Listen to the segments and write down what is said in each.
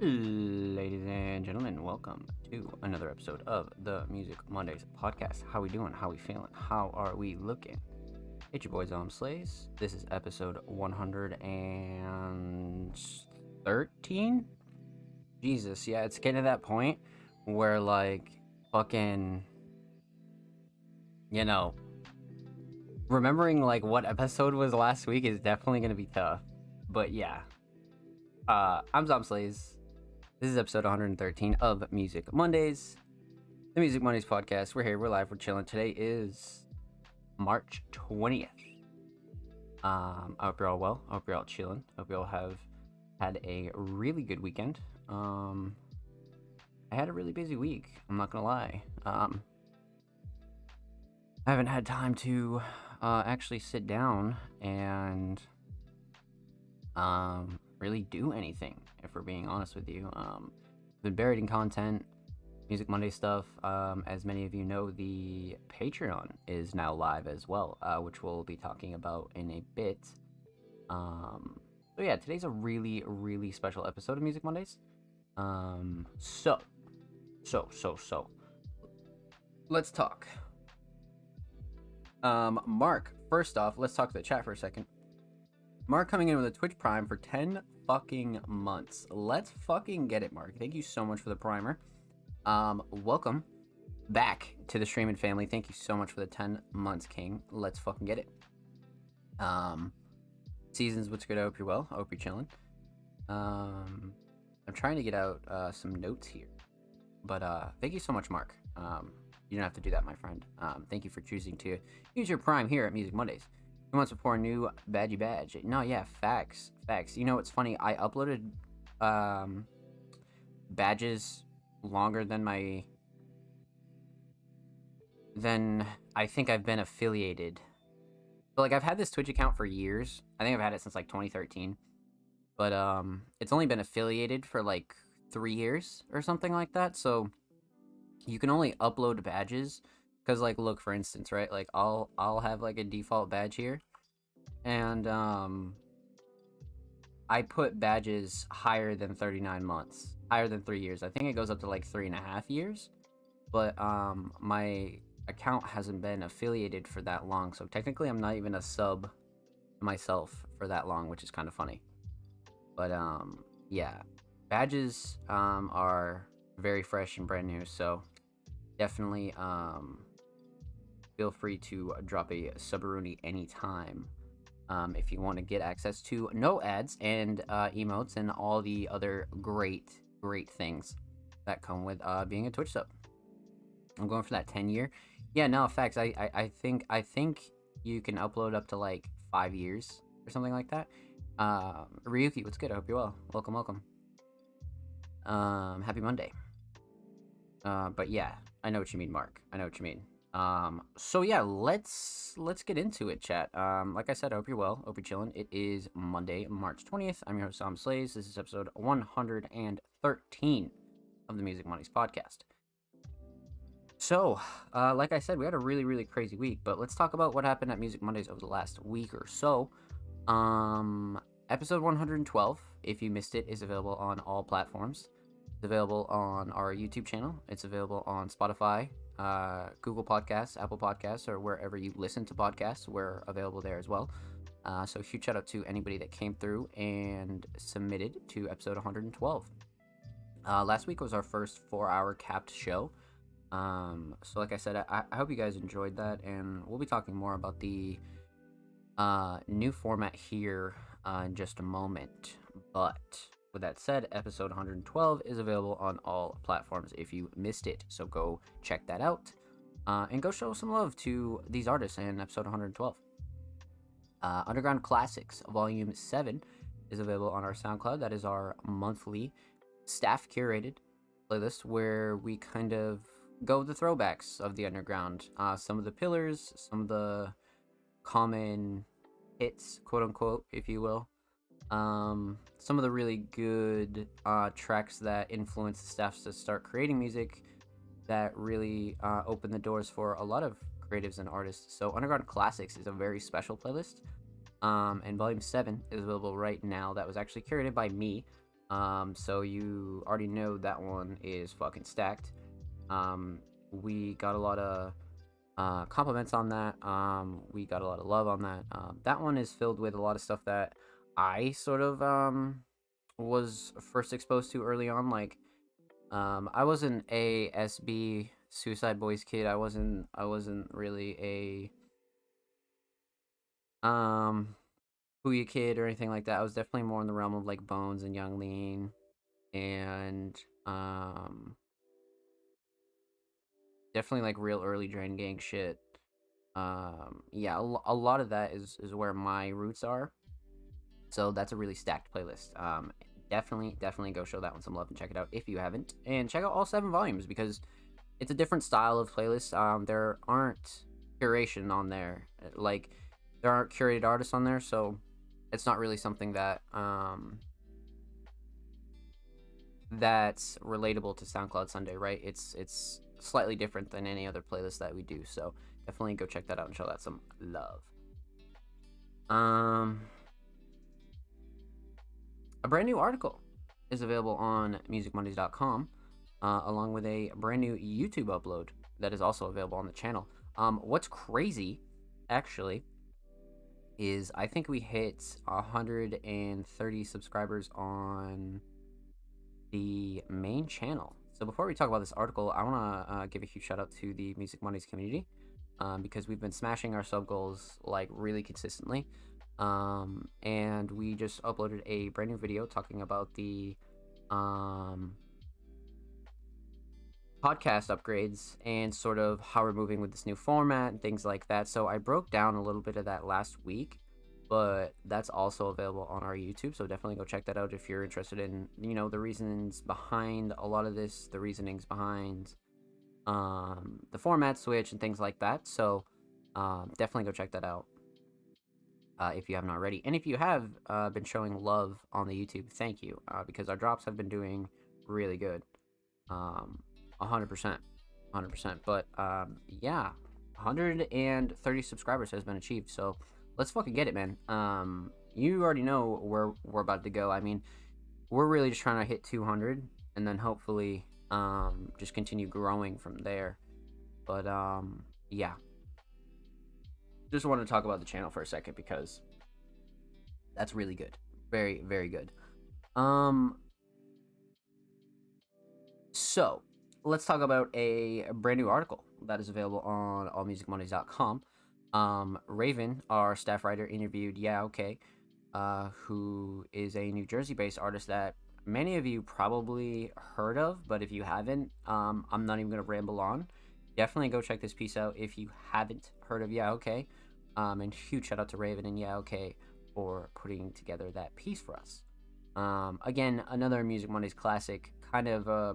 Ladies and gentlemen, welcome to another episode of the Music Mondays podcast. How we doing? How we feeling? How are we looking? It's your boy Zom Slays. This is episode 113. Jesus, yeah, it's getting to that point where fucking, you know, remembering what episode was last week is definitely gonna be tough. But yeah, I'm Zom Slays. This is episode 113 of Music Mondays, the Music Mondays podcast. We're here, we're live, we're chilling. Today is March 20th. I hope you're all well. I hope you're all chilling. I hope you all have had a really good weekend. I had a really busy week. I'm not gonna lie. I haven't had time to actually sit down and really do anything, if we're being honest with you. Been buried in content, Music Monday stuff. As many of you know, the Patreon is now live as well, which we'll be talking about in a bit. So yeah, today's a really, really special episode of Music Mondays. So let's talk. Mark, first off, let's talk to the chat for a second. Mark coming in with a Twitch Prime for 10 fucking months. Let's fucking get it, Mark. Thank you so much for the primer. Welcome back to the streaming family. Thank you so much for the 10 months, King. Let's fucking get it. Seasons, what's good? I hope you're well. I hope you're chilling. I'm trying to get out some notes here. But thank you so much, Mark. You don't have to do that, my friend. Thank you for choosing to use your Prime here at Music Mondays. Who wants to pour a new badge? No, yeah, facts. You know, it's funny. I uploaded badges longer than I think I've been affiliated. But I've had this Twitch account for years. I think I've had it since 2013. But it's only been affiliated for 3 years or something like that. So you can only upload badges. Because, look, for instance, right? I'll have, a default badge here. And, I put badges higher than 39 months. Higher than 3 years. I think it goes up to, 3.5 years. But, my account hasn't been affiliated for that long. So, technically, I'm not even a sub myself for that long, which is kind of funny. But, yeah. Badges, are very fresh and brand new. So, definitely, feel free to drop a subaroonie anytime if you want to get access to no ads and emotes and all the other great things that come with being a Twitch sub. I'm going for that 10-year. Yeah, no, facts. I think you can upload up to 5 years or something like that. Ryuki, what's good? I hope you're well. Welcome. Happy Monday. But yeah, I know what you mean, Mark. I know what you mean. So yeah, let's get into it, chat. Like I said, I hope you're well. Hope you're chilling. It is Monday, March 20th. I'm your host, Sam Slays. This is episode 113 of the Music Mondays podcast. So, like I said, we had a really, really crazy week, but let's talk about what happened at Music Mondays over the last week or so. Episode 112, if you missed it, is available on all platforms. It's available on our YouTube channel. It's available on Spotify, Google Podcasts, Apple Podcasts, or wherever you listen to podcasts. We're available there as well. So huge shout out to anybody that came through and submitted to episode 112. Last week was our first 4-hour capped show. So like I said, I hope you guys enjoyed that, and we'll be talking more about the new format here in just a moment. But with that said, episode 112 is available on all platforms if you missed it. So go check that out and go show some love to these artists in episode 112. Underground Classics Volume 7 is available on our SoundCloud. That is our monthly staff curated playlist where we kind of go the throwbacks of the underground. Some of the pillars, some of the common hits, quote unquote, if you will. Some of the really good tracks that influence the staff to start creating music that really open the doors for a lot of creatives and artists. So Underground Classics is a very special playlist. And Volume 7 is available right now. That was actually curated by me. So you already know that one is fucking stacked. We got a lot of compliments on that. We got a lot of love on that. That one is filled with a lot of stuff that I sort of was first exposed to early on. Like, I wasn't a SB Suicide Boys kid. I wasn't really a Booyah kid or anything like that. I was definitely more in the realm of like Bones and Young Lean and definitely like real early Drain Gang shit. Yeah, a lot of that is where my roots are. So that's a really stacked playlist. Definitely go show that one some love and check it out if you haven't, and check out all 7 volumes because it's a different style of playlist. There aren't curation on there, like there aren't curated artists on there, so it's not really something that that's relatable to SoundCloud Sunday, right? It's slightly different than any other playlist that we do. So definitely go check that out and show that some love. A brand new article is available on musicmondays.com, along with a brand new YouTube upload that is also available on the channel. What's crazy, actually, is I think we hit 130 subscribers on the main channel. So before we talk about this article, I want to give a huge shout out to the Music Mondays community, because we've been smashing our sub goals like really consistently. And we just uploaded a brand new video talking about the podcast upgrades and sort of how we're moving with this new format and things like that. So I broke down a little bit of that last week, but that's also available on our YouTube. So definitely go check that out if you're interested in, the reasons behind a lot of this, the reasonings behind the format switch and things like that. So definitely go check that out if you haven't already. And if you have been showing love on the YouTube, thank you, because our drops have been doing really good. 100%. But yeah, 130 subscribers has been achieved. So let's fucking get it, man. You already know where we're about to go. I mean, we're really just trying to hit 200 and then hopefully just continue growing from there. But yeah, just wanted to talk about the channel for a second because that's really good. Very, very good. So let's talk about a brand new article that is available on allmusicmondays.com. Raven, our staff writer, interviewed Okay, who is a New Jersey-based artist that many of you probably heard of, but if you haven't, I'm not even going to ramble on. Definitely go check this piece out if you haven't heard of Okay. And huge shout out to Raven and Okay for putting together that piece for us. Again, another Music Mondays classic, kind of a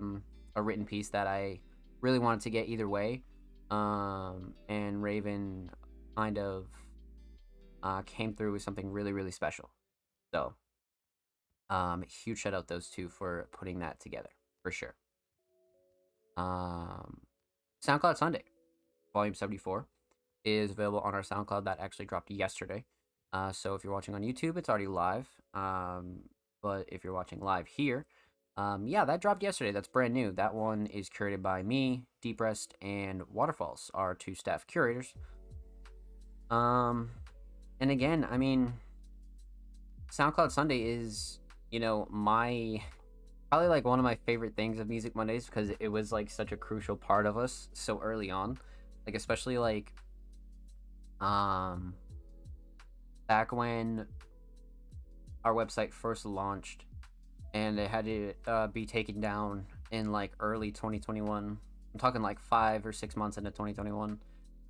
written piece that I really wanted to get either way. And Raven kind of came through with something really, really special. So, huge shout out those two for putting that together, for sure. SoundCloud Sunday, Volume 74, is available on our SoundCloud. That actually dropped yesterday. So if you're watching on YouTube, it's already live. But if you're watching live here, yeah, that dropped yesterday. That's brand new. That one is curated by me, Deep Rest, and Waterfalls, our 2 staff curators. And again, I mean, SoundCloud Sunday is, my probably like one of my favorite things of Music Mondays because it was like such a crucial part of us so early on. Like especially like back when our website first launched and it had to be taken down in like early 2021. I'm talking like 5 or 6 months into 2021,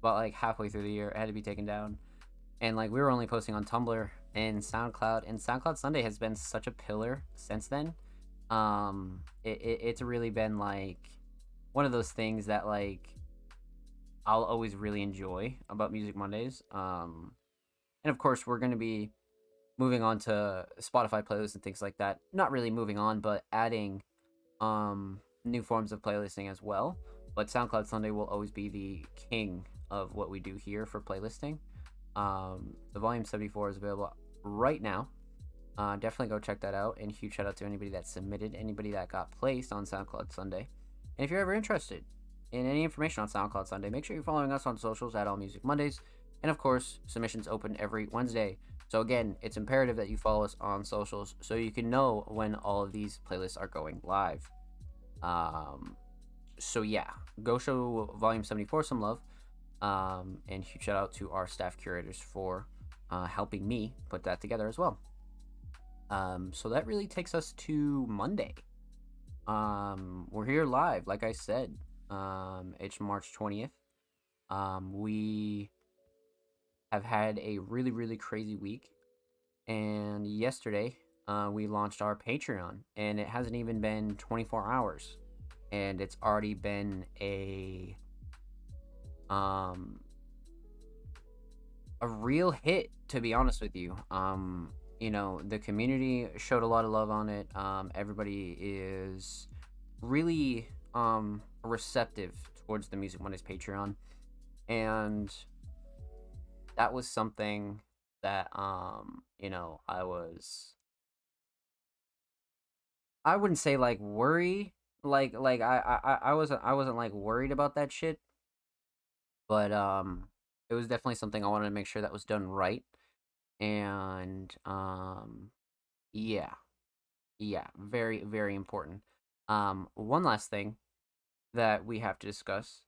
about like halfway through the year it had to be taken down, and like we were only posting on Tumblr and SoundCloud, and SoundCloud Sunday has been such a pillar since then. It's really been like one of those things that like I'll always really enjoy about Music Mondays. And of course we're going to be moving on to Spotify playlists and things like that. Not really moving on, but adding new forms of playlisting as well. But SoundCloud Sunday will always be the king of what we do here for playlisting. The Volume 74 is available right now Definitely go check that out. And huge shout out to anybody that submitted, anybody that got placed on SoundCloud Sunday. And if you're ever interested in any information on SoundCloud Sunday, make sure you're following us on socials at All Music Mondays. And of course, submissions open every Wednesday. So again, it's imperative that you follow us on socials so you can know when all of these playlists are going live. Um, so yeah, go show Volume 74 some love. And huge shout out to our staff curators for helping me put that together as well. So that really takes us to Monday. We're here live, like I said. It's March 20th. We have had a really, really crazy week. And yesterday, we launched our Patreon, and it hasn't even been 24 hours. And it's already been a real hit, to be honest with you. The community showed a lot of love on it. Everybody is really receptive towards the Music Mondays Patreon, and that was something that I wouldn't say like worry, I wasn't like worried about that shit, but it was definitely something I wanted to make sure that was done right. And yeah, yeah, very, very important. One last thing that we have to discuss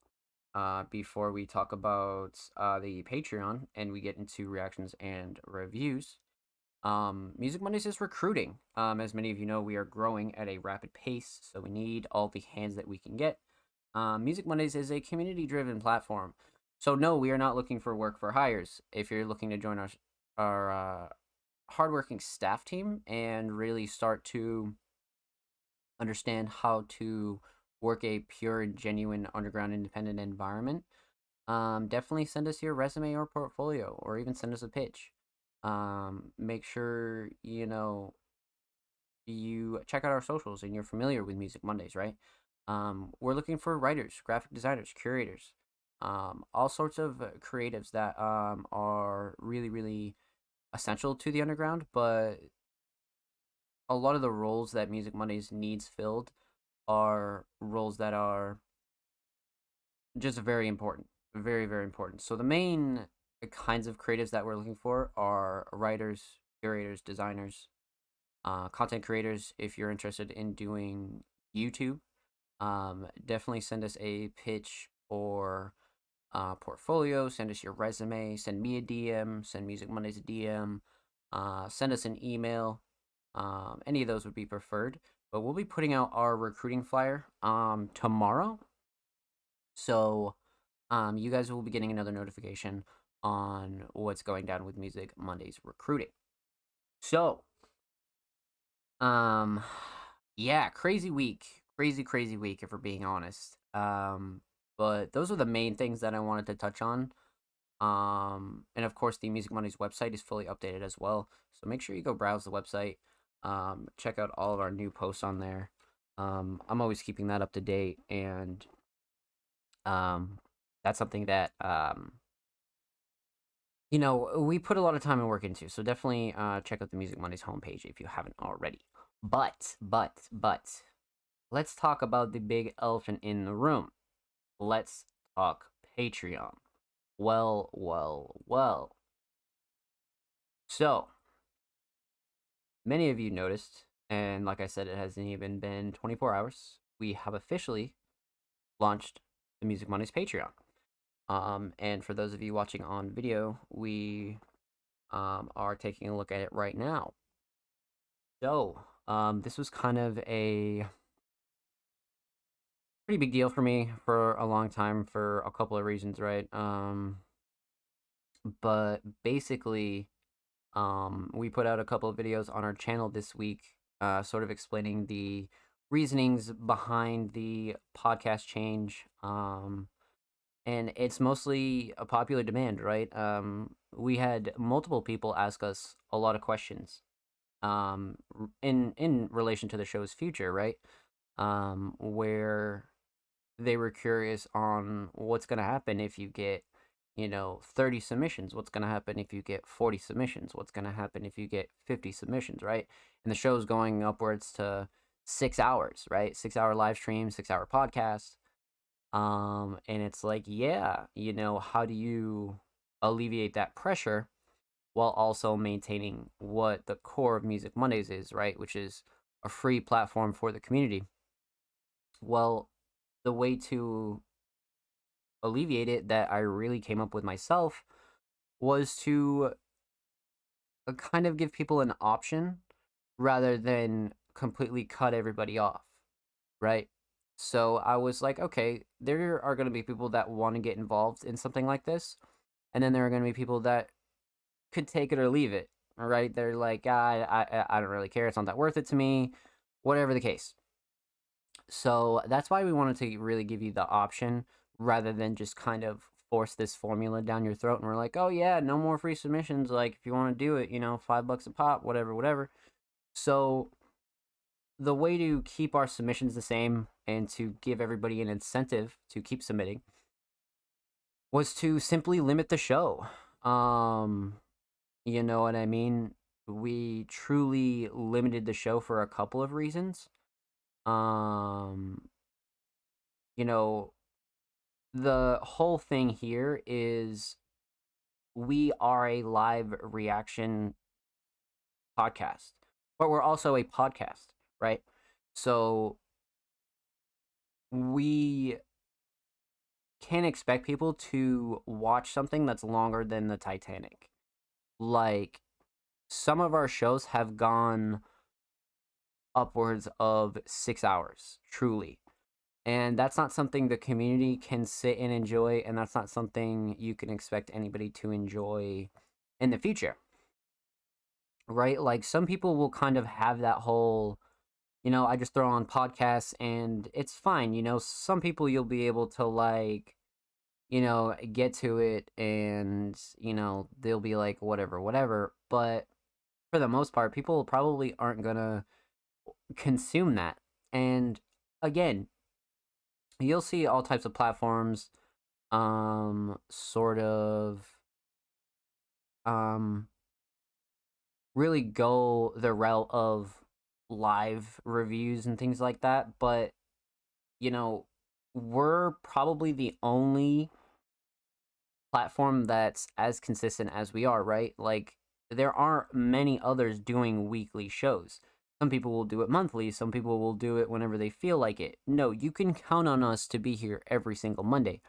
before we talk about the Patreon and we get into reactions and reviews. Music Mondays is recruiting. As many of you know, we are growing at a rapid pace, so we need all the hands that we can get. Music Mondays is a community-driven platform, so no, we are not looking for work for hires. If you're looking to join our hardworking staff team and really start to understand how to work a pure and genuine underground independent environment, definitely send us your resume or portfolio, or even send us a pitch. Make sure you check out our socials and you're familiar with Music Mondays, right? We're looking for writers, graphic designers, curators, all sorts of creatives that are really, really essential to the underground, but a lot of the roles that Music Mondays needs filled are roles that are just very important, very, very important. So the main kinds of creatives that we're looking for are writers, curators, designers, content creators. If you're interested in doing YouTube, definitely send us a pitch or portfolio. Send us your resume. Send me a DM. Send Music Mondays a DM. Send us an email. Any of those would be preferred. But we'll be putting out our recruiting flyer tomorrow. So you guys will be getting another notification on what's going down with Music Mondays recruiting. So, yeah, crazy week. Crazy week, if we're being honest. But those are the main things that I wanted to touch on. And of course, the Music Mondays website is fully updated as well. So make sure you go browse the website. Check out all of our new posts on there. I'm always keeping that up to date, and that's something that we put a lot of time and work into. So definitely check out the Music Mondays homepage if you haven't already. But let's talk about the big elephant in the room. Let's talk Patreon. Well. So, many of you noticed, and like I said, it hasn't even been 24 hours. We have officially launched the Music Mondays Patreon. And for those of you watching on video, we are taking a look at it right now. So, this was kind of a pretty big deal for me for a long time for a couple of reasons, right? But basically, we put out a couple of videos on our channel this week, sort of explaining the reasonings behind the podcast change. And it's mostly a popular demand, right? We had multiple people ask us a lot of questions in relation to the show's future, right? Where they were curious on what's going to happen if you get 30 submissions? What's going to happen if you get 40 submissions? What's going to happen if you get 50 submissions, right? And the show's going upwards to 6 hours, right? 6 hour live stream, 6 hour podcast. And it's like, yeah, how do you alleviate that pressure while also maintaining what the core of Music Mondays is, right? Which is a free platform for the community. Well, the way to alleviate it that I really came up with myself was to kind of give people an option rather than completely cut everybody off, right? So I was like, okay, there are going to be people that want to get involved in something like this, and then there are going to be people that could take it or leave it, right? They're like, I don't really care. It's not that worth it to me, whatever the case. So that's why we wanted to really give you the option rather than just kind of force this formula down your throat. And we're like, oh yeah, no more free submissions. Like if you want to do it, $5 a pop, whatever. So the way to keep our submissions the same and to give everybody an incentive to keep submitting was to simply limit the show. You know what I mean? We truly limited the show for a couple of reasons. Um, you know, the whole thing here is we are a live reaction podcast, but we're also a podcast, right? So we can't expect people to watch something that's longer than the Titanic. Like, some of our shows have gone upwards of 6 hours, truly. And that's not something the community can sit and enjoy, and that's not something you can expect anybody to enjoy in the future. Right? Like, some people will kind of have that whole, I just throw on podcasts and it's fine. Some people you'll be able to, like, get to it and, they'll be like, whatever. But for the most part, people probably aren't going to consume that. And again, you'll see all types of platforms sort of really go the route of live reviews and things like that, but we're probably the only platform that's as consistent as we are, right? Like, there aren't many others doing weekly shows. Some people will do it monthly, some people will do it whenever they feel like it. No, you can count on us to be here every single Monday.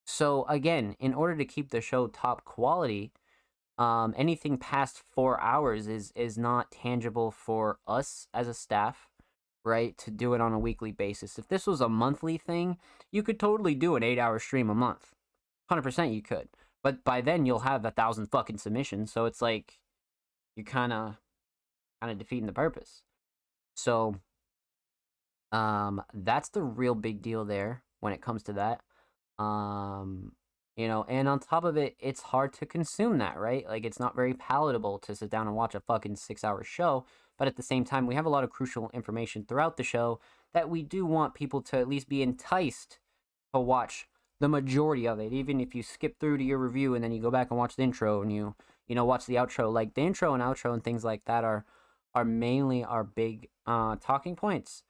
So again, in order to keep the show top quality, anything past 4 hours is not tangible for us as a staff, right? To do it on a weekly basis. If this was a monthly thing, you could totally do an 8 hour stream a month. 100% you could. But by then you'll have 1,000 fucking submissions, so it's like you're kind of defeating the purpose. So that's the real big deal there when it comes to that. And on top of it, it's hard to consume that, right? Like, it's not very palatable to sit down and watch a fucking 6 hour show. But at the same time, we have a lot of crucial information throughout the show that we do want people to at least be enticed to watch the majority of it. Even if you skip through to your review and then you go back and watch the intro and you watch the outro. Like, the intro and outro and things like that are mainly our big talking points.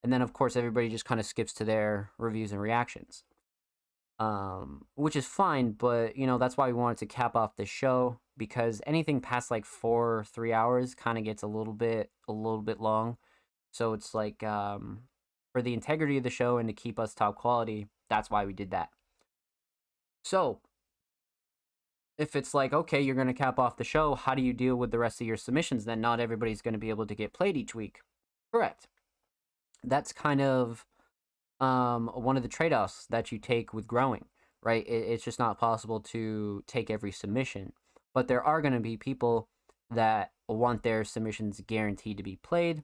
And then, of course, everybody just kind of skips to their reviews and reactions. Which is fine, but that's why we wanted to cap off the show, because anything past like 3 hours kind of gets a little bit long. So it's like, for the integrity of the show and to keep us top quality, that's why we did that. So if it's like, okay, you're going to cap off the show, how do you deal with the rest of your submissions? Then not everybody's going to be able to get played each week. Correct. That's kind of one of the trade-offs that you take with growing, right? It's just not possible to take every submission, but there are going to be people that want their submissions guaranteed to be played,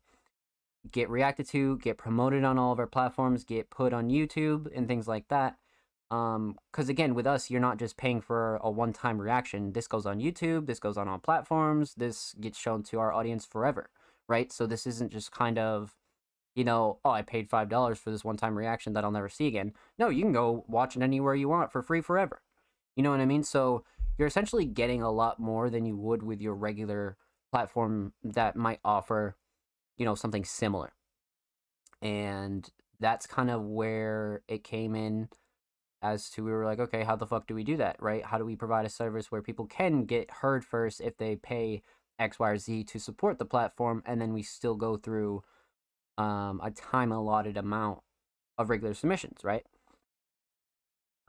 get reacted to, get promoted on all of our platforms, get put on YouTube and things like that. Because again, with us, you're not just paying for a one-time reaction. This goes on YouTube, this goes on all platforms, this gets shown to our audience forever, right? So this isn't just kind of, I paid $5 for this one-time reaction that I'll never see again. No, you can go watch it anywhere you want for free forever. You know what I mean? So you're essentially getting a lot more than you would with your regular platform that might offer, something similar. And that's kind of where it came in, as to we were like, okay, how the fuck do we do that, right? How do we provide a service where people can get heard first if they pay X, Y, or Z to support the platform, and then we still go through a time allotted amount of regular submissions, right?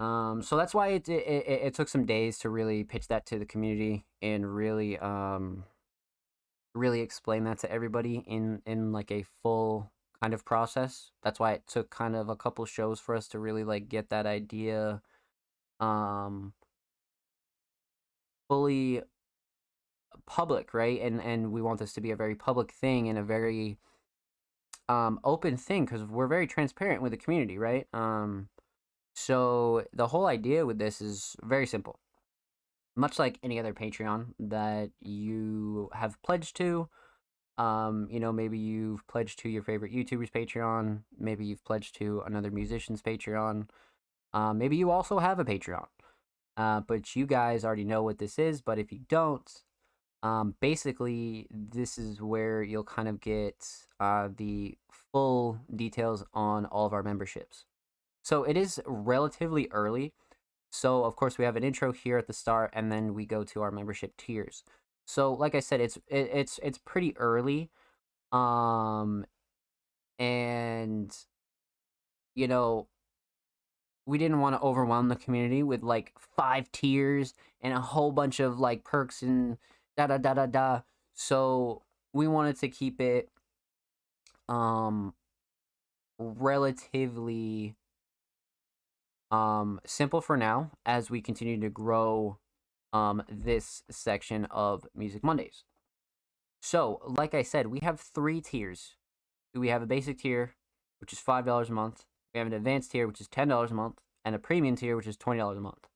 So that's why it took some days to really pitch that to the community and really explain that to everybody in like a full kind of process. That's why it took kind of a couple shows for us to really like get that idea um fully public, right? And we want this to be a very public thing and a very open thing, because we're very transparent with the community, right? So the whole idea with this is very simple. Much like any other Patreon that you have pledged to, maybe you've pledged to your favorite YouTuber's Patreon, maybe you've pledged to another musician's Patreon, maybe you also have a Patreon, but you guys already know what this is. But if you don't, basically, this is where you'll kind of get the full details on all of our memberships. So it is relatively early. So of course we have an intro here at the start, and then we go to our membership tiers. So like I said, it's pretty early, um, and you know we didn't want to overwhelm the community with like 5 tiers and a whole bunch of like perks and da da da da da. So we wanted to keep it um relatively simple for now as we continue to grow this section of Music Mondays. So, like I said, we have 3 tiers. We have a basic tier, which is $5 a month. We have an advanced tier, which is $10 a month, and a premium tier, which is $20 a month.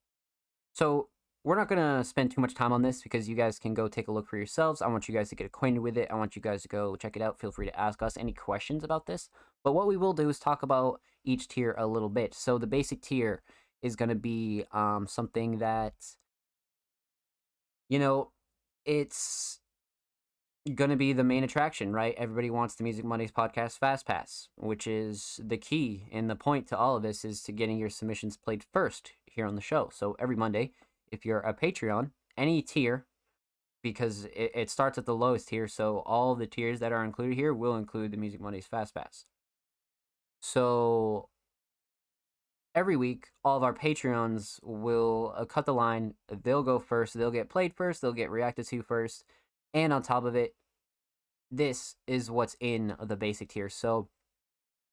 So, we're not going to spend too much time on this because you guys can go take a look for yourselves. I want you guys to get acquainted with it. I want you guys to go check it out. Feel free to ask us any questions about this. But what we will do is talk about each tier a little bit. So, the basic tier is going to be something that, it's gonna be the main attraction, right? Everybody wants the Music Mondays podcast Fast Pass, which is the key and the point to all of this is to getting your submissions played first here on the show. So every Monday, if you're a Patreon, any tier, because it starts at the lowest tier, so all the tiers that are included here will include the Music Mondays Fast Pass. So every week, all of our Patreons will cut the line. They'll go first. They'll get played first. They'll get reacted to first. And on top of it, this is what's in the basic tier. So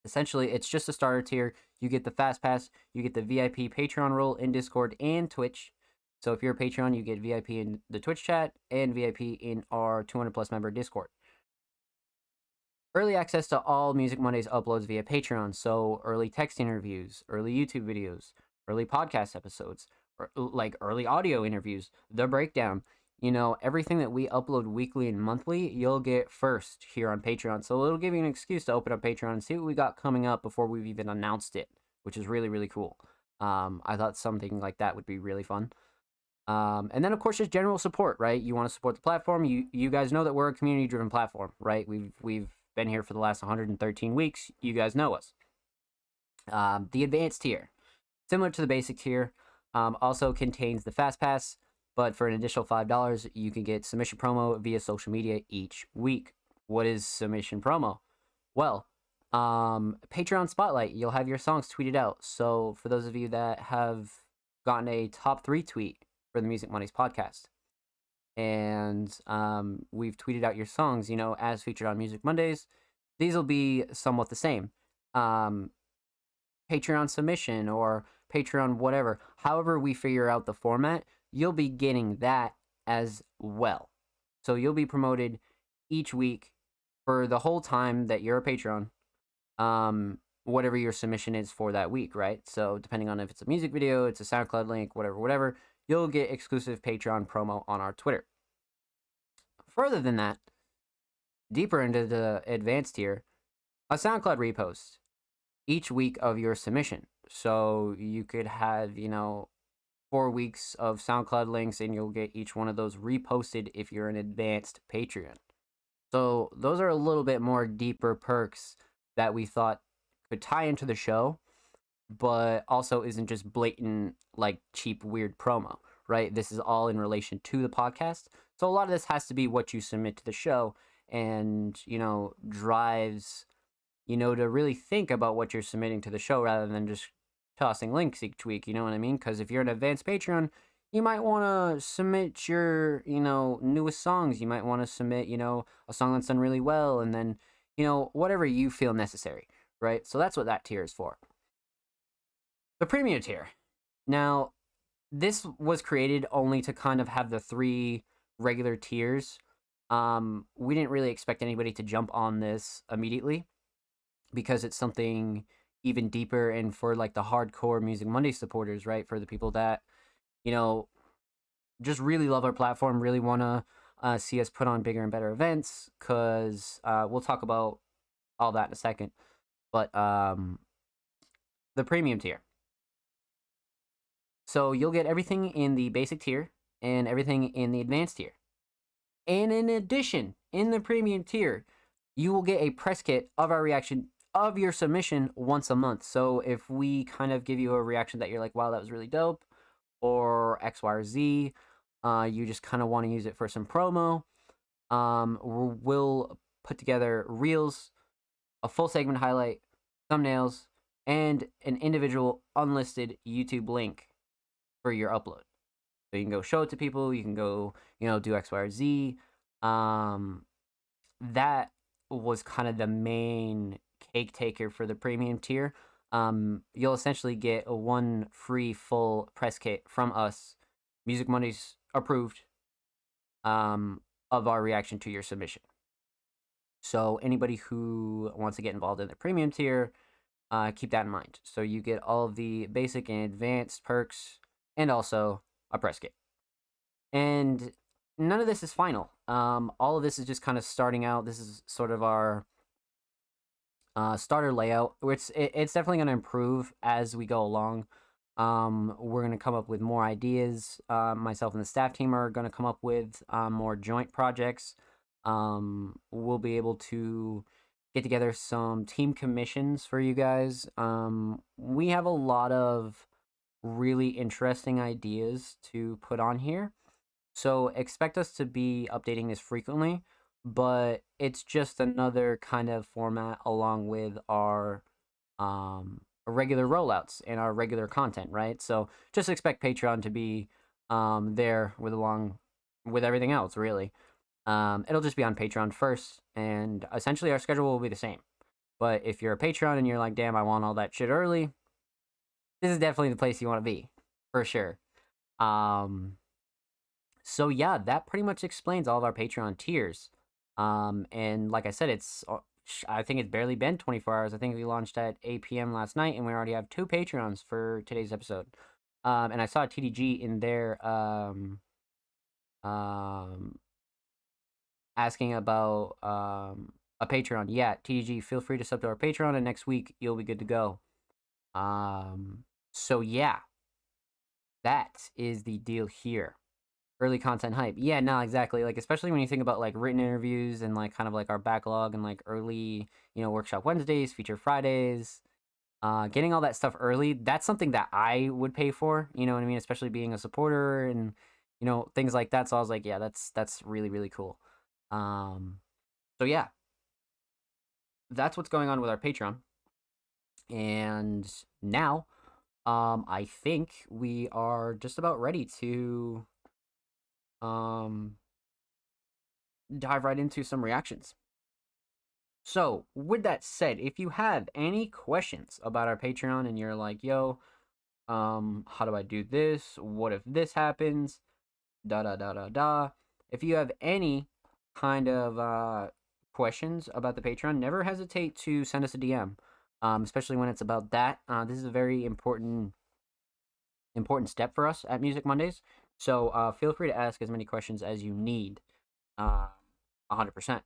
essentially, it's just a starter tier. You get the Fast Pass, you get the VIP Patreon role in Discord and Twitch. So if you're a Patreon, you get VIP in the Twitch chat and VIP in our 200 plus member Discord. Early access to all Music Mondays uploads via Patreon. So early text interviews, early YouTube videos, early podcast episodes, or like early audio interviews, the breakdown, everything that we upload weekly and monthly, you'll get first here on Patreon. So it'll give you an excuse to open up Patreon and see what we got coming up before we've even announced it, which is really, really cool. I thought something like that would be really fun. And then of course just general support, right? You want to support the platform. You guys know that we're a community driven platform, right? We've been here for the last 113 weeks. You guys know us. The advanced tier, similar to the basic tier, also contains the Fast Pass, but for an additional $5, you can get submission promo via social media each week. What is submission promo? Well, Patreon Spotlight, you'll have your songs tweeted out. So for those of you that have gotten a top 3 tweet for the Music Mondays podcast, and we've tweeted out your songs, as featured on Music Mondays, these will be somewhat the same. Patreon submission or Patreon whatever. However we figure out the format, you'll be getting that as well. So you'll be promoted each week for the whole time that you're a Patreon, whatever your submission is for that week, right? So depending on if it's a music video, it's a SoundCloud link, whatever, you'll get exclusive Patreon promo on our Twitter. Further than that, deeper into the advanced tier, a SoundCloud repost each week of your submission. So you could have, 4 weeks of SoundCloud links, and you'll get each one of those reposted if you're an advanced Patreon. So those are a little bit more deeper perks that we thought could tie into the show, but also isn't just blatant, like cheap, weird promo, right? This is all in relation to the podcast. So a lot of this has to be what you submit to the show and, drives, to really think about what you're submitting to the show rather than just tossing links each week. You know what I mean? Because if you're an advanced Patreon, you might want to submit your, newest songs. You might want to submit, a song that's done really well, and then, whatever you feel necessary, right? So that's what that tier is for. The premium tier. Now, this was created only to kind of have the 3 regular tiers. We didn't really expect anybody to jump on this immediately because it's something even deeper, and for like the hardcore Music Monday supporters, right? For the people that, just really love our platform, really want to see us put on bigger and better events, because we'll talk about all that in a second. But the premium tier. So you'll get everything in the basic tier and everything in the advanced tier. And in addition, in the premium tier, you will get a press kit of our reaction of your submission once a month. So if we kind of give you a reaction that you're like, wow, that was really dope, or X, Y, or Z, you just kind of want to use it for some promo, we'll put together reels, a full segment highlight, thumbnails, and an individual unlisted YouTube link for your upload. So you can go show it to people, you can go, do X, Y, or Z. That was kind of the main cake taker for the premium tier. You'll essentially get a 1 free full press kit from us, Music Mondays approved, of our reaction to your submission. So anybody who wants to get involved in the premium tier, keep that in mind. So you get all of the basic and advanced perks, and also a press kit. And none of this is final. All of this is just kind of starting out. This is sort of our starter layout, which it's definitely going to improve as we go along. We're going to come up with more ideas. Myself and the staff team are going to come up with more joint projects. We'll be able to get together some team commissions for you guys. We have a lot of really interesting ideas to put on here, so expect us to be updating this frequently, but it's just another kind of format along with our regular rollouts and our regular content, right? So just expect Patreon to be there along with everything else, really. It'll just be on Patreon first, and essentially our schedule will be the same. But if you're a Patreon and you're like, damn, I want all that shit early, this is definitely the place you want to be, for sure. So yeah, that pretty much explains all of our Patreon tiers. And like I said, I think it's barely been 24 hours. I think we launched at 8 p.m. last night, and we already have 2 Patreons for today's episode. And I saw TDG in there asking about a Patreon. Yeah, TDG, feel free to sub to our Patreon, and next week you'll be good to go. So yeah, that is the deal here. Early content hype. Yeah, no, exactly. Like, especially when you think about like written interviews and like kind of like our backlog and like early, workshop Wednesdays, feature Fridays, getting all that stuff early, that's something that I would pay for, you know what I mean? Especially being a supporter and, things like that. So I was like, yeah, that's really, really cool. So yeah, that's what's going on with our Patreon. And now, I think we are just about ready to dive right into some reactions. So, with that said, if you have any questions about our Patreon and you're like, yo, how do I do this? What if this happens? Da da da da da. If you have any kind of questions about the Patreon, never hesitate to send us a DM. Especially when it's about that. This is a very important step for us at Music Mondays. So feel free to ask as many questions as you need. 100%.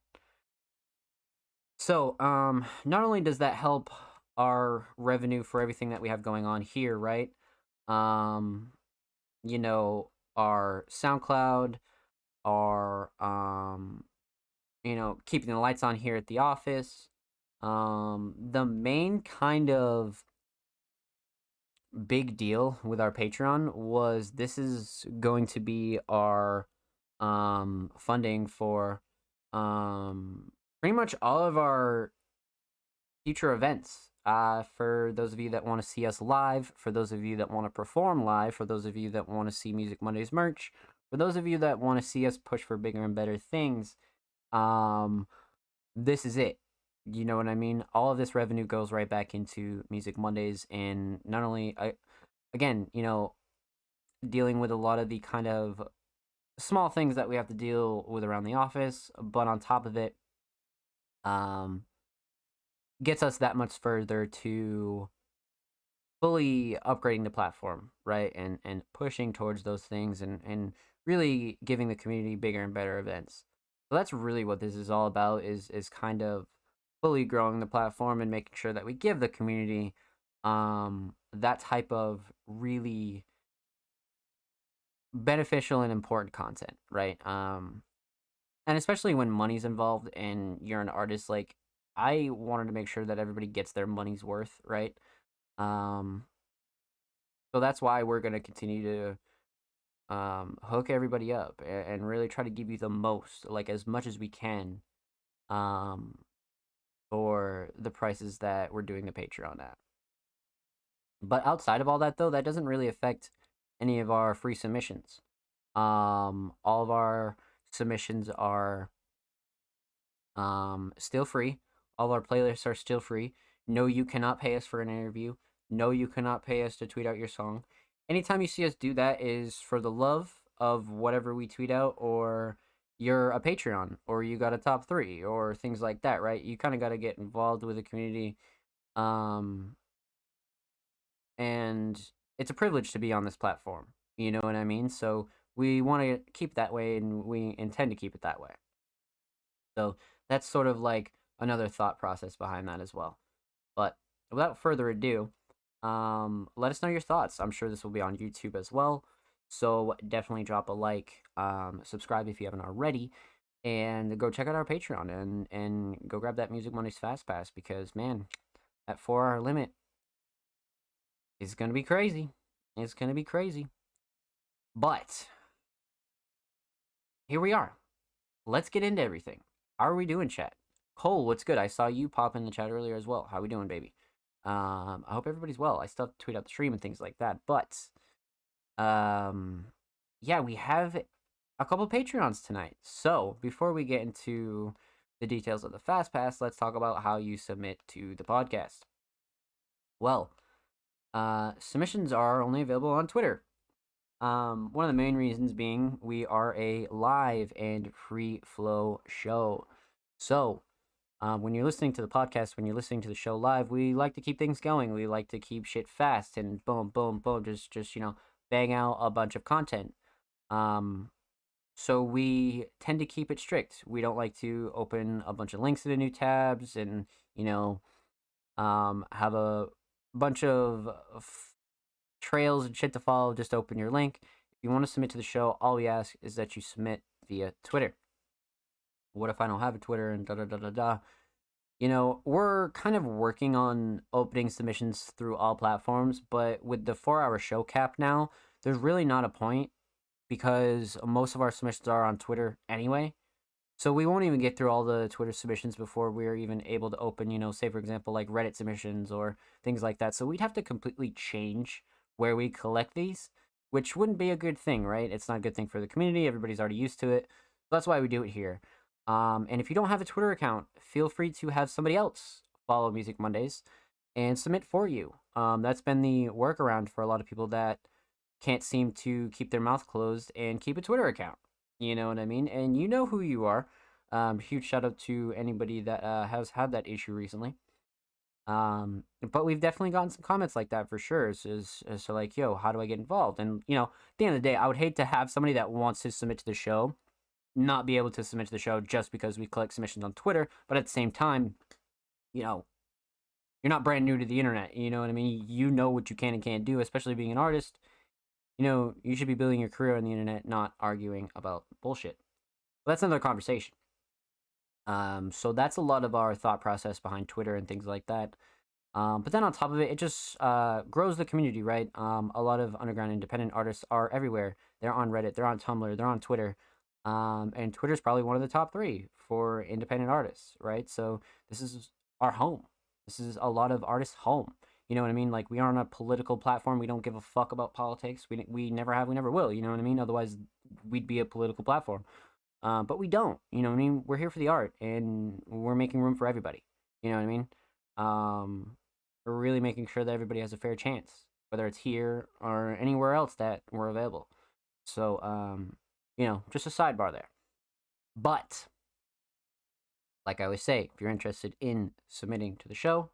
So not only does that help our revenue for everything that we have going on here, right? our SoundCloud, our keeping the lights on here at the office. The main kind of big deal with our Patreon was this is going to be our funding for pretty much all of our future events. For those of you that want to see us live, for those of you that want to perform live, for those of you that want to see Music Mondays merch, for those of you that want to see us push for bigger and better things, um, this is it. You know what I mean? All of this revenue goes right back into Music Mondays, and not only, again, dealing with a lot of the kind of small things that we have to deal with around the office, but on top of it, um, gets us that much further to fully upgrading the platform, right? And pushing towards those things and really giving the community bigger and better events. So that's really what this is all about is kind of fully growing the platform and making sure that we give the community that type of really beneficial and important content, right? And especially when money's involved and you're an artist, like I wanted to make sure that everybody gets their money's worth, right? Um, so that's why we're gonna continue to hook everybody up and really try to give you the most, like as much as we can, um, for the prices that we're doing the Patreon at. But outside of all that, though, that doesn't really affect any of our free submissions. All of our submissions are still free. All of our playlists are still free. No, you cannot pay us for an interview. No, you cannot pay us to tweet out your song. Anytime you see us do that is for the love of whatever we tweet out, or you're a Patreon, or you got a top three, or things like that, right? You kind of got to get involved with the community. Um, and it's a privilege to be on this platform. You know what I mean? So we want to keep that way, and we intend to keep it that way. So that's sort of like another thought process behind that as well. But without further ado, let us know your thoughts. I'm sure this will be on YouTube as well. So definitely drop a like, subscribe if you haven't already, and go check out our Patreon and go grab that Music Mondays Fast Pass because man, that 4 hour limit is gonna be crazy. It's gonna be crazy. But here we are. Let's get into everything. How are we doing, chat? Cole, what's good? I saw you pop in the chat earlier as well. How we doing, baby? I hope everybody's well. I still have to tweet out the stream and things like that. But yeah, we have a couple Patreons tonight. So before we get into the details of the Fast Pass, let's talk about how you submit to the podcast. Well, submissions are only available on Twitter. One of the main reasons being we are a live and free flow show. So, when you're listening to the podcast, when you're listening to the show live, we like to keep things going. We like to keep shit fast and boom, boom, boom, just bang out a bunch of content. So we tend to keep it strict. We don't like to open a bunch of links into new tabs and have a bunch of trails and shit to follow. Just open your link. If you want to submit to the show, all we ask is that you submit via Twitter. What if I don't have a Twitter and da da da da da? We're kind of working on opening submissions through all platforms, but with the 4 hour show cap now, there's really not a point because most of our submissions are on Twitter anyway. So we won't even get through all the Twitter submissions before we're even able to open, say for example, like Reddit submissions or things like that. So we'd have to completely change where we collect these, which wouldn't be a good thing, right? It's not a good thing for the community. Everybody's already used to it. That's why we do it here. And if you don't have a Twitter account, feel free to have somebody else follow Music Mondays and submit for you. That's been the workaround for a lot of people that can't seem to keep their mouth closed and keep a Twitter account. You know what I mean? And you know who you are. Huge shout out to anybody that has had that issue recently. But we've definitely gotten some comments like that for sure. So like, yo, how do I get involved? And at the end of the day, I would hate to have somebody that wants to submit to the show not be able to submit to the show just because we collect submissions on Twitter. But at the same time, you're not brand new to the internet. You know what I mean? You know what you can and can't do, especially being an artist. you should be building your career on the internet, not arguing about bullshit. But that's another conversation. So that's a lot of our thought process behind Twitter and things like that. But then on top of it, it just grows the community, right? A lot of underground independent artists are everywhere. They're on Reddit, they're on Tumblr, they're on Twitter. And Twitter's probably one of the top three for independent artists, right? So this is our home. This is a lot of artists' home. You know what I mean? Like, we aren't a political platform. We don't give a fuck about politics. We never have. We never will. You know what I mean? Otherwise, we'd be a political platform. But we don't. You know what I mean? We're here for the art, and we're making room for everybody. You know what I mean? We're really making sure that everybody has a fair chance, whether it's here or anywhere else that we're available. So, just a sidebar there. But, like I always say, if you're interested in submitting to the show,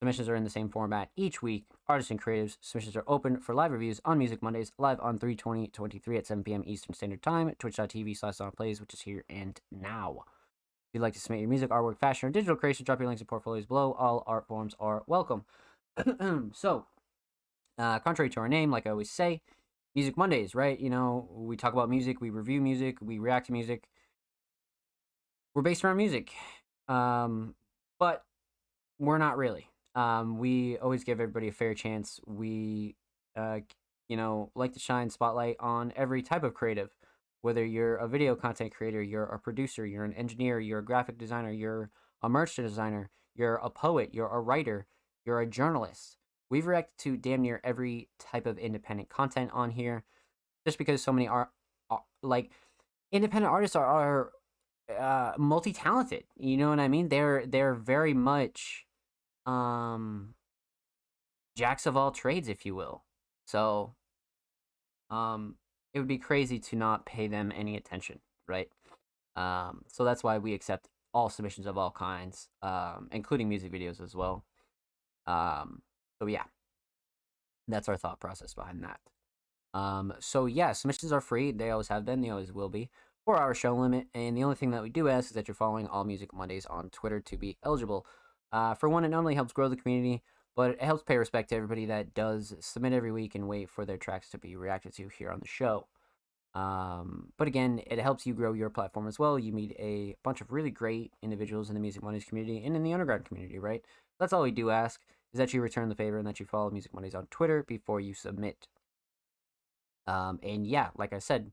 submissions are in the same format each week. Artists and creatives submissions are open for live reviews on Music Mondays, live on 3/20/23 at 7 p.m. Eastern Standard Time at twitch.tv/SonPlays, which is here and now. If you'd like to submit your music, artwork, fashion, or digital creation, drop your links and portfolios below. All art forms are welcome. So, contrary to our name, like I always say, Music Mondays, right? We talk about music, we review music, we react to music. We're based around music. But we're not really. We always give everybody a fair chance. We, like to shine spotlight on every type of creative. Whether you're a video content creator, you're a producer, you're an engineer, you're a graphic designer, you're a merch designer, you're a poet, you're a writer, you're a journalist. We've reacted to damn near every type of independent content on here, just because so many are like independent artists are multi-talented. You know what I mean? They're very much jacks of all trades, if you will. So it would be crazy to not pay them any attention, right? So that's why we accept all submissions of all kinds, including music videos as well. So yeah, that's our thought process behind that. So yeah, submissions are free. They always have been. They always will be. 4-hour show limit, and the only thing that we do ask is that you're following All Music Mondays on Twitter to be eligible. For one, it not only helps grow the community, but it helps pay respect to everybody that does submit every week and wait for their tracks to be reacted to here on the show. But again, it helps you grow your platform as well. You meet a bunch of really great individuals in the Music Mondays community and in the underground community, right? That's all we do ask, is that you return the favor and that you follow Music Mondays on Twitter before you submit. And yeah, like I said,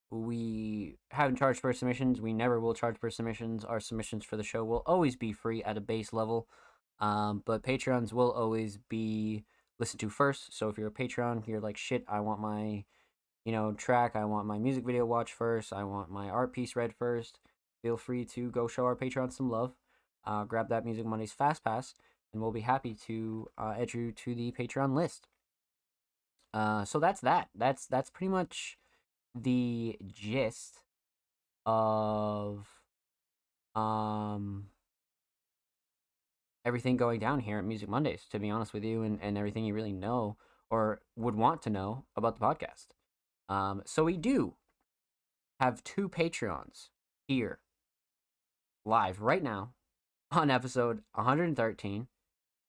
we haven't charged for submissions. We never will charge for submissions. Our submissions for the show will always be free at a base level. But Patreons will always be listened to first. So if you're a Patreon, you're like, shit, I want my, track. I want my music video watched first. I want my art piece read first. Feel free to go show our Patreon some love. Grab that Music Mondays Fast Pass, and we'll be happy to add you to the Patreon list. So that's that. That's pretty much the gist of everything going down here at Music Mondays, to be honest with you, and everything you really know or would want to know about the podcast. So we do have 2 Patreons here live right now on episode 113,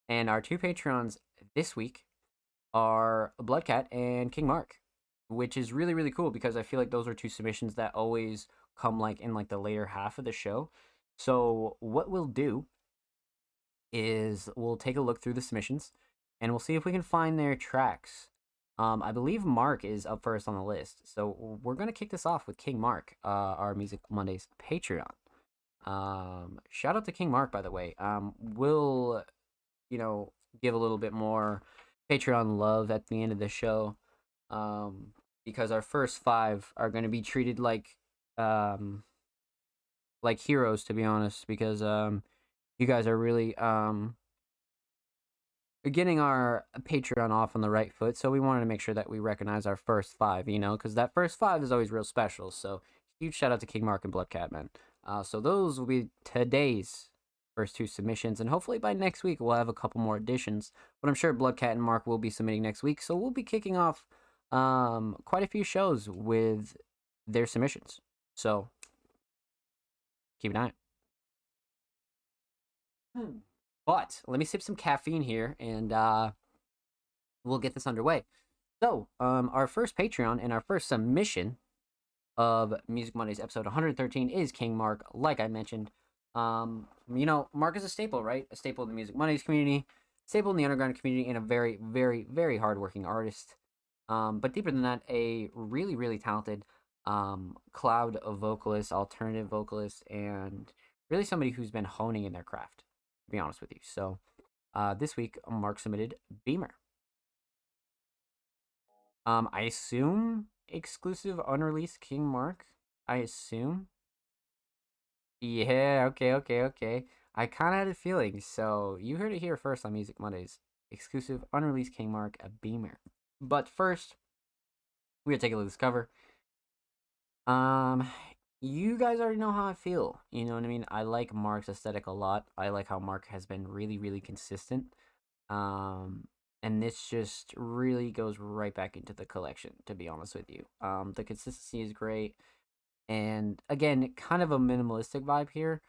and our 2 Patreons this week are Bloodcat and King Mark, which is really, really cool because I feel like those are 2 submissions that always come in the later half of the show. So what we'll do is we'll take a look through the submissions and we'll see if we can find their tracks. I believe Mark is up first on the list, so we're gonna kick this off with King Mark, our Music Mondays Patreon. Shout out to King Mark, by the way. We'll give a little bit more Patreon love at the end of the show, because our first 5 are going to be treated like heroes, to be honest, because you guys are really getting our Patreon off on the right foot, so we wanted to make sure that we recognize our first 5, because that first 5 is always real special. So huge shout out to King Mark and Bloodcat, man. So those will be today's first 2 submissions, and hopefully by next week we'll have a couple more additions, but I'm sure Bloodcat and Mark will be submitting next week, so we'll be kicking off quite a few shows with their submissions, so keep an eye out. But let me sip some caffeine here, and we'll get this underway. So, our first Patreon and our first submission of Music Mondays episode 113 is King Mark, like I mentioned. Mark is a staple, right? A staple in the Music Mondays community, staple in the underground community, and a very, very, very hardworking artist. But deeper than that, a really, really talented cloud of vocalist, alternative vocalist, and really somebody who's been honing in their craft, to be honest with you. So, this week, Mark submitted Beamer. I assume exclusive unreleased King Mark. I assume. Yeah, okay. I kind of had a feeling. So you heard it here first on Music Mondays. Exclusive unreleased King Mark, a Beamer. But first, we're gonna take a look at this cover. Um, you guys already know how I feel. You know what I mean? I like Mark's aesthetic a lot. I like how Mark has been really, really consistent. Um, and this just really goes right back into the collection, to be honest with you. The consistency is great. And again, kind of a minimalistic vibe here.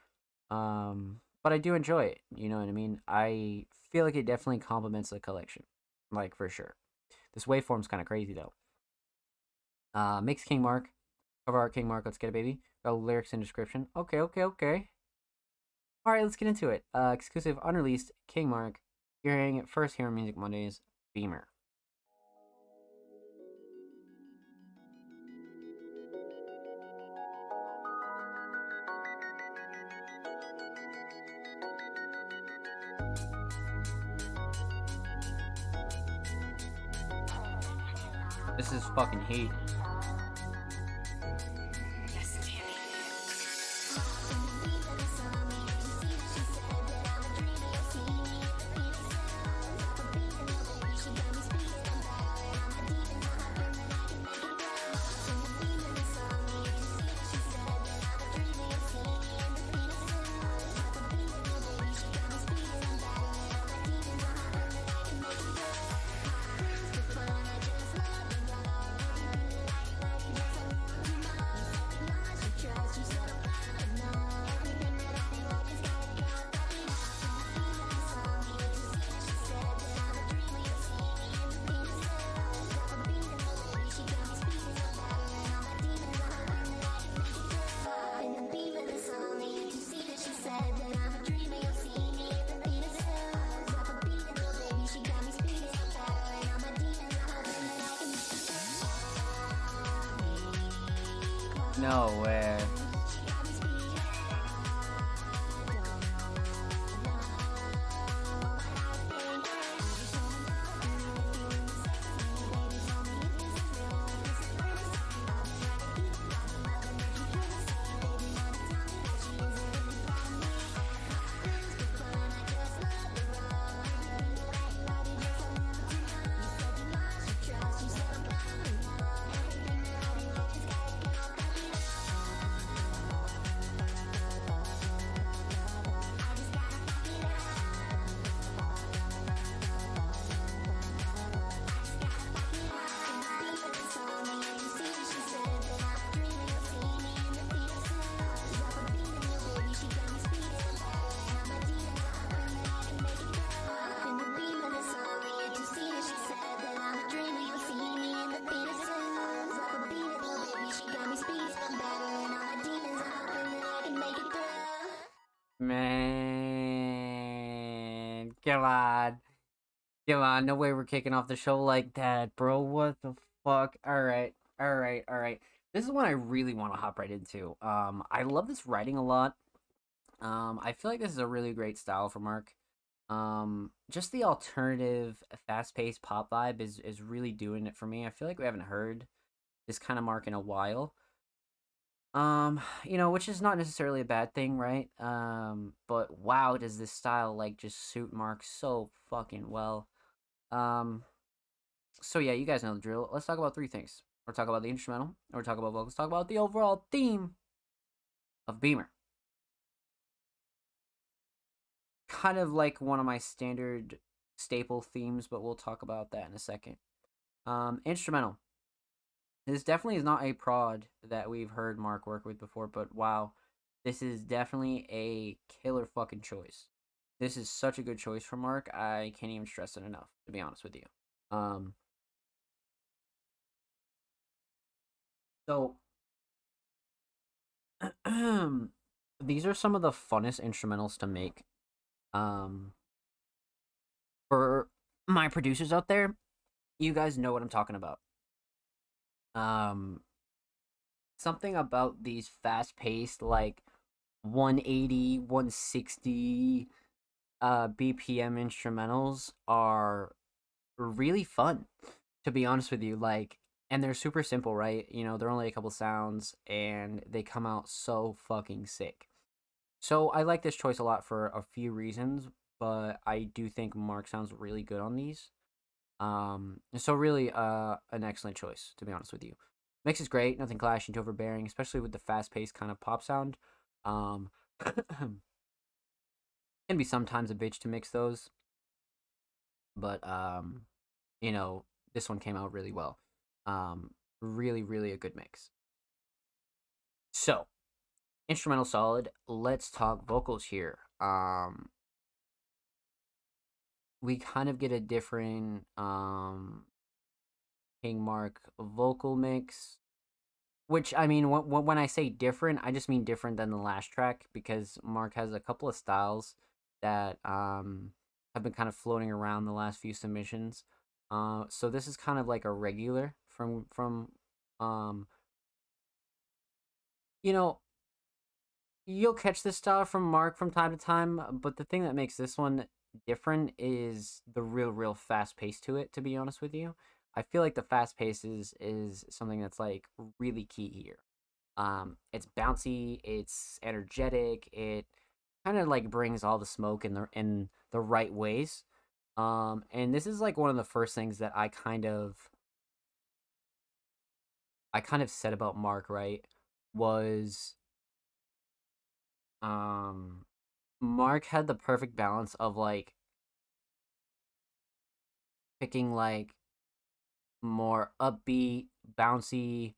But I do enjoy it. You know what I mean? I feel like it definitely complements the collection. Like for sure. This waveform's kind of crazy though. Mix King Mark. Cover art King Mark, let's get it, baby. Got lyrics and description. Okay. Alright, let's get into it. Exclusive unreleased King Mark. You're hearing it first here on Music Mondays. Beamer. This is fucking heat. No way. Man, come on. Come on, no way we're kicking off the show like that, bro. What the fuck? Alright. This is one I really want to hop right into. I love this writing a lot. I feel like this is a really great style for Mark. Just the alternative, fast-paced pop vibe is really doing it for me. I feel like we haven't heard this kind of Mark in a while. Which is not necessarily a bad thing, right? But wow, does this style like just suit Mark so fucking well. Um, so yeah, you guys know the drill. Let's talk about three things. We're talking about the instrumental, we're talking about vocals, talk about the overall theme of Beamer. Kind of like one of my standard staple themes, but we'll talk about that in a second. Instrumental. This definitely is not a prod that we've heard Mark work with before, but wow, this is definitely a killer fucking choice. This is such a good choice for Mark. I can't even stress it enough, to be honest with you. Um, So these are some of the funnest instrumentals to make. Um, for my producers out there, you guys know what I'm talking about. Um, Something about these fast paced, like 180, 160 BPM instrumentals are really fun, to be honest with you. Like, and they're super simple, right? You know, they're only a couple sounds and they come out so fucking sick. So I like this choice a lot for a few reasons, but I do think Mark sounds really good on these. So really, an excellent choice, to be honest with you. Mix is great, nothing clashing, too overbearing, especially with the fast-paced kind of pop sound. Um, can be sometimes a bitch to mix those, but you know, this one came out really well. Really, really a good mix. So, instrumental solid. Let's talk vocals here. We kind of get a different King Mark vocal mix. Which I mean, when I say different, I just mean different than the last track because Mark has a couple of styles that have been kind of floating around the last few submissions. So this is kind of like a regular from um you know, you'll catch this style from Mark from time to time, but the thing that makes this one different is the real fast pace to it, to be honest with you. I feel like the fast pace is something that's like really key here. It's bouncy, it's energetic, it kind of like brings all the smoke in the right ways. And this is like one of the first things that I kind of said about Mark, right? Was um Mark had the perfect balance of like picking like more upbeat, bouncy,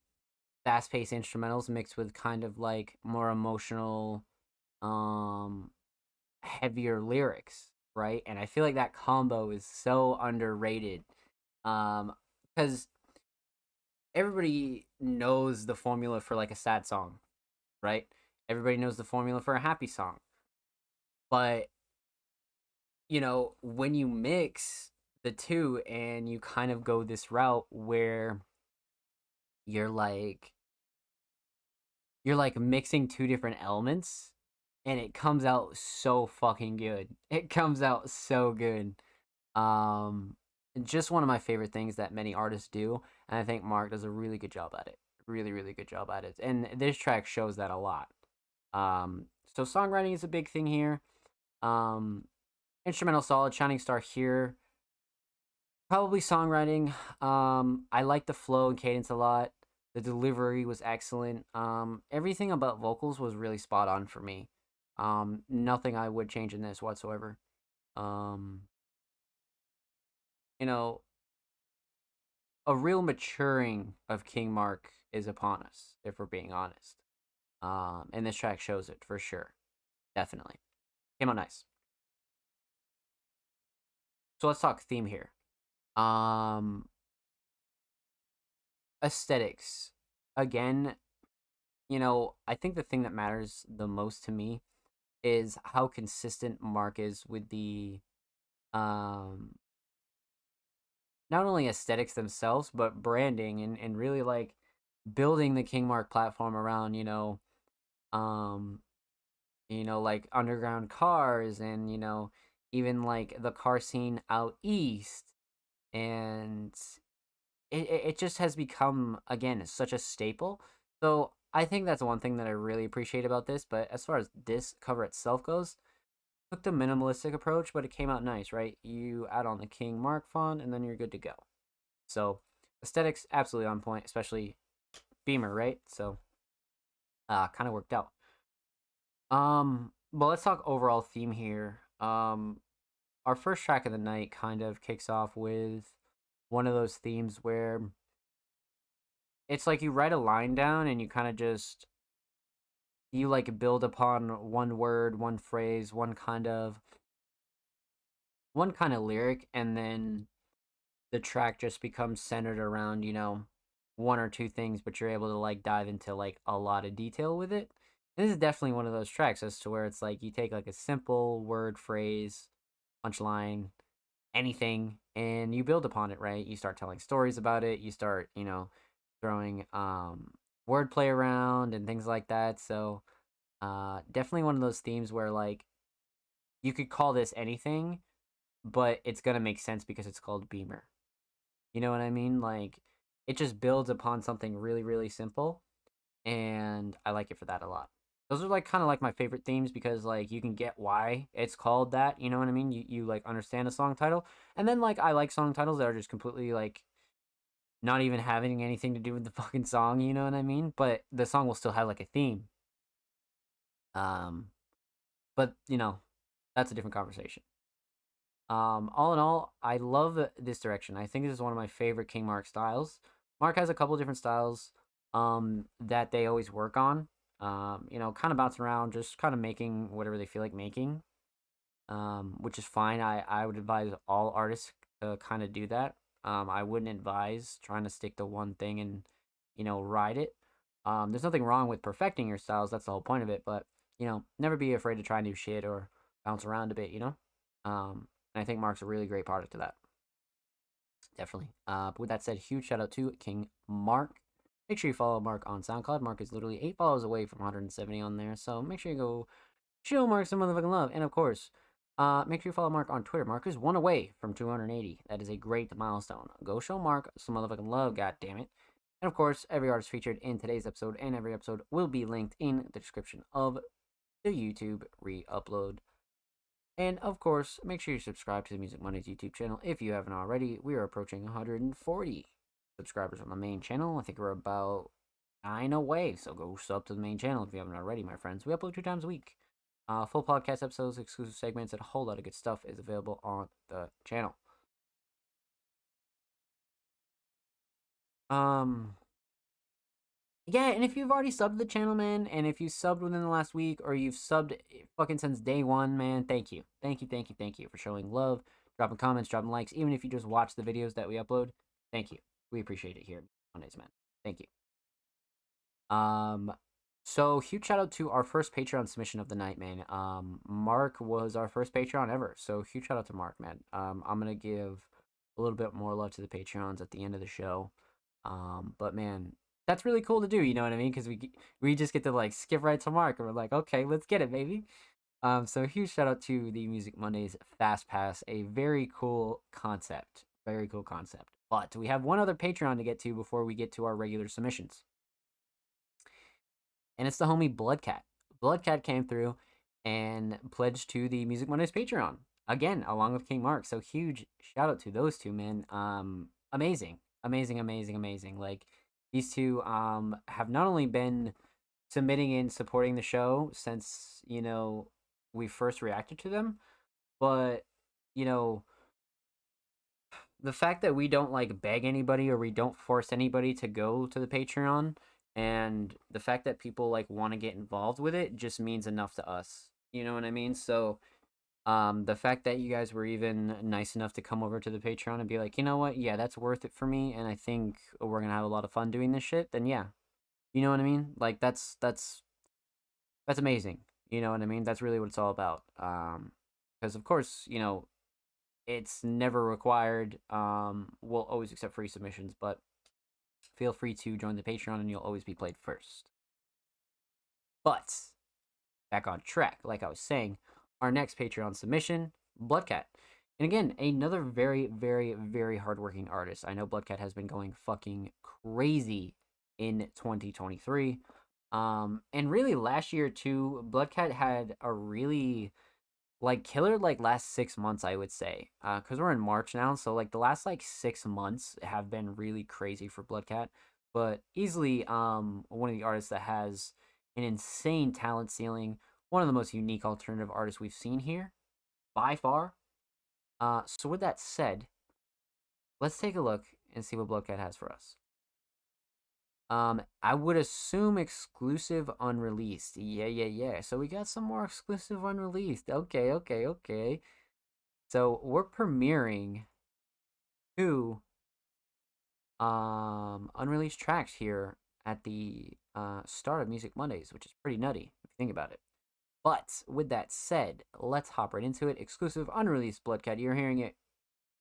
fast-paced instrumentals mixed with kind of like more emotional, um, heavier lyrics, right? And I feel like that combo is so underrated. Because everybody knows the formula for like a sad song, right? Everybody knows the formula for a happy song. But when you mix the two and you kind of go this route where you're like you're like mixing two different elements and it comes out so fucking good. It comes out so good. Um just one of my favorite things that many artists do, and I think Mark does a really good job at it. Really, really good job at it. And this track shows that a lot. So songwriting is a big thing here. Um Instrumental solid, shining star here. Probably songwriting. I like the flow and cadence a lot. The delivery was excellent. Everything about vocals was really spot on for me. Nothing I would change in this whatsoever. Um, you know, a real maturing of King Mark is upon us, if we're being honest. And this track shows it for sure. Definitely. Came out nice. So let's talk theme here. Um, Aesthetics. Again, I think the thing that matters the most to me is how consistent Mark is with the um not only aesthetics themselves but branding and really like building the King Mark platform around, um like underground cars and even like the car scene out east, and it just has become again such a staple. So I think that's one thing that I really appreciate about this. But as far as this cover itself goes, took the minimalistic approach, but it came out nice, right? You add on the King Mark font, and then you're good to go. So aesthetics absolutely on point, especially Beamer, right? So kind of worked out. But let's talk overall theme here. Our first track of the night kind of kicks off with one of those themes where it's like you write a line down and you kind of just you like build upon one word, one phrase, one kind of lyric, and then the track just becomes centered around, one or two things, but you're able to like dive into like a lot of detail with it. And this is definitely one of those tracks as to where it's like you take like a simple word, phrase, punchline, anything, and you build upon it, right? You start telling stories about it, you start, throwing wordplay around and things like that. So definitely one of those themes where like you could call this anything, but it's gonna make sense because it's called Beamer. You know what I mean? Like it just builds upon something really, really simple, and I like it for that a lot. Those are like kind of like my favorite themes because like you can get why it's called that. You know what I mean? You like understand a song title, and then like I like song titles that are just completely like not even having anything to do with the fucking song. You know what I mean? But the song will still have like a theme. Um, but that's a different conversation. All in all, I love this direction. I think this is one of my favorite King Mark styles. Mark has a couple different styles that they always work on. Kind of bouncing around, just kind of making whatever they feel like making, which is fine. I would advise all artists to kind of do that. I wouldn't advise trying to stick to one thing and, ride it. There's nothing wrong with perfecting your styles. That's the whole point of it. But, never be afraid to try new shit or bounce around a bit. And I think Mark's a really great product of that. Definitely. But with that said, huge shout out to King Mark. Make sure you follow Mark on SoundCloud. Mark is literally 8 follows away from 170 on there. So make sure you go show Mark some motherfucking love. And of course, make sure you follow Mark on Twitter. Mark is 1 away from 280. That is a great milestone. Go show Mark some motherfucking love, god damn it. And of course, every artist featured in today's episode and every episode will be linked in the description of the YouTube re-upload. And of course, make sure you subscribe to the Music Mondays YouTube channel if you haven't already. We are approaching 140 subscribers on the main channel. I think we're about 9 away, so go sub to the main channel if you haven't already, my friends. We upload 2 times a week. Full podcast episodes, exclusive segments, and a whole lot of good stuff is available on the channel. Yeah, and if you've already subbed the channel, man, and if you subbed within the last week or you've subbed fucking since day one, man, thank you. Thank you, thank you, thank you for showing love, dropping comments, dropping likes, even if you just watch the videos that we upload. Thank you. We appreciate it here Mondays, man. Thank you. So huge shout out to our first Patreon submission of the night, man. Mark was our first Patreon ever. So huge shout out to Mark, man. I'm gonna give a little bit more love to the Patreons at the end of the show. But man, that's really cool to do. You know what I mean? Because we just get to like skip right to Mark, and we're like, okay, let's get it, baby. So huge shout out to the Music Mondays Fast Pass, a very cool concept, very cool concept. But we have one other Patreon to get to before we get to our regular submissions, and it's the homie Bloodcat. Bloodcat came through and pledged to the Music Mondays Patreon again, along with King Mark. So huge shout out to those two, man. Amazing, amazing, amazing, amazing. Like these two have not only been submitting and supporting the show since we first reacted to them, but you know the fact that we don't like beg anybody or we don't force anybody to go to the Patreon, and the fact that people like want to get involved with it just means enough to us. You know what I mean? So the fact that you guys were even nice enough to come over to the Patreon and be like, you know what, yeah, that's worth it for me, and I think we're gonna have a lot of fun doing this shit, then yeah, you know what I mean? Like that's amazing. You know what I mean? That's really what it's all about. Because of course, it's never required. We'll always accept free submissions, but feel free to join the Patreon and you'll always be played first. But back on track, like I was saying, our next Patreon submission, Bloodcat. And again, another very, very, very hardworking artist. I know Bloodcat has been going fucking crazy in 2023. And really last year too, Bloodcat had a really like killer like last 6 months, I would say. Because we're in March now, so like the last like 6 months have been really crazy for Bloodcat. But easily one of the artists that has an insane talent ceiling, one of the most unique alternative artists we've seen here, by far. So with that said, let's take a look and see what Bloodcat has for us. I would assume exclusive unreleased. Yeah. So we got some more exclusive unreleased. Okay. So we're premiering two unreleased tracks here at the start of Music Mondays, which is pretty nutty if you think about it. But with that said, let's hop right into it. Exclusive unreleased Bloodcat. You're hearing it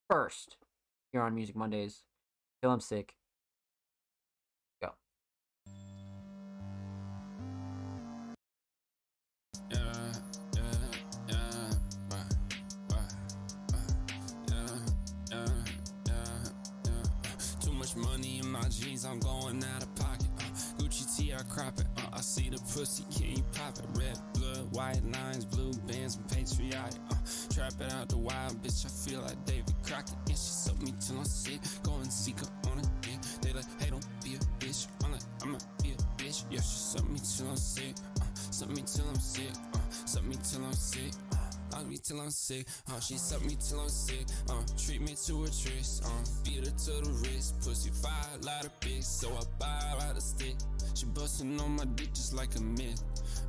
first here on Music Mondays. Till I'm sick. Go. Too much money in my jeans, I'm going out of pocket. Gucci T, I crop it. I see the pussy, can you pop it? Red blood, white lines, blue bands, and patriotic. Trap it out the wild, bitch. I feel like David Crockett. And she suck me till I'm sick. Go and seek her on a dick. They like, hey, don't be a bitch. I'm like, I'ma be a bitch. Yeah, she suck me till I'm sick. Suck me till I'm sick. Suck me till I'm sick. I'll be till I'm sick. She suck me till I'm sick. Treat me to a tryst. Beat her to the wrist. Pussy fire, light a bitch. So I buy out the stick. She bustin' on my dick just like a myth.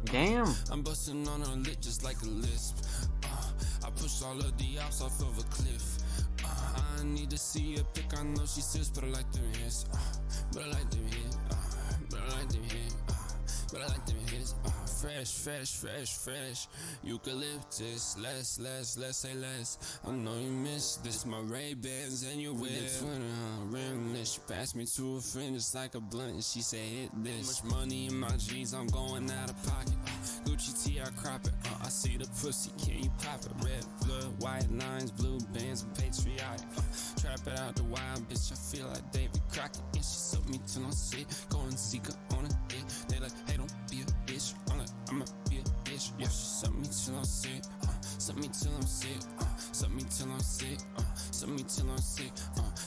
Damn. I'm bustin' on her lip just like a lisp. I push all of the outs off of a cliff. I need to see a pic. I know she says, but I like them hits. But I like them hits. But I like them hits. But I like them hits. Fresh, fresh, fresh, fresh. Eucalyptus, less, say less. I know you miss this. My Ray-Bans and you with it. Rimless. She passed me to a friend just like a blunt, and she said, hit this. Too much money in my jeans, I'm going out of pocket. Gucci T, I crop it. I see the pussy, can you pop it? Red blood, white lines, blue bands, and patriotic. Trap it out the wild, bitch. I feel like David Crockett. And she suck me till I'm sick. Go and seek her on a dick. They like, hey, don't be a bitch. I'm like, I'ma be a bitch. Yeah, she suck me till I'm sick. Suck me till I'm sick. Suck me till I'm sick. Suck me till I'm sick.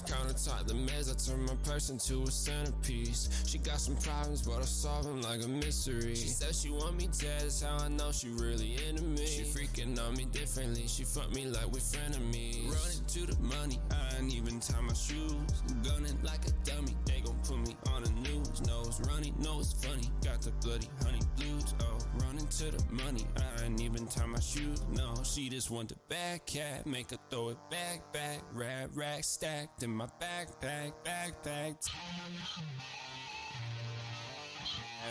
Countertop the mess, I turn my person to a centerpiece. She got some problems, but I solve them like a mystery. She said she want me dead, that's how I know she really into me. She freaking on me differently, she fuck me like we frenemies. Running to the money, I ain't even tie my shoes. Gunning like a dummy, they gon' put me on the news. Nose running, know it's funny, got the bloody honey blues. Oh, running to the money, I ain't even tie my shoes. No, she just want the bad cat, make her throw it back, rack stacked in my backpack.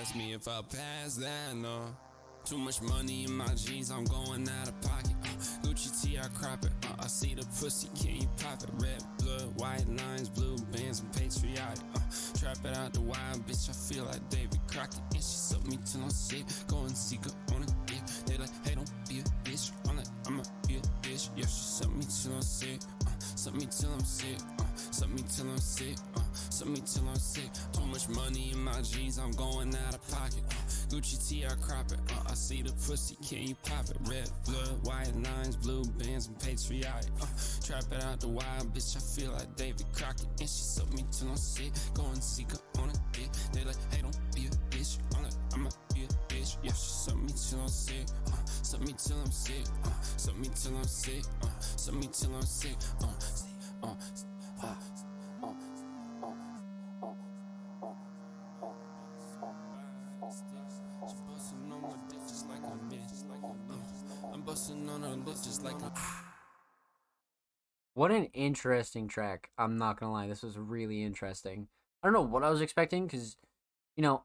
Ask me if I pass that, no. Too much money in my jeans, I'm going out of pocket. Gucci T, I crop it. I see the pussy, can you pop it? Red blood, white lines, blue bands, and patriotic. Trap it out the wild, bitch. I feel like David Crockett. And she suck me till I'm sick. Go and seek her on a dick. They like, hey, don't be a bitch. I'm like, I'ma be a bitch. Yeah, she suck me till I'm sick. Suck me till I'm sick. Suck me till I'm sick. Suck me till I'm sick. Too much money in my jeans, I'm going out of pocket. Gucci T, I crop it. I see the pussy, can you pop it? Red blood, white lines, blue bands, and patriotic. Trap it out the wild, bitch. I feel like David Crockett. And she suck me till I'm sick. Go and seek her on a dick. They like, hey, don't be a bitch. I'm like, I'ma be a bitch. Yeah, she suck me till I'm sick. Suck me till I'm sick. Suck me till I'm sick. Suck me till I'm sick. I'm busting on her lip just like a. What an interesting track. I'm not gonna lie, this was really interesting. I don't know what I was expecting, because, you know,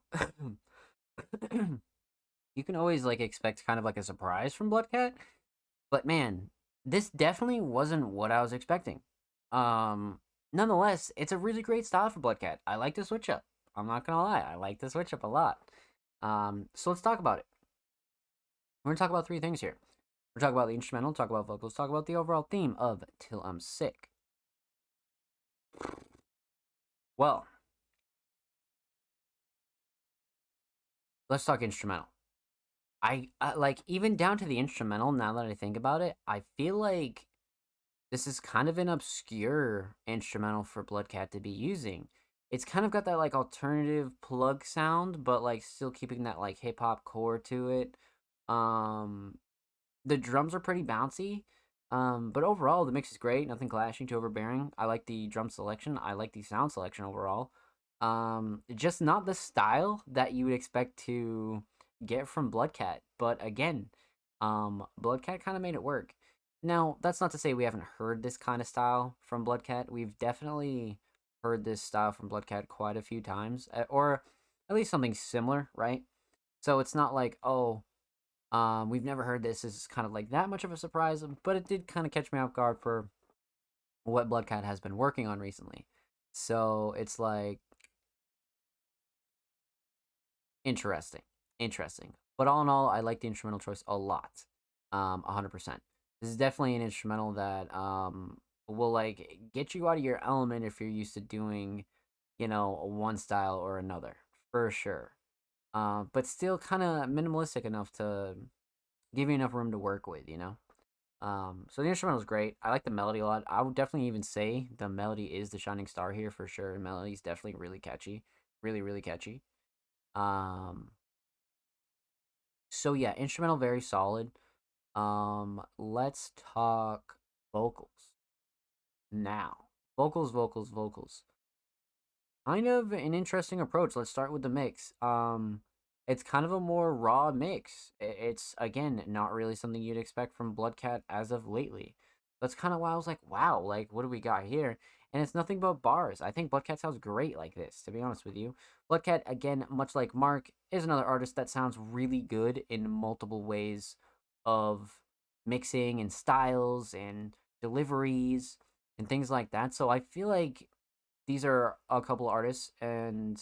you can always, like, expect kind of like a surprise from Bloodcat. But man, this definitely wasn't what I was expecting. Nonetheless, it's a really great style for Bloodcat. I like the switch up. I'm not gonna lie, I like the switch up a lot. So let's talk about it. We're gonna talk about three things here. We're talking about the instrumental, talk about vocals, talk about the overall theme of Till I'm Sick. Well, let's talk instrumental. I like, even down to the instrumental, now that I think about it, I feel like this is kind of an obscure instrumental for Bloodcat to be using. It's kind of got that like alternative plug sound, but like still keeping that like hip hop core to it. The drums are pretty bouncy. But overall the mix is great, nothing clashing, too overbearing. I like the drum selection, I like the sound selection overall. Just not the style that you would expect to get from Bloodcat, but again, Bloodcat kind of made it work. Now, that's not to say we haven't heard this kind of style from Bloodcat. We've definitely heard this style from Bloodcat quite a few times, or at least something similar, right? So it's not like, oh, we've never heard this. This is kind of like that much of a surprise, but it did kind of catch me off guard for what Bloodcat has been working on recently. So it's like interesting, interesting. But all in all, I like the instrumental choice a lot, 100%. This is definitely an instrumental that will like get you out of your element if you're used to doing, one style or another, for sure. But still kind of minimalistic enough to give you enough room to work with, So the instrumental is great. I like the melody a lot. I would definitely even say the melody is the shining star here for sure. The melody is definitely really catchy, really really catchy. Um, so yeah, instrumental very solid. Let's talk vocals now. Vocals. Kind of an interesting approach. Let's start with the mix. It's kind of a more raw mix. It's again not really something you'd expect from Bloodcat as of lately. That's kind of why I was like, wow, like what do we got here? And it's nothing but bars. I think Bloodcat sounds great like this, to be honest with you. Bloodcat, again, much like Mark, is another artist that sounds really good in multiple ways of mixing and styles and deliveries and things like that. So I feel like these are a couple artists, and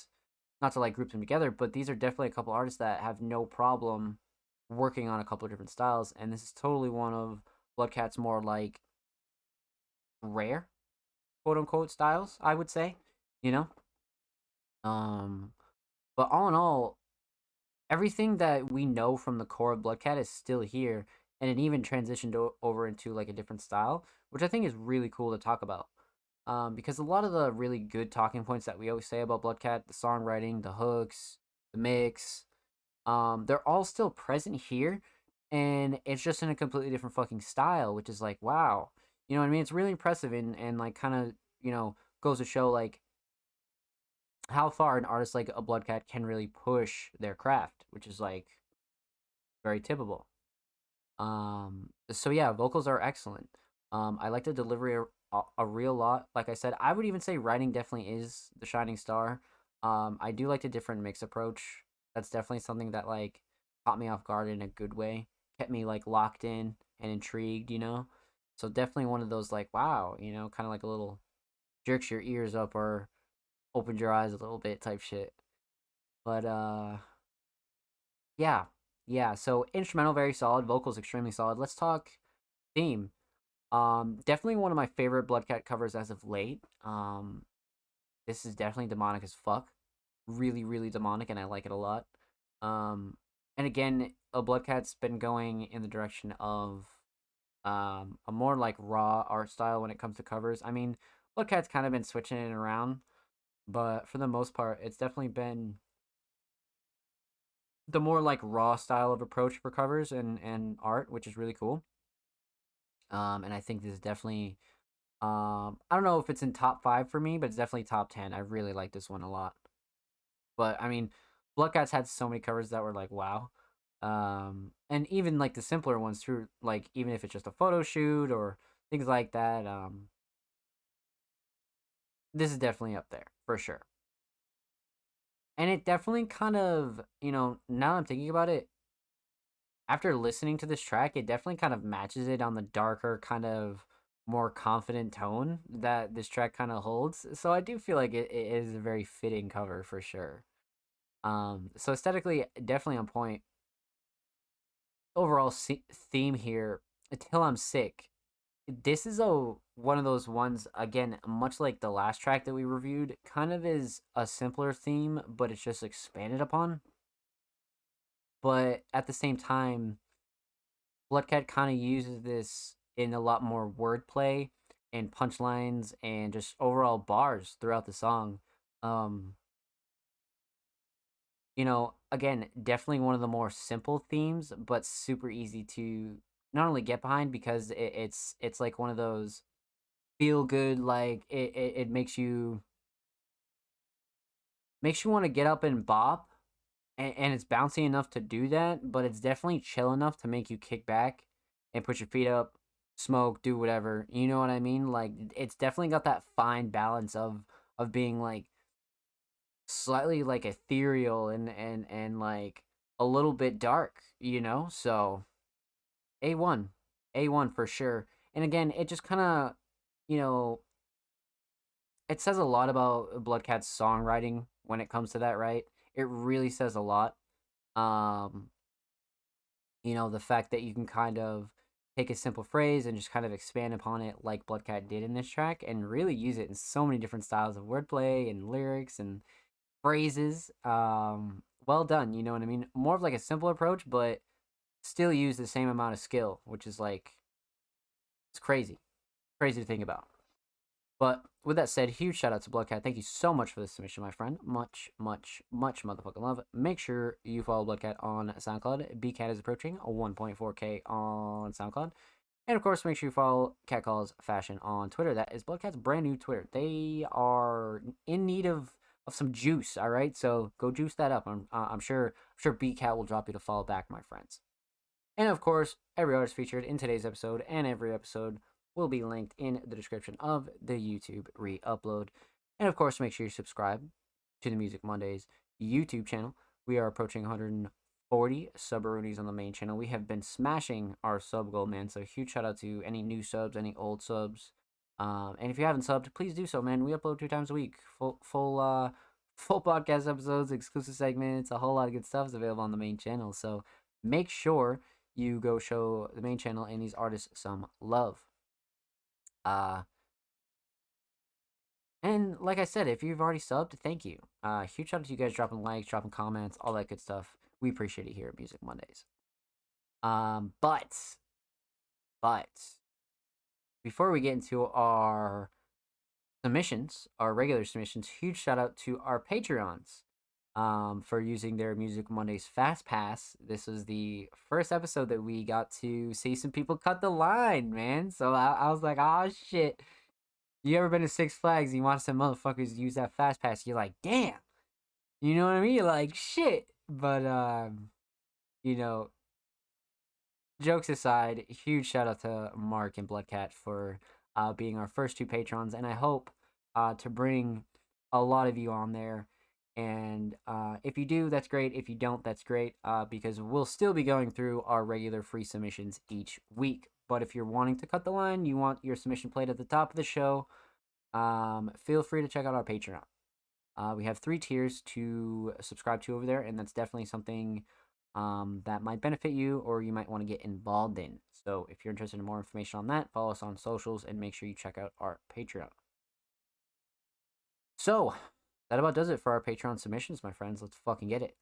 not to like group them together, but these are definitely a couple artists that have no problem working on a couple of different styles, and this is totally one of Bloodcat's more like rare, quote unquote, styles, I would say, you know. Um, but all in all, everything that we know from the core of Bloodcat is still here, and it even transitioned over into like a different style, which I think is really cool to talk about. Because a lot of the really good talking points that we always say about Bloodcat, the songwriting, the hooks, the mix, they're all still present here, and it's just in a completely different fucking style, which is like, wow, you know what I mean? It's really impressive, and like kind of goes to show like how far an artist like a Bloodcat can really push their craft, which is like very typical. So yeah, vocals are excellent. I like the delivery a real lot. Like I said, I would even say writing definitely is the shining star. I do like the different mix approach. That's definitely something that like caught me off guard in a good way. Kept me like locked in and intrigued. So definitely one of those like wow, kind of like a little jerks your ears up or opens your eyes a little bit type shit. But yeah. Yeah, so instrumental very solid, vocals extremely solid. Let's talk theme. Definitely one of my favorite Bloodcat covers as of late. This is definitely demonic as fuck. Really, really demonic, and I like it a lot. And again, a Bloodcat's been going in the direction of a more like raw art style when it comes to covers. I mean, Bloodcat's kind of been switching it around, but for the most part, it's definitely been the more like raw style of approach for covers and art, which is really cool. And I think this is definitely I don't know if it's in top 5 for me, but it's definitely top 10. I really like this one a lot. But I mean, Bloodcats had so many covers that were like wow. And even like the simpler ones too, like even if it's just a photo shoot or things like that, this is definitely up there for sure. And it definitely kind of, now I'm thinking about it, after listening to this track, it definitely kind of matches it on the darker, kind of more confident tone that this track kind of holds. So I do feel like it is a very fitting cover for sure. So aesthetically, definitely on point. Overall theme here, Till I'm Sick. This is one of those ones again, much like the last track that we reviewed, kind of is a simpler theme, but it's just expanded upon. But at the same time, Bloodcat kind of uses this in a lot more wordplay and punchlines and just overall bars throughout the song. Um, again, definitely one of the more simple themes, but super easy to not only get behind because it's like one of those feel good, like it makes you want to get up and bop, and it's bouncy enough to do that, but it's definitely chill enough to make you kick back and put your feet up, smoke, do whatever. You know what I mean? Like it's definitely got that fine balance of of being like slightly like ethereal and like a little bit dark, you know? So A1. A1 for sure. And again, it just kind of, you know, it says a lot about Bloodcat's songwriting when it comes to that, right? It really says a lot. Um, the fact that you can kind of take a simple phrase and just kind of expand upon it like Bloodcat did in this track and really use it in so many different styles of wordplay and lyrics and phrases. Well done, you know what I mean? More of like a simple approach, but still use the same amount of skill, which is like, it's crazy. Crazy to think about. But with that said, huge shout out to Bloodcat. Thank you so much for this submission, my friend. Much, much, much motherfucking love. Make sure you follow Bloodcat on SoundCloud. BCat is approaching 1.4K on SoundCloud. And of course, make sure you follow Catcalls Fashion on Twitter. That is Bloodcat's brand new Twitter. They are in need of some juice, all right? So go juice that up. I'm sure BCat will drop you to follow back, my friends. And of course, every artist featured in today's episode and every episode will be linked in the description of the YouTube re-upload. And of course, make sure you subscribe to the Music Mondays YouTube channel. We are approaching 140 sub-roonies on the main channel. We have been smashing our sub goal, man. So huge shout out to any new subs, any old subs. And if you haven't subbed, please do so, man. We upload 2 times a week. Full podcast episodes, exclusive segments, a whole lot of good stuff is available on the main channel. So make sure you go show the main channel and these artists some love. And like I said, if you've already subbed, thank you. Huge shout out to you guys dropping likes, dropping comments, all that good stuff. We appreciate it here at Music Mondays. But before we get into our submissions, our regular submissions, huge shout out to our Patreons for using their Music Mondays Fast Pass. This was the first episode that we got to see some people cut the line, man. So I was like, oh shit. You ever been to Six Flags and you watch some motherfuckers use that Fast Pass? You're like, damn. You know what I mean? You're like, shit. But, jokes aside, huge shout out to Mark and Bloodcat for being our first 2 patrons. And I hope to bring a lot of you on there. And if you do, that's great. If you don't, that's great, because we'll still be going through our regular free submissions each week. But if you're wanting to cut the line, you want your submission played at the top of the show, feel free to check out our Patreon. We have 3 tiers to subscribe to over there, and that's definitely something that might benefit you or you might want to get involved in. So if you're interested in more information on that, follow us on socials and make sure you check out our Patreon. So that about does it for our Patreon submissions, my friends. Let's fucking get it.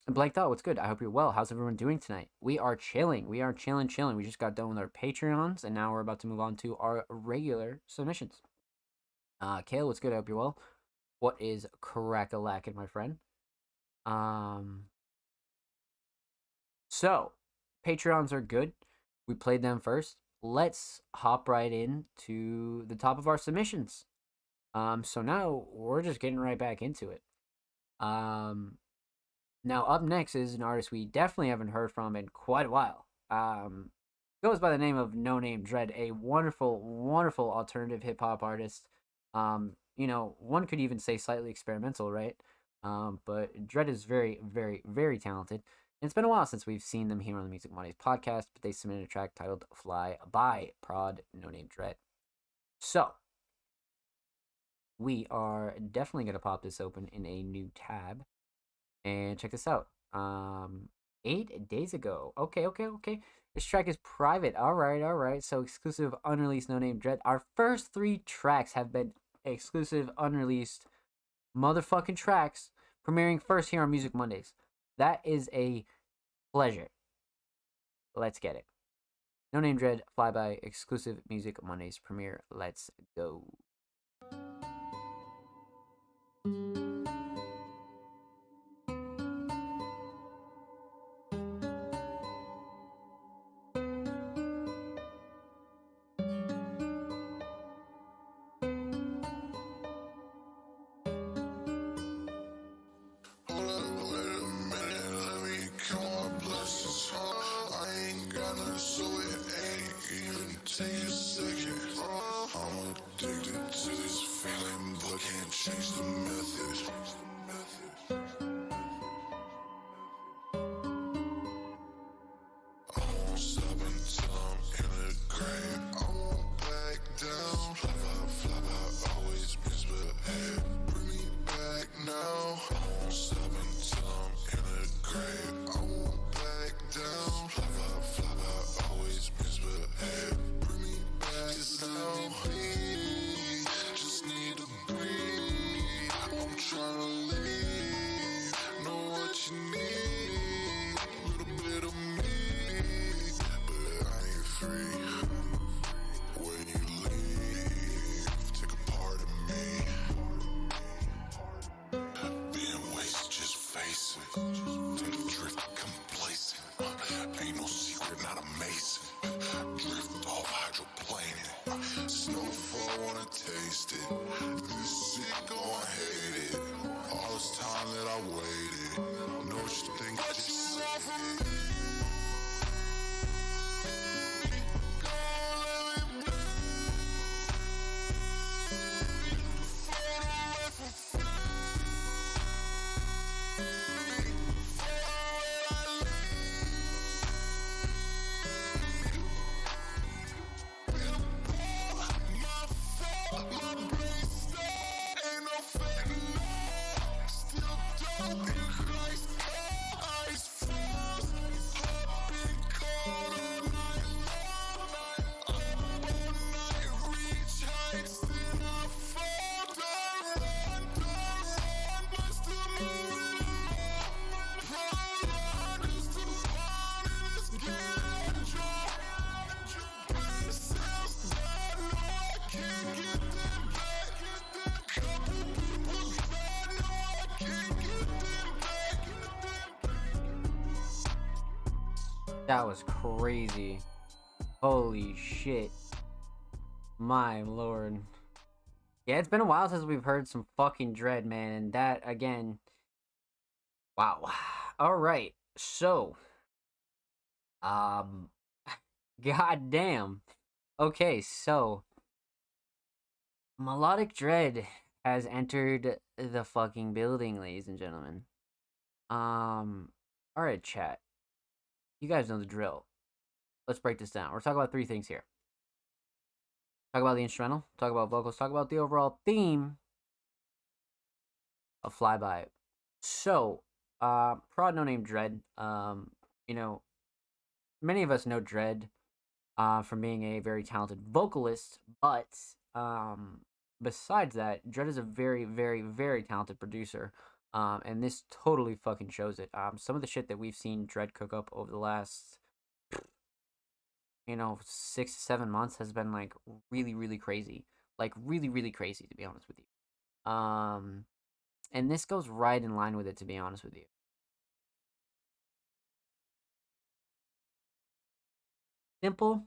Blake Thought, what's good? I hope you're well. How's everyone doing tonight? We are chilling. We are chilling. We just got done with our Patreons, and now we're about to move on to our regular submissions. Kale, what's good? I hope you're well. What is crack-a-lackin', my friend? So, Patreons are good. We played them first. Let's hop right in to the top of our submissions. So now we're just getting right back into it. Now up next is an artist we definitely haven't heard from in quite a while. Goes by the name of No Name Dread, a wonderful, wonderful alternative hip hop artist. One could even say slightly experimental, right? But Dread is very, very, very talented. And it's been a while since we've seen them here on the Music Mondays podcast, but they submitted a track titled Fly by Prod No Name Dread. So we are definitely going to pop this open in a new tab and check this out. 8 days ago. Okay. This track is private. All right. So exclusive, unreleased, No Name Dread. Our first 3 tracks have been exclusive, unreleased motherfucking tracks, premiering first here on Music Mondays. That is a pleasure. Let's get it. No Name Dread, Flyby, exclusive Music Mondays premiere. Let's go. Take a second, I'm addicted. I can't change the method. I won't stop until I'm in the grave. I won't back down. Fly by, always misbehave. Bring me back now. I won't stop until I'm in the grave. I won't back down. Fly by, always misbehave. Bring me back now. Just need to breathe. I'm trying to leave. Know what you need. Little bit of me, but I ain't free. When you leave, take a part of me. Being wasted, just face it. Take a drift, complacent. Ain't no secret, not a mason. Drift off hydroplaning. Snowfall, wanna taste it. This shit gon' hate it. All this time that I waited. Know what you think, I just said it. That was crazy. Holy shit. My lord. Yeah, it's been a while since we've heard some fucking Dread, man. And that, again... Wow. Alright. So... God damn. Okay, so... Melodic Dread has entered the fucking building, ladies and gentlemen. Alright, chat. You guys know the drill. Let's break this down. We're talking about three things here. Talk about the instrumental, talk about vocals, talk about the overall theme of Flyby. So, prod no name Dread. You know, many of us know Dread from being a very talented vocalist, but besides that, Dread is a very, very, very talented producer. And this totally fucking shows it. Some of the shit that we've seen Dread cook up over the last, 6 to 7 months has been like really, really crazy. Like really, really crazy, to be honest with you. And this goes right in line with it, to be honest with you. Simple,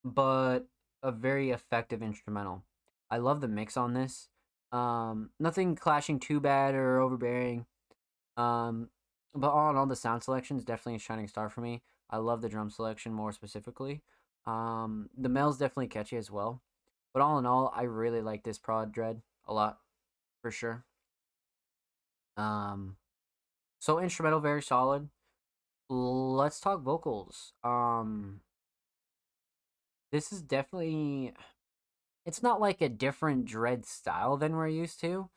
but a very effective instrumental. I love the mix on this. Nothing clashing too bad or overbearing. But all in all, the sound selection is definitely a shining star for me. I love the drum selection more specifically. The male's definitely catchy as well. But all in all, I really like this prod Dread a lot, for sure. So instrumental, very solid. Let's talk vocals. This is definitely... It's not like a different Dread style than we're used to.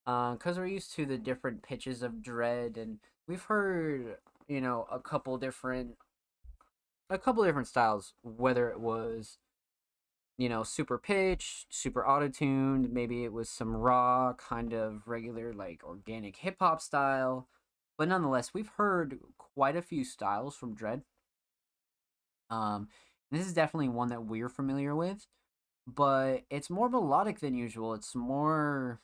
Because we're used to the different pitches of Dread, and we've heard, a couple different styles, whether it was, super pitch, super auto-tuned, maybe it was some raw, kind of regular, like, organic hip-hop style. But nonetheless, we've heard quite a few styles from Dread. This is definitely one that we're familiar with, but it's more melodic than usual. It's more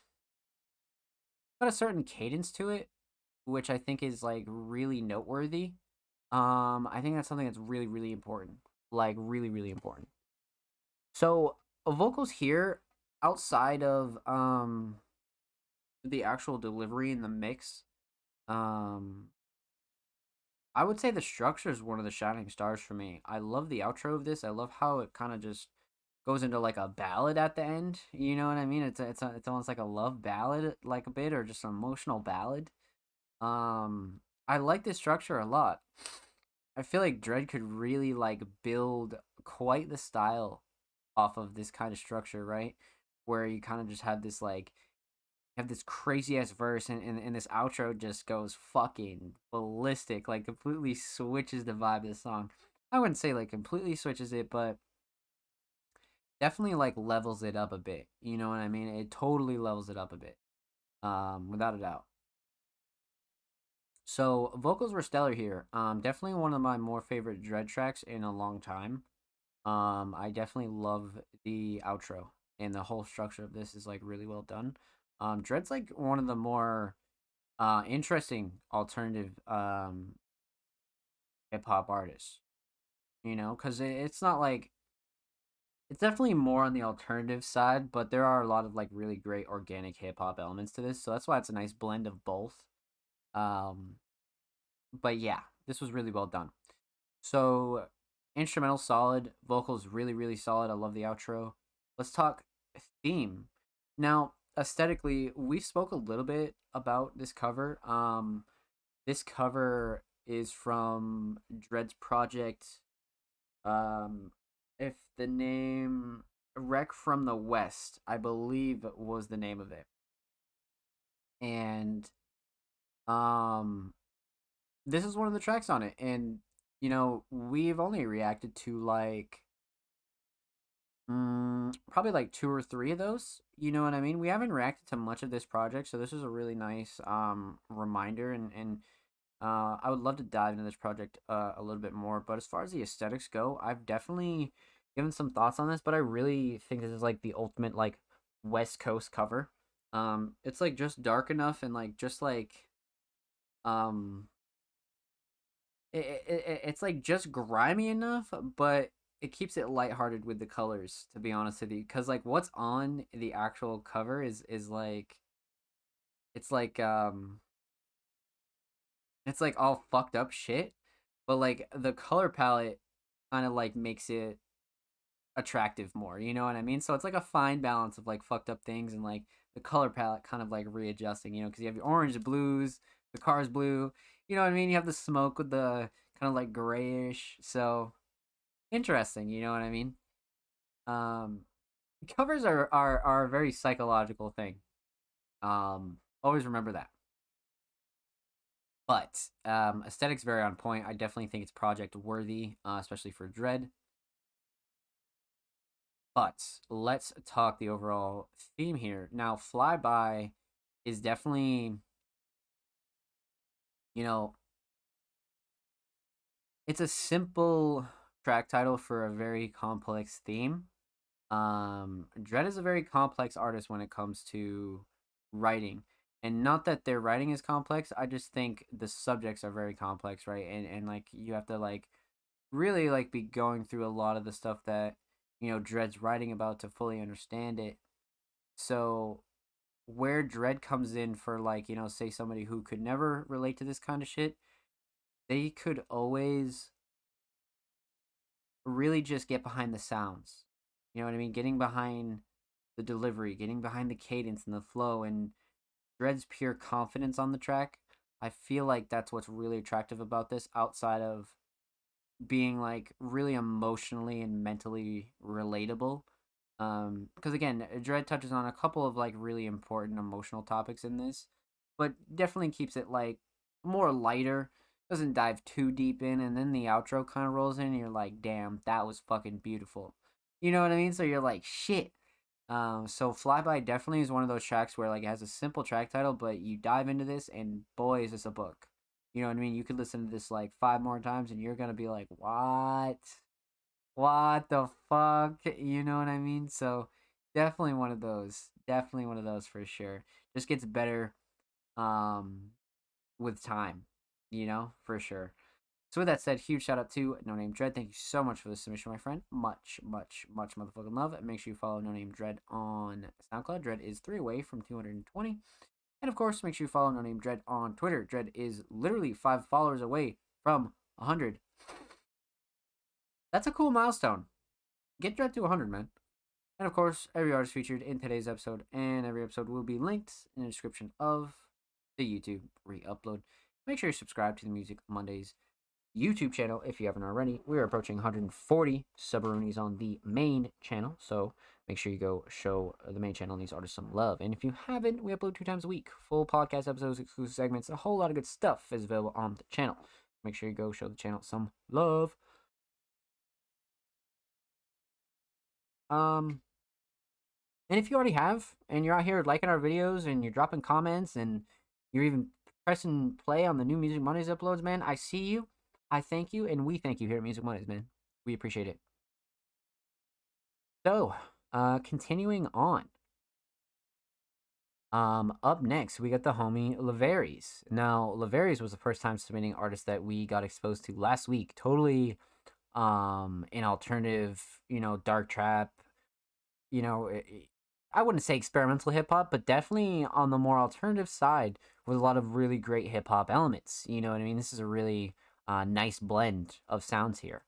got a certain cadence to it, which I think is like really noteworthy. I think that's something that's really, really important. Like really, really important. So vocals here, outside of the actual delivery in the mix, I would say the structure is one of the shining stars for me. I love the outro of this. I love how it kind of just goes into like a ballad at the end. You know what I mean? It's almost like a love ballad, like a bit, or just an emotional ballad. I like this structure a lot. I feel like Dread could really like build quite the style off of this kind of structure, right? Where you kind of just have this like have this crazy ass verse, and this outro just goes fucking ballistic, like completely switches the vibe of the song. I wouldn't say like completely switches it, but definitely like levels it up a bit. You know what I mean? It totally levels it up a bit, without a doubt. So vocals were stellar here. Definitely one of my more favorite Dread tracks in a long time. I definitely love the outro, and the whole structure of this is like really well done. Dread's like one of the more interesting alternative hip hop artists. You know, because it's not like it's definitely more on the alternative side, but there are a lot of like really great organic hip hop elements to this, so that's why it's a nice blend of both. Um, but yeah, this was really well done. So instrumental solid, vocals really solid. I love the outro. Let's talk theme. Now, aesthetically, we spoke a little bit about this cover. This cover is from Dread's project. Um, if the name Wreck from the West, I believe was the name of it. And um this is one of the tracks on it, and we've only reacted to like probably like two or three of those. You know what I mean? We haven't reacted to much of this project, so this is a really nice reminder, and I would love to dive into this project a little bit more. But as far as the aesthetics go, I've definitely given some thoughts on this, but I really think this is like the ultimate like West Coast cover. It's like just dark enough, and like just like um it's like just grimy enough, but it keeps it lighthearted with the colors. To be honest with you, because like what's on the actual cover is like it's like it's like all fucked up shit, but like the color palette kind of like makes it attractive more. You know what I mean? So it's like a fine balance of like fucked up things and like the color palette kind of like readjusting. Because you have your orange, the blues, the car's blue. You know what I mean? You have the smoke with the kind of like grayish. So interesting. You know what I mean? Um, Covers are a very psychological thing. Always remember that. But aesthetics very on point. I definitely think it's project worthy, especially for Dread. But let's talk the overall theme here. Now, Flyby is definitely, you know, it's a simple track title for a very complex theme. Dread is a very complex artist when it comes to writing. And not that their writing is complex, I just think the subjects are very complex, right? And like you have to like really like be going through a lot of the stuff that, Dread's writing about to fully understand it. So where Dread comes in for like, say somebody who could never relate to this kind of shit, they could always really just get behind the sounds. You know what I mean? Getting behind the delivery, getting behind the cadence and the flow, and Dread's pure confidence on the track. I feel like that's what's really attractive about this outside of being like really emotionally and mentally relatable. Because again, Dread touches on a couple of like really important emotional topics in this, but definitely keeps it like more lighter. Doesn't dive too deep in, and then the outro kind of rolls in, and you're like, "Damn, that was fucking beautiful." You know what I mean? So you're like, "Shit." So Flyby definitely is one of those tracks where like it has a simple track title, but you dive into this, and boy, is this a book. You know what I mean? You could listen to this like five more times, and you're gonna be like, "What? What the fuck?" You know what I mean? So definitely one of those. Definitely one of those for sure. Just gets better um with time, for sure. So with that said, huge shout out to No Name Dread. Thank you so much for the submission, my friend. Much, much, much motherfucking love. And make sure you follow No Name Dread on SoundCloud. Dread is 3 away from 220. And of course, make sure you follow No Name Dread on Twitter. Dread is literally 5 followers away from 100. That's a cool milestone. Get Dread to 100, man. And of course, every artist featured in today's episode and every episode will be linked in the description of the YouTube re-upload. Make sure you subscribe to the Music Mondays YouTube channel if you haven't already. We're approaching 140 subroonies on the main channel, so make sure you go show the main channel and these artists some love. And if you haven't, we upload 2 times a week. Full podcast episodes, exclusive segments, a whole lot of good stuff is available on the channel. Make sure you go show the channel some love. And if you already have, and you're out here liking our videos, and you're dropping comments, and you're even pressing play on the new Music Mondays uploads, man, I see you, I thank you, and we thank you here at Music Mondays, man. We appreciate it. So, continuing on. Up next, we got the homie Laveries. Now, Laveries was the first time submitting artist that we got exposed to last week. Totally, an alternative, dark trap, I wouldn't say experimental hip hop, but definitely on the more alternative side with a lot of really great hip hop elements. You know what I mean? This is a really nice blend of sounds here.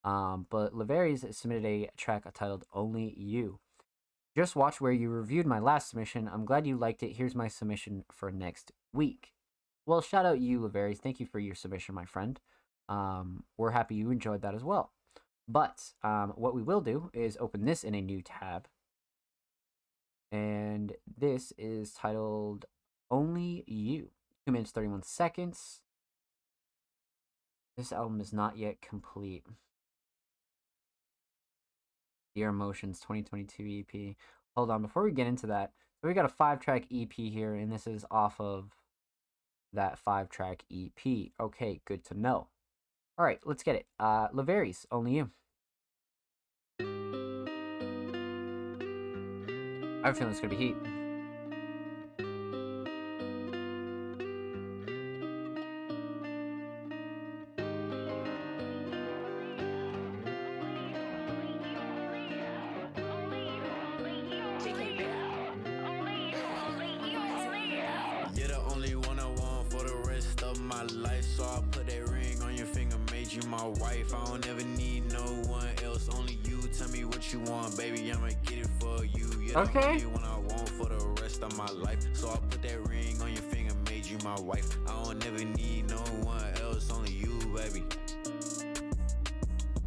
But Laveries submitted a track titled Only You. Just watch where you reviewed my last submission. I'm glad you liked it. Here's my submission for next week. Well, shout out you, Laveries. Thank you for your submission, my friend. We're happy you enjoyed that as well. But what we will do is open this in a new tab. And this is titled Only You. 2 minutes, 31 seconds. This album is not yet complete. Dear Emotions 2022 EP. Hold on, before we get into that, so we got a 5-track EP here, and this is off of that 5-track EP. Okay, good to know. All right, let's get it. Laveries, Only You. I have a feeling it's gonna be heat. You're the only one I want for the rest of my life, so I put that ring on your finger, made you my wife. I don't ever need no one else, only you. Tell me what you want, baby, I'ma get it for you. You're the only one I want for the rest of my life, so I put that ring on your finger, made you my wife. I don't ever need no one else, only you, baby.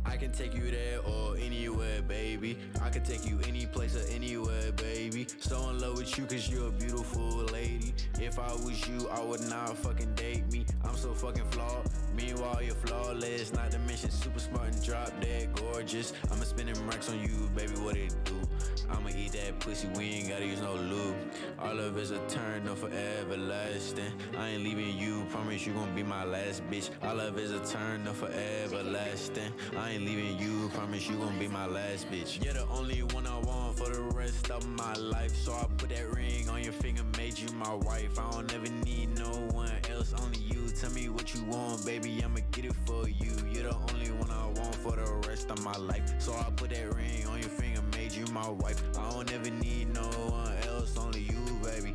I can take you there or anywhere, baby. I can take you any place or anywhere, baby. So in love with you cause you're a beautiful lady. If I was you, I would not fucking date me. I'm so fucking flawed, meanwhile you're flawless. Not to mention super smart and drop dead gorgeous. I'ma spend them racks on you, baby, what it do? I'ma eat that pussy, we ain't gotta use no lube. Our love is a turn up for everlasting. I ain't leaving you, promise you gon' be my last bitch. Our love is a turn up for everlasting. I ain't leaving you, promise you gon' be my last bitch. You're the only one I want for the rest of my life, so I put that ring on your finger, made you my wife. I don't ever need no one else, only you. Tell me what you want, baby, I'ma get it for you. You're the only one I want for the rest of my life, so I put that ring on your finger, made you my wife. I don't ever need no one else, only you, baby.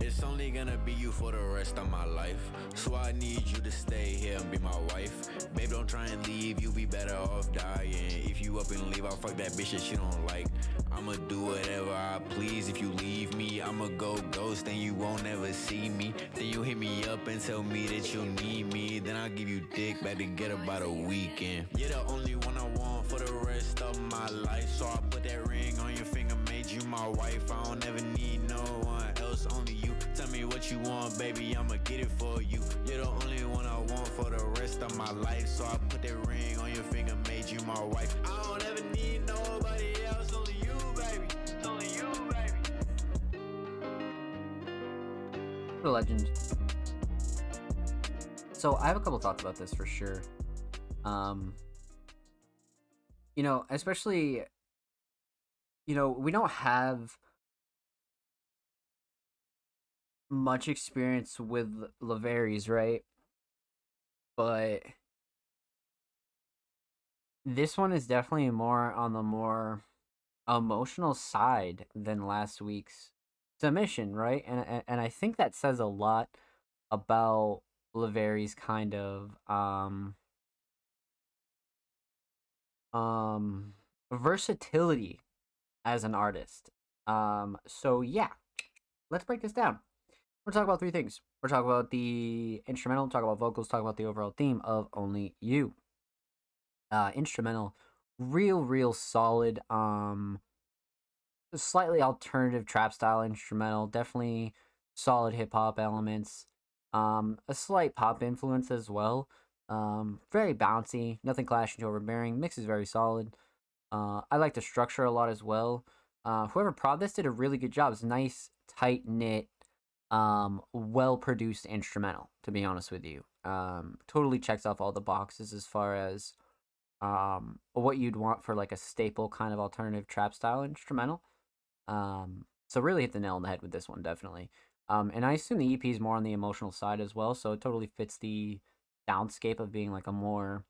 It's only gonna be you for the rest of my life, so I need you to stay here and be my wife. Babe, don't try and leave, you be better off dying. If you up and leave, I'll fuck that bitch that she don't like. I'ma do whatever I please. If you leave me, I'ma go ghost and you won't ever see me. Then you hit me up and tell me that you need me. Then I'll give you dick back together by the weekend. You're the only one I want for the rest of my life, so I put that ring on your finger, made you my wife. I don't ever need no one else, only you. Tell me what you want, baby, I'ma get it for you. You're the only one I want for the rest of my life, so I put that ring on your finger, made you my wife. I don't ever need nobody else, only you, baby. Only you, baby. The legend. So I have a couple thoughts about this for sure. Especially, we don't have much experience with Laveries, right? But this one is definitely more on the more emotional side than last week's submission, right? And I think that says a lot about Laveries' kind of versatility as an artist. So yeah, let's break this down. We're talking about three things. We're talking about the instrumental, talk about vocals, talk about the overall theme of Only You. Instrumental, real solid. Slightly alternative trap style instrumental, definitely solid hip hop elements. A slight pop influence as well. Very bouncy, nothing clashing to overbearing. Mix is very solid. I like the structure a lot as well. Whoever prod this did a really good job. It's a nice, tight knit, well produced instrumental. To be honest with you, totally checks off all the boxes as far as what you'd want for like a staple kind of alternative trap style instrumental. So really hit the nail on the head with this one, definitely. And I assume the EP is more on the emotional side as well, so it totally fits the soundscape of being like a more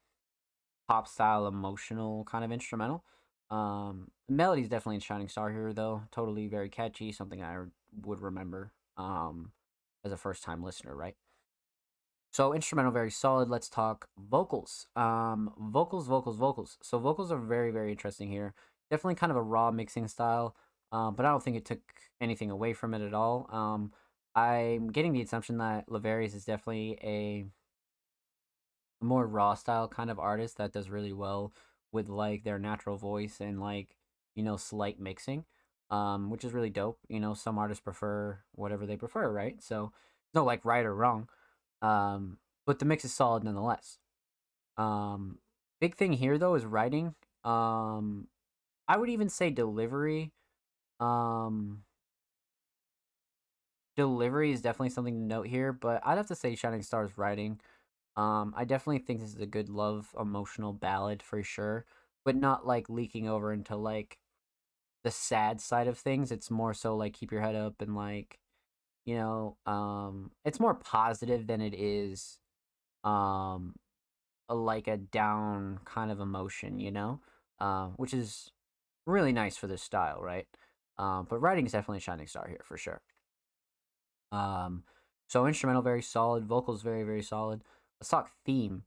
pop style emotional kind of instrumental. Melody's definitely a shining star here though. Totally very catchy, something I would remember as a first time listener, right? So instrumental very solid. Let's talk vocals. Vocals. So vocals are very interesting here. Definitely kind of a raw mixing style, but I don't think it took anything away from it at all. I'm getting the assumption that Laverius is definitely a more raw style kind of artist that does really well with like their natural voice and like slight mixing, which is really dope. Some artists prefer whatever they prefer, right? So no like right or wrong, but the mix is solid nonetheless. Big thing here though is writing. I would even say delivery. um Delivery is definitely something to note here, but I'd have to say Shining Star's writing. I definitely think this is a good love emotional ballad for sure, but not like leaking over into like the sad side of things. It's more so like keep your head up and like, it's more positive than it is um like a down kind of emotion, which is really nice for this style, right? But writing is definitely a shining star here for sure. Um, so instrumental very solid, vocals very solid. Let's talk theme.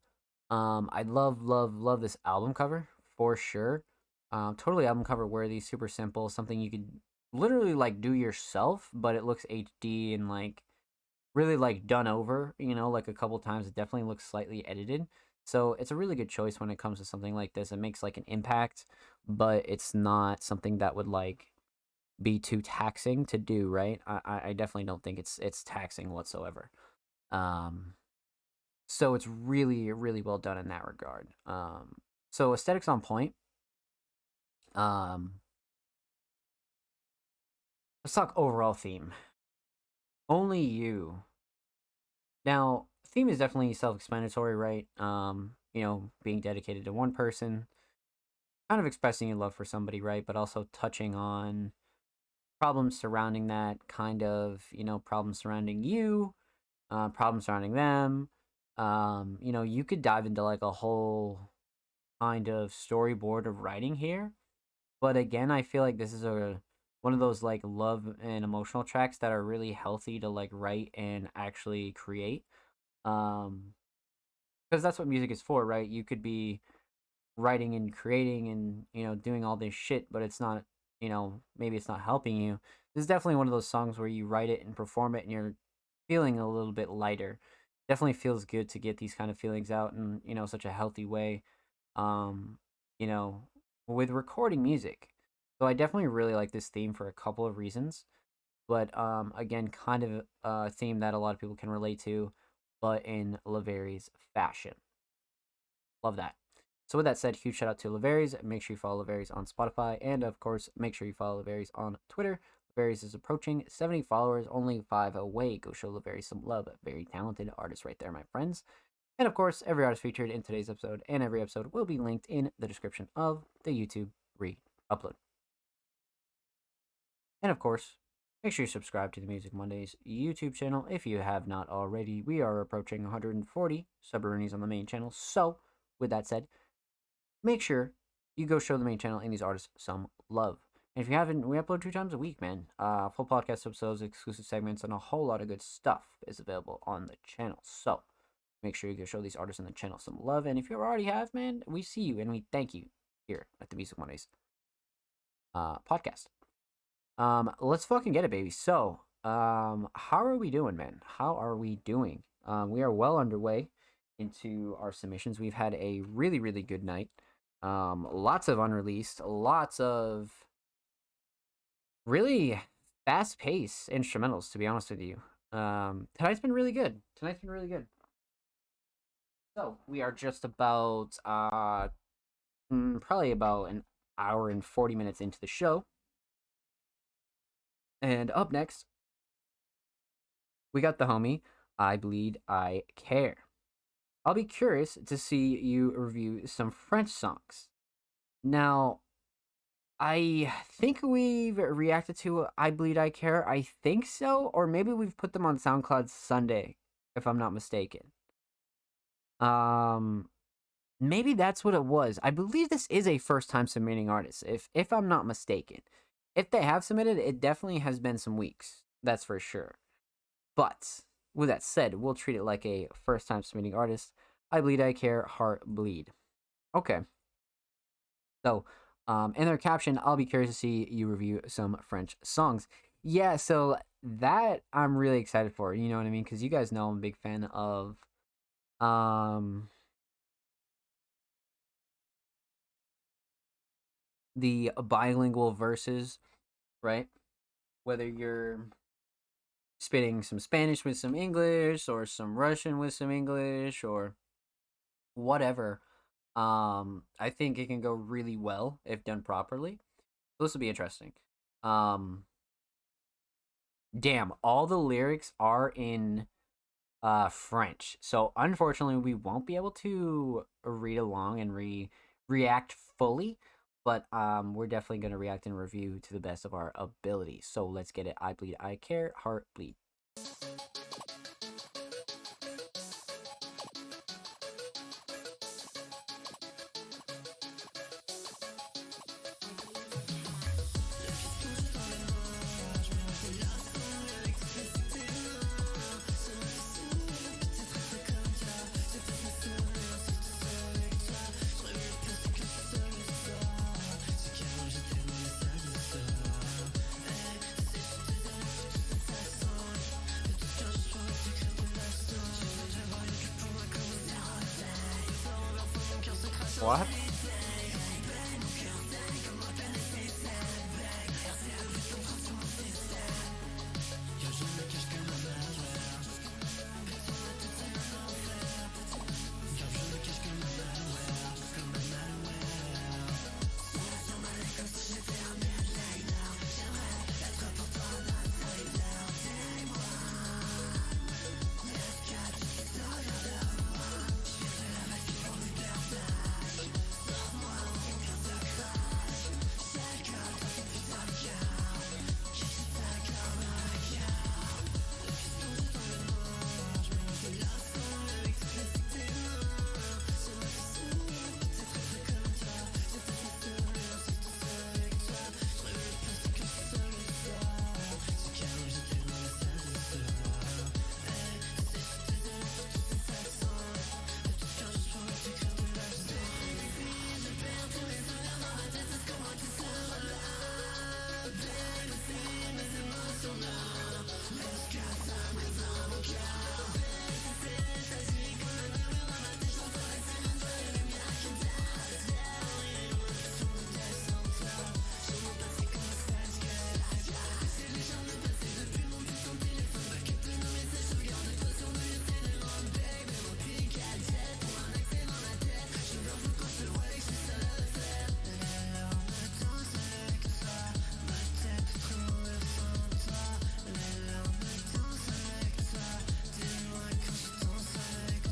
I love this album cover for sure. Totally album cover worthy, super simple, something you could literally like do yourself, but it looks HD and like really like done over, like a couple times. It definitely looks slightly edited. So it's a really good choice when it comes to something like this. It makes like an impact, but it's not something that would like be too taxing to do, right? I definitely don't think it's taxing whatsoever. Um, so it's really well done in that regard. So aesthetics on point. Um, let's talk overall theme. Only You. Now, theme is definitely self-explanatory, right? Being dedicated to one person, kind of expressing your love for somebody, right? But also touching on problems surrounding that, kind of, problems surrounding you, problems surrounding them. You could dive into like a whole kind of storyboard of writing here. But again, I feel like this is a one of those like love and emotional tracks that are really healthy to like write and actually create. Um, because that's what music is for, right? You could be writing and creating and doing all this shit, but it's not, maybe it's not helping you. This is definitely one of those songs where you write it and perform it and you're feeling a little bit lighter. Definitely feels good to get these kind of feelings out in such a healthy way. Um, you know, with recording music. So I definitely really like this theme for a couple of reasons. But again, kind of a theme that a lot of people can relate to, but in Laveri's fashion. Love that. So with that said, huge shout out to Laveri's. Make sure you follow Laveri's on Spotify, and of course, make sure you follow Laveri's on Twitter. Laveri's is approaching 70 followers, only 5 away. Go show Laveri's some love. Very talented artist right there, my friends. And of course, every artist featured in today's episode and every episode will be linked in the description of the YouTube re-upload. And of course, make sure you subscribe to the Music Mondays YouTube channel if you have not already. We are approaching 140 Submarinies on the main channel. So, with that said, make sure you go show the main channel and these artists some love. And if you haven't, we upload 2 times a week, man. Full podcast episodes, exclusive segments, and a whole lot of good stuff is available on the channel. So, make sure you go show these artists on the channel some love. And if you already have, man, we see you and we thank you here at the Music Mondays. podcast. Let's fucking get it, baby. So, how are we doing, man? How are we doing? We are well underway into our submissions. We've had a really, really good night. Lots of unreleased, lots of really fast paced instrumentals, to be honest with you. Tonight's been really good. So we are just about probably about an hour and 40 minutes into the show. And up next, we got the homie, I Bleed, I Care. I'll be curious to see you review some French songs. Now, I think we've reacted to I Bleed, I Care. I think so. Or maybe we've put them on SoundCloud Sunday, if I'm not mistaken. Maybe that's what it was. I believe this is a first time submitting artist, if I'm not mistaken. If they have submitted, it definitely has been some weeks. That's for sure. But with that said, we'll treat it like a first time submitting artist. I Bleed, I Care, Heart Bleed. Okay. So, in their caption, I'll be curious to see you review some French songs. Yeah, so that I'm really excited for. You know what I mean? Because you guys know I'm a big fan of the bilingual verses, right? Whether you're spitting some Spanish with some English or some Russian with some English or whatever. I think it can go really well if done properly. This will be interesting. Damn, all the lyrics are in French. So unfortunately we won't be able to read along and react fully, but we're definitely going to react and review to the best of our ability. So let's get it. I Bleed, I Care, Heart Bleed. What?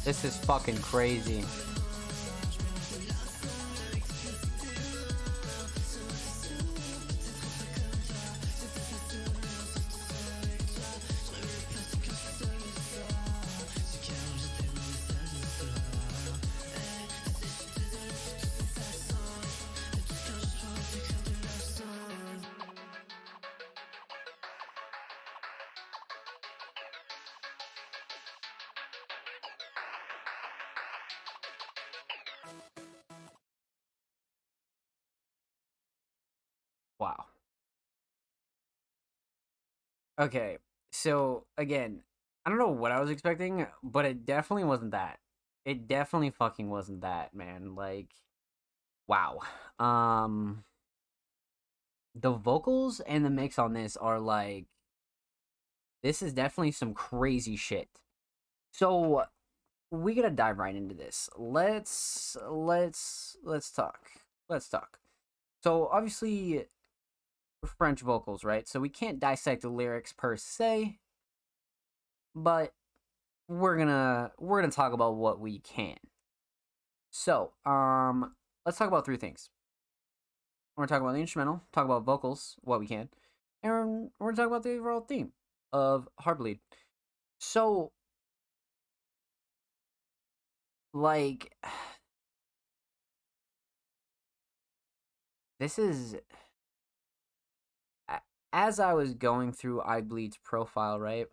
This is fucking crazy. Wow. Okay. So again, I don't know what I was expecting, but it definitely wasn't that. It definitely fucking wasn't that, man. Like, wow. Um, the vocals and the mix on this are like, this is definitely some crazy shit. So we gotta dive right into this. Let's talk. Let's talk. So obviously French vocals, right? So we can't dissect the lyrics per se, but we're gonna talk about what we can. So, let's talk about three things. We're gonna talk about the instrumental, talk about vocals, what we can, and we're gonna talk about the overall theme of Heartbleed. So, like, this is as I was going through iBleed's profile, right?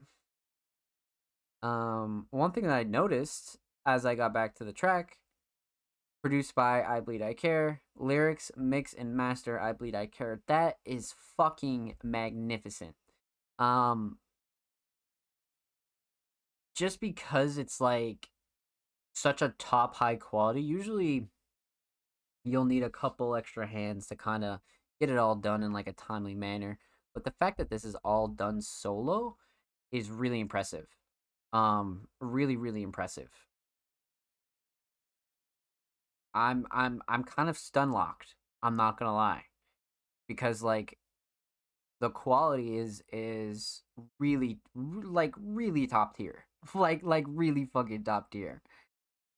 One thing that I noticed as I got back to the track, produced by I Bleed I Care, lyrics, mix, and master I Bleed I Care. That is fucking magnificent. Um, just because it's like such a top high quality, usually you'll need a couple extra hands to kind of get it all done in like a timely manner. But the fact that this is all done solo is really impressive. Really, really impressive. I'm kind of stun locked. I'm not gonna lie, because like the quality is really like really top tier, like really fucking top tier.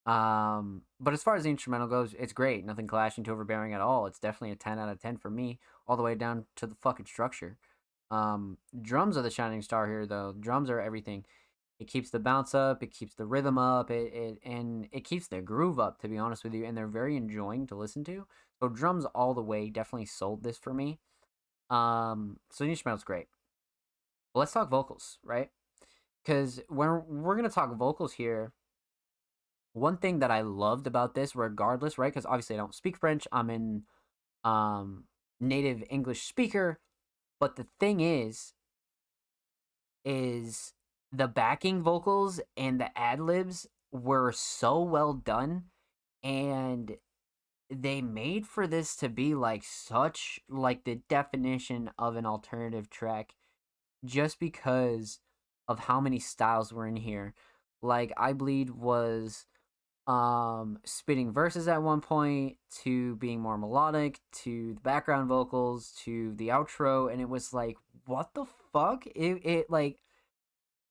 But as far as the instrumental goes, it's great. Nothing clashing to overbearing at all. It's definitely a 10 out of 10 for me, all the way down to the fucking structure. Drums are the shining star here, though. Drums are everything. It keeps the bounce up, it keeps the rhythm up, and it keeps the groove up, to be honest with you, and they're very enjoying to listen to. So drums all the way definitely sold this for me. So the instrumental's great. But let's talk vocals, right? Because when we're gonna talk vocals here, one thing that I loved about this, regardless, right? Because obviously I don't speak French. I'm in native English speaker, but the thing is the backing vocals and the ad libs were so well done, and they made for this to be like such like the definition of an alternative track, just because of how many styles were in here. Like I Bleed was spitting verses at one point, to being more melodic, to the background vocals, to the outro, and it was like, what the fuck? It like,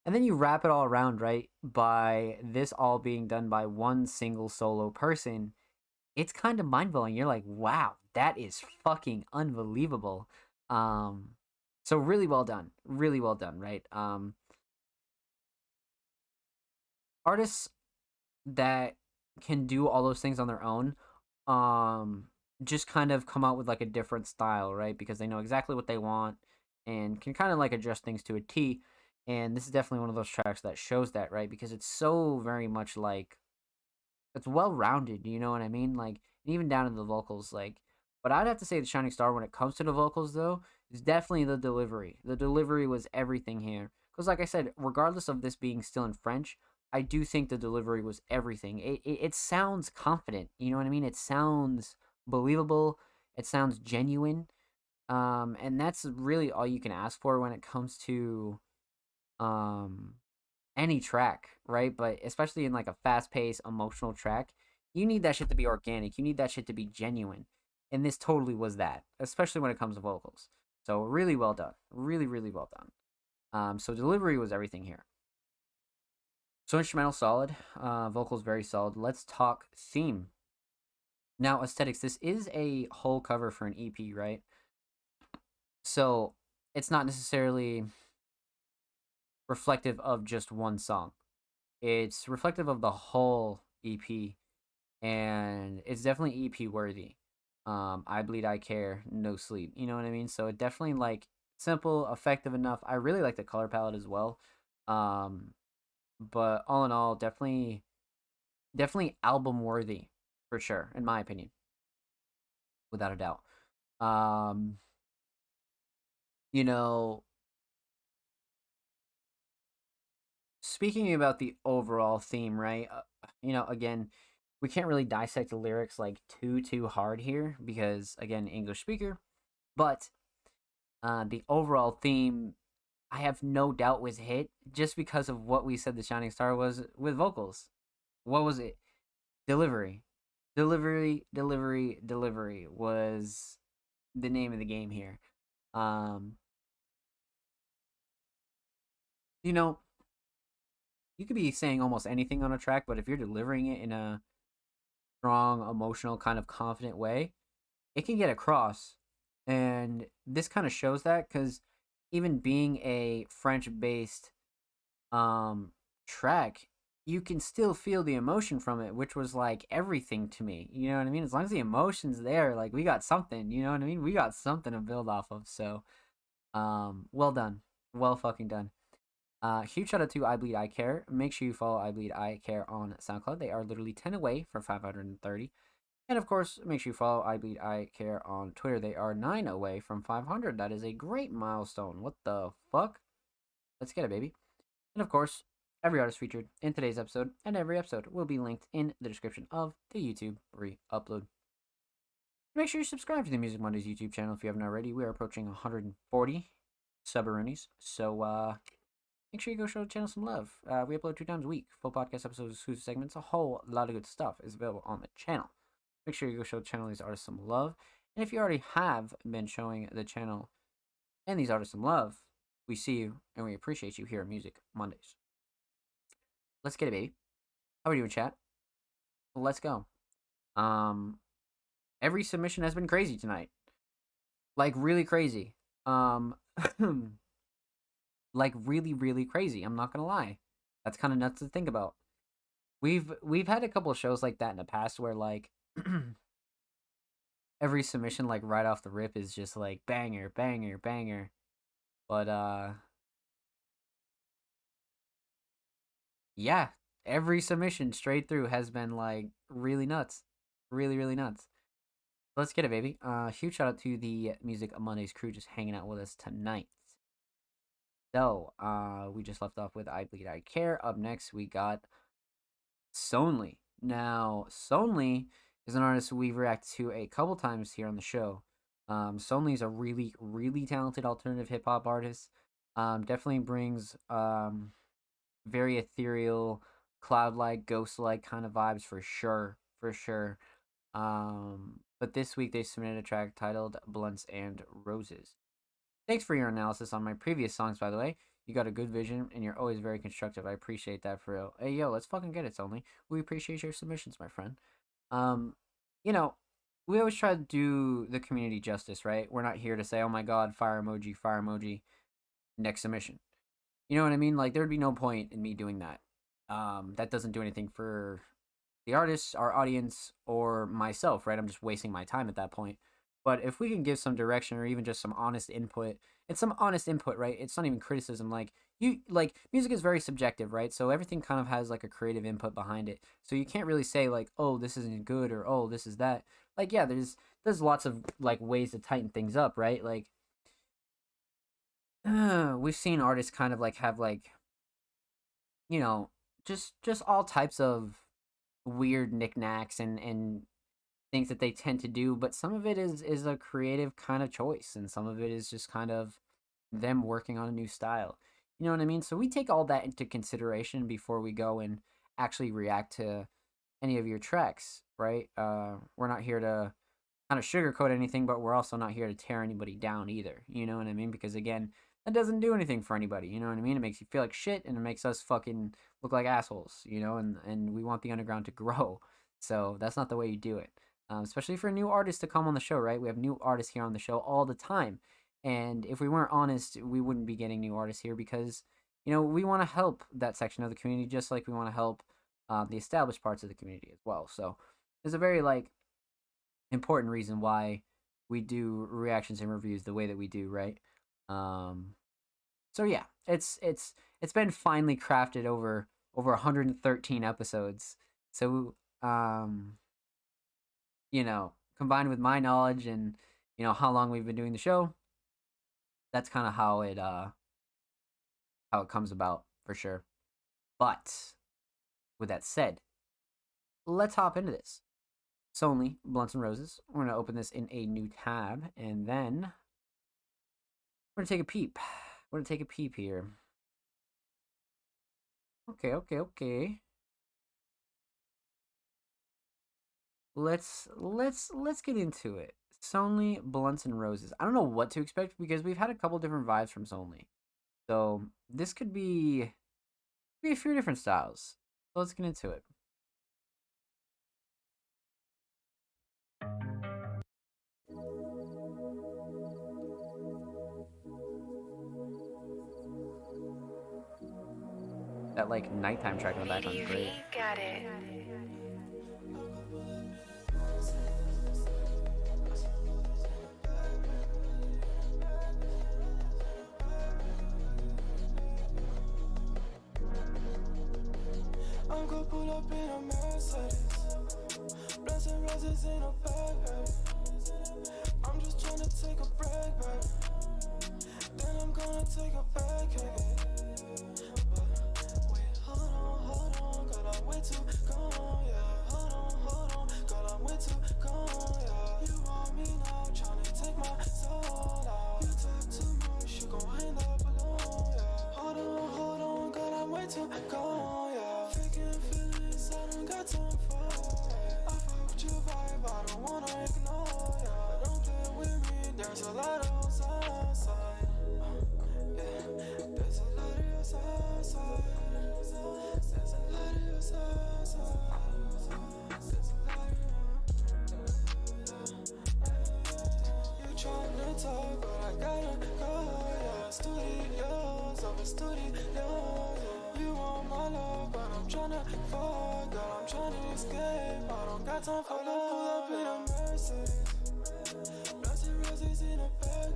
and then you wrap it all around, right, by this all being done by one single solo person. It's kind of mind-blowing. You're like, wow, that is fucking unbelievable. um so really well done, really well done, right? Artists that can do all those things on their own, um just kind of come out with like a different style, right? Because they know exactly what they want and can kind of like adjust things to a T. And this is definitely one of those tracks that shows that, right? Because it's so very much like, it's well rounded, you know what I mean? Like, even down to the vocals, like, but I'd have to say the shining star when it comes to the vocals, though, is definitely the delivery. The delivery was everything here. Because, like I said, regardless of this being still in French, I do think the delivery was everything. It sounds confident, you know what I mean? It sounds believable. It sounds genuine. And that's really all you can ask for when it comes to um any track, right? But especially in like a fast paced, emotional track, you need that shit to be organic. You need that shit to be genuine. And this totally was that, especially when it comes to vocals. So really well done. Really, really well done. So delivery was everything here. So instrumental solid, vocals very solid. Let's talk theme. Now aesthetics. This is a whole cover for an EP, right? So it's not necessarily reflective of just one song. It's reflective of the whole EP, and it's definitely EP worthy. I Bleed I Care, No Sleep. You know what I mean? So it definitely like simple, effective enough. I really like the color palette as well. Um, but all in all, definitely album worthy for sure, in my opinion, without a doubt. Um, You know, speaking about the overall theme, right? Again, we can't really dissect the lyrics like too hard here because again, English speaker, but the overall theme I have no doubt was hit just because of what we said the shining star was with vocals. What was it? Delivery. Delivery was the name of the game here. Um, you know, you could be saying almost anything on a track, but if you're delivering it in a strong, emotional, kind of confident way, it can get across. And this kind of shows that because even being a French based um track, you can still feel the emotion from it, which was like everything to me. You know what I mean? As long as the emotion's there, like we got something, you know what I mean? We got something to build off of. So well done. Well fucking done. Huge shout out to I Bleed I Care. Make sure you follow I Bleed I Care on SoundCloud. They are literally 10 away from 530. And of course, make sure you follow I Bleed I Care on Twitter. They are 9 away from 500. That is a great milestone. What the fuck? Let's get it, baby. And of course, every artist featured in today's episode and every episode will be linked in the description of the YouTube re-upload. Make sure you subscribe to the Music Mondays YouTube channel if you haven't already. We are approaching 140 subaroonies. So, make sure you go show the channel some love. We upload 2 times a week. Full podcast episodes, exclusive segments, a whole lot of good stuff is available on the channel. Make sure you go show the channel these artists some love. And if you already have been showing the channel and these artists some love, we see you and we appreciate you here at Music Mondays. Let's get it, baby. How are you doing, chat? Let's go. Every submission has been crazy tonight. Like really crazy. Like really crazy. I'm not gonna lie. That's kind of nuts to think about. We've had a couple of shows like that in the past where like every submission like right off the rip is just like banger. But yeah, every submission straight through has been like really nuts. Really nuts. Let's get it, baby. Huge shout out to the Music Mondays crew just hanging out with us tonight. So, we just left off with I Bleed I Care. Up next, we got Sonly. Now, Sonly is an artist we've reacted to a couple times here on the show. Sonly is a really talented alternative hip hop artist. Definitely brings very ethereal, cloud-like, ghost-like kind of vibes for sure. But this week they submitted a track titled "Blunts and Roses." Thanks for your analysis on my previous songs, by the way. You got a good vision, and you're always very constructive. I appreciate that for real. Hey, yo, let's fucking get it, Sonly. We appreciate your submissions, my friend. Um, you know, we always try to do the community justice, right? We're not here to say, oh my god, fire emoji, next submission. You know what I mean? Like, there would be no point in me doing that. That doesn't do anything for the artists, our audience, or myself, right? I'm just wasting my time at that point. But if we can give some direction or even just some honest input, it's some honest input, right? It's not even criticism. Like music is very subjective, right? So everything kind of has like a creative input behind it. So you can't really say like, oh, this isn't good or oh, this is that. Like, yeah, there's lots of like ways to tighten things up, right? Like, we've seen artists kind of like have like, you know, just all types of weird knickknacks and things that they tend to do, but some of it is a creative kind of choice, and some of it is just kind of them working on a new style. You know what I mean? So we take all that into consideration before we go and actually react to any of your tracks, right? We're not here to kind of sugarcoat anything, but we're also not here to tear anybody down either. You know what I mean? Because again, that doesn't do anything for anybody. You know what I mean? It makes you feel like shit, and it makes us fucking look like assholes. You know, and we want the underground to grow. So that's not the way you do it. Especially for new artists to come on the show, right? We have new artists here on the show all the time. And if we weren't honest, we wouldn't be getting new artists here because, we want to help that section of the community just like we want to help the established parts of the community as well. So there's a very, important reason why we do reactions and reviews the way that we do, right? So yeah, it's been finely crafted over 113 episodes. So combined with my knowledge and how long we've been doing the show, that's kind of how it comes about for sure. But with that said, let's hop into this. Sonly Blunts and Roses. We're gonna open this in a new tab, and then we're gonna take a peep. We're gonna take a peep here. Okay. Let's get into it. Sonly Blunts and Roses. I don't know what to expect because we've had a couple different vibes from Sonly. So this could be a few different styles. So let's get into it. That like nighttime track in the background is great. Got it. I'm gonna pull up in a Mercedes. Blunts and roses in a bag, I'm just tryna take a break, babe. Then I'm gonna take a back, but wait, hold on, girl, I'm way too gone, yeah. Hold on, girl, I'm way too gone, yeah. You want me now, tryna take my soul out. You talk too much, you gon' end up alone, yeah. Hold on, girl, I'm way too gone, yeah. Faking feelings, I don't got time for it. I fuck with your vibe, I don't wanna ignore, yeah. Don't play with me, there's a lot of us outside. Yeah, there's a lot of us outside. There's a lot of us outside. There's a lot of you tryna talk, but I gotta go, yeah. Studios over studios, yeah. You want my love, but I'm tryna fuck, girl, I'm tryna escape. I don't got time for love. Pull up in a Mercedes. Blunts and roses in a bag,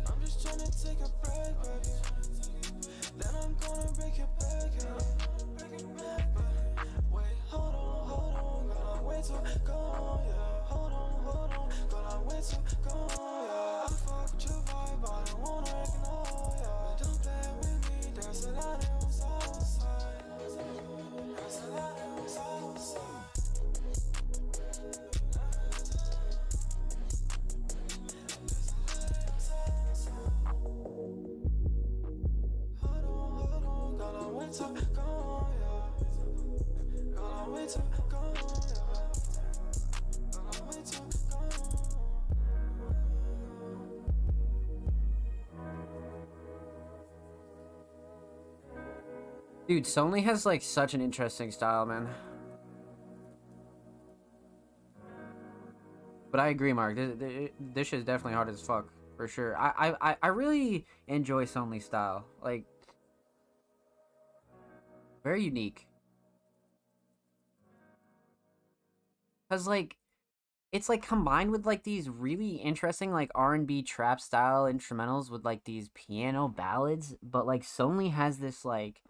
I'm just tryna take a break, baby. Then I'm gonna break your back, yeah. But wait, hold on, girl, I'm way too gone, yeah. Hold on, girl, I'm way too gone, yeah. I fuck with your vibe, I don't wanna ignore, yeah. Don't play with me, there's a lot of us outside. There's a lot of us outside. Dude, Sonly has like such an interesting style, man. But I agree, Mark. This shit is definitely hard as fuck, for sure. I really enjoy Sonly's style. Like, very unique. Cause like, it's like combined with like these really interesting like R&B trap style instrumentals with like these piano ballads, but like Sonly has this like,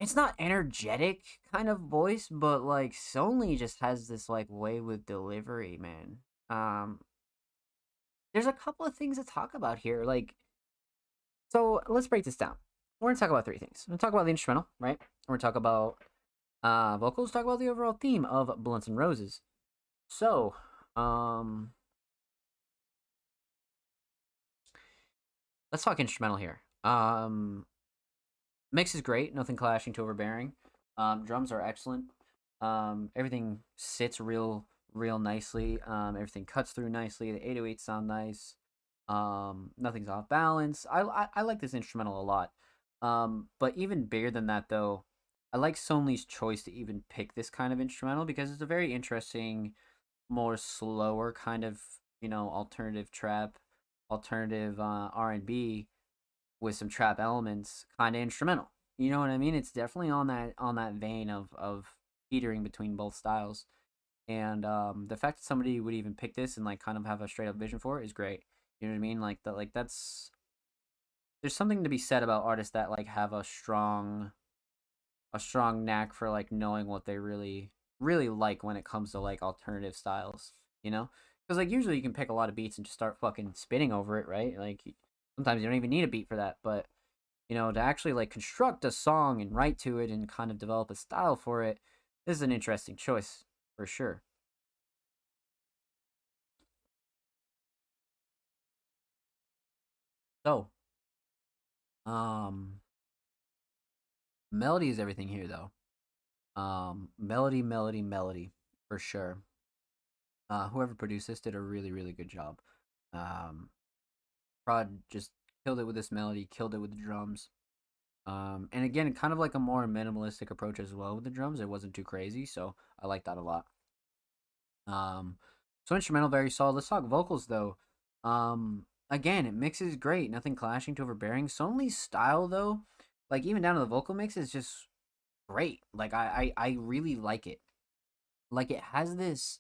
it's not energetic kind of voice, but like Sonly just has this like way with delivery, man. Um, there's a couple of things to talk about here. Like, so let's break this down. We're gonna talk about three things. We're gonna talk about the instrumental, right? We're gonna talk about vocals, talk about the overall theme of Blunts and Roses. So, let's talk instrumental here. Mix is great, nothing clashing to overbearing. Drums are excellent. Everything sits real nicely. Everything cuts through nicely. The 808s sound nice. Nothing's off balance. I like this instrumental a lot. But even bigger than that though, I like Sonly's choice to even pick this kind of instrumental because it's a very interesting, more slower kind of, alternative trap, alternative R&B with some trap elements, kind of instrumental. You know what I mean? It's definitely on that vein of teetering between both styles. And the fact that somebody would even pick this and like kind of have a straight up vision for it is great. You know what I mean? That's there's something to be said about artists that like have a strong knack for like knowing what they really like when it comes to like alternative styles, Because like usually you can pick a lot of beats and just start fucking spinning over it, right? Like sometimes you don't even need a beat for that, but to actually like construct a song and write to it and kind of develop a style for it, this is an interesting choice for sure. So, um, melody is everything here though. Melody, melody, melody, for sure. Whoever produced this did a really, really good job. Um, Prod just killed it with this melody, killed it with the drums. And again, kind of like a more minimalistic approach as well with the drums. It wasn't too crazy, so I like that a lot. Um, so instrumental, very solid. Let's talk vocals though. Again, it mixes great, nothing clashing to overbearing. Sonly's style though, like even down to the vocal mix, is just great. Like I really like it. Like it has this.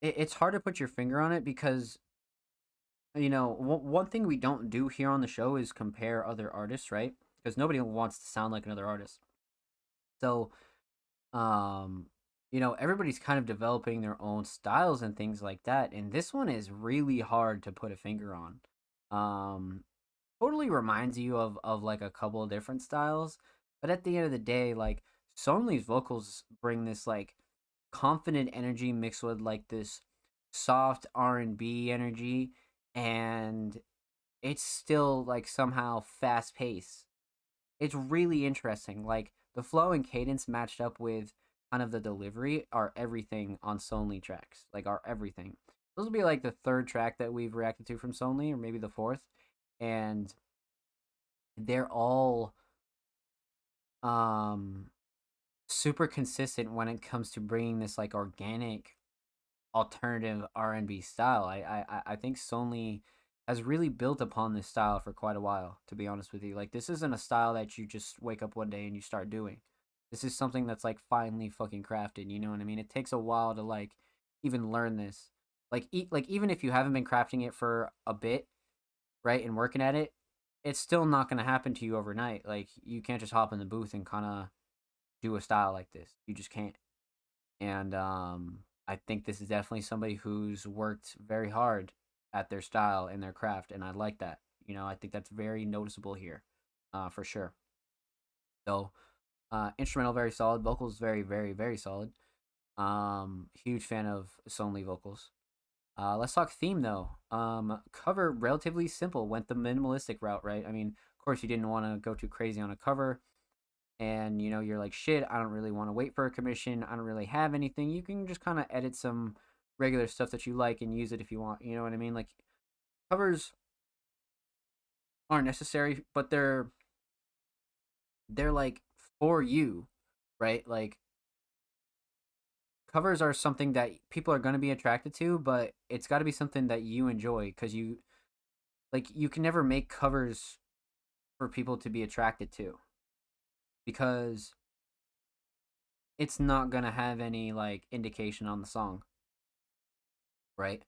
It's hard to put your finger on it because one thing we don't do here on the show is compare other artists, right? Because nobody wants to sound like another artist. So, um, everybody's kind of developing their own styles and things like that. And this one is really hard to put a finger on. Um, Totally reminds you of like a couple of different styles, but at the end of the day, like Sonly's vocals bring this like confident energy mixed with like this soft R&B energy, and it's still like somehow fast paced. It's really interesting. Like the flow and cadence matched up with kind of the delivery are everything on Sonly tracks. Like are everything. Those will be like the third track that we've reacted to from Sonly, or maybe the fourth, and they're all um super consistent when it comes to bringing this like organic alternative R&B style. I think Sonly has really built upon this style for quite a while, to be honest with you. Like this isn't a style that you just wake up one day and you start doing. This is something that's like finely fucking crafted, you know what I mean? It takes a while to like even learn this. Like even if you haven't been crafting it for a bit, right, and working at it, it's still not going to happen to you overnight. Like you can't just hop in the booth and kind of do a style like this. You just can't. And I think this is definitely somebody who's worked very hard at their style and their craft, and I like that. I think that's very noticeable here, for sure. So, instrumental very solid, vocals very very very solid. Huge fan of Sonly vocals. Let's talk theme though. Cover relatively simple, went the minimalistic route, right? I mean, of course, you didn't want to go too crazy on a cover, and you're like, shit, I don't really want to wait for a commission. I don't really have anything. You can just kind of edit some regular stuff that you like and use it if you want. You know what I mean? Like covers aren't necessary, but they're like for you, right? Like covers are something that people are going to be attracted to, but it's got to be something that you enjoy, because you can never make covers for people to be attracted to, because it's not going to have any like indication on the song, right?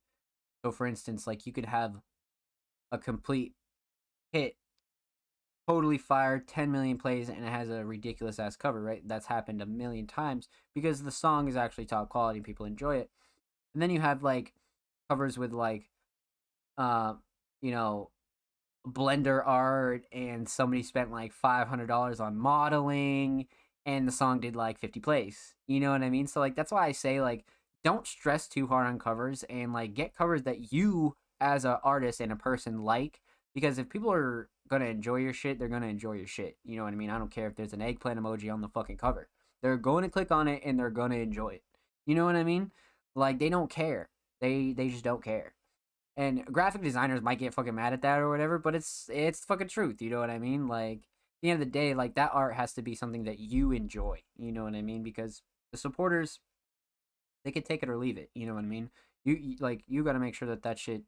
So for instance, like you could have a complete hit, totally fired, 10 million plays, and it has a ridiculous ass cover, right? That's happened a million times because the song is actually top quality and people enjoy it. And then you have like covers with like uh you know Blender art, and somebody spent like $500 on modeling, and the song did like 50 plays. You know what I mean? So like that's why I say like don't stress too hard on covers, and like get covers that you as an artist and a person like, because if people are gonna enjoy your shit, they're gonna enjoy your shit. You know what I mean? I don't care if there's an eggplant emoji on the fucking cover. They're going to click on it and they're gonna enjoy it. You know what I mean? Like they don't care. They just don't care. And graphic designers might get fucking mad at that or whatever, but it's fucking truth. You know what I mean? Like at the end of the day, like that art has to be something that you enjoy. You know what I mean? Because the supporters, they could take it or leave it. You know what I mean? Like you got to make sure that that shit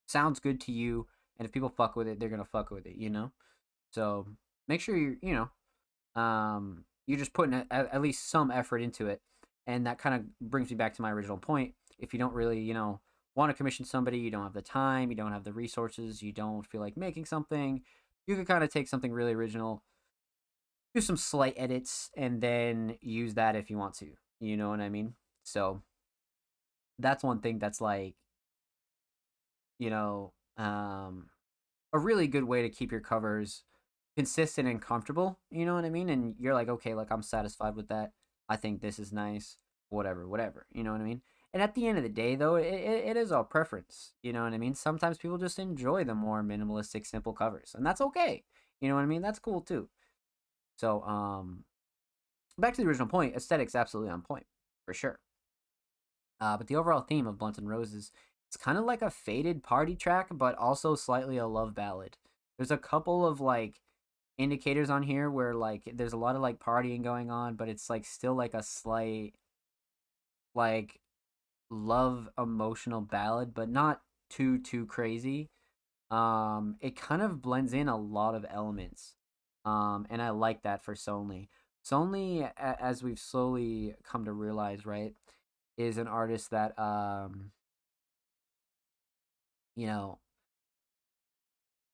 sounds good to you, and if people fuck with it, they're gonna fuck with it. So make sure you're just putting at least some effort into it, and that kind of brings me back to my original point. If you don't really want to commission somebody, you don't have the time, you don't have the resources, you don't feel like making something, you could kind of take something really original, do some slight edits, and then use that if you want to. You know what I mean? So that's one thing that's like, you know, a really good way to keep your covers consistent and comfortable. You know what I mean? And you're like, okay, like I'm satisfied with that. I think this is nice. Whatever, whatever. You know what I mean? And at the end of the day, though, it is all preference. You know what I mean? Sometimes people just enjoy the more minimalistic, simple covers, and that's okay. You know what I mean? That's cool too. So, back to the original point, aesthetics absolutely on point for sure. But the overall theme of Blunts and Roses, it's kind of like a faded party track, but also slightly a love ballad. There's a couple of like indicators on here where like there's a lot of like partying going on, but it's like still like a slight like love emotional ballad, but not too crazy. It kind of blends in a lot of elements. And I like that for Sonly. Sonly, as we've slowly come to realize, right, is an artist that you know,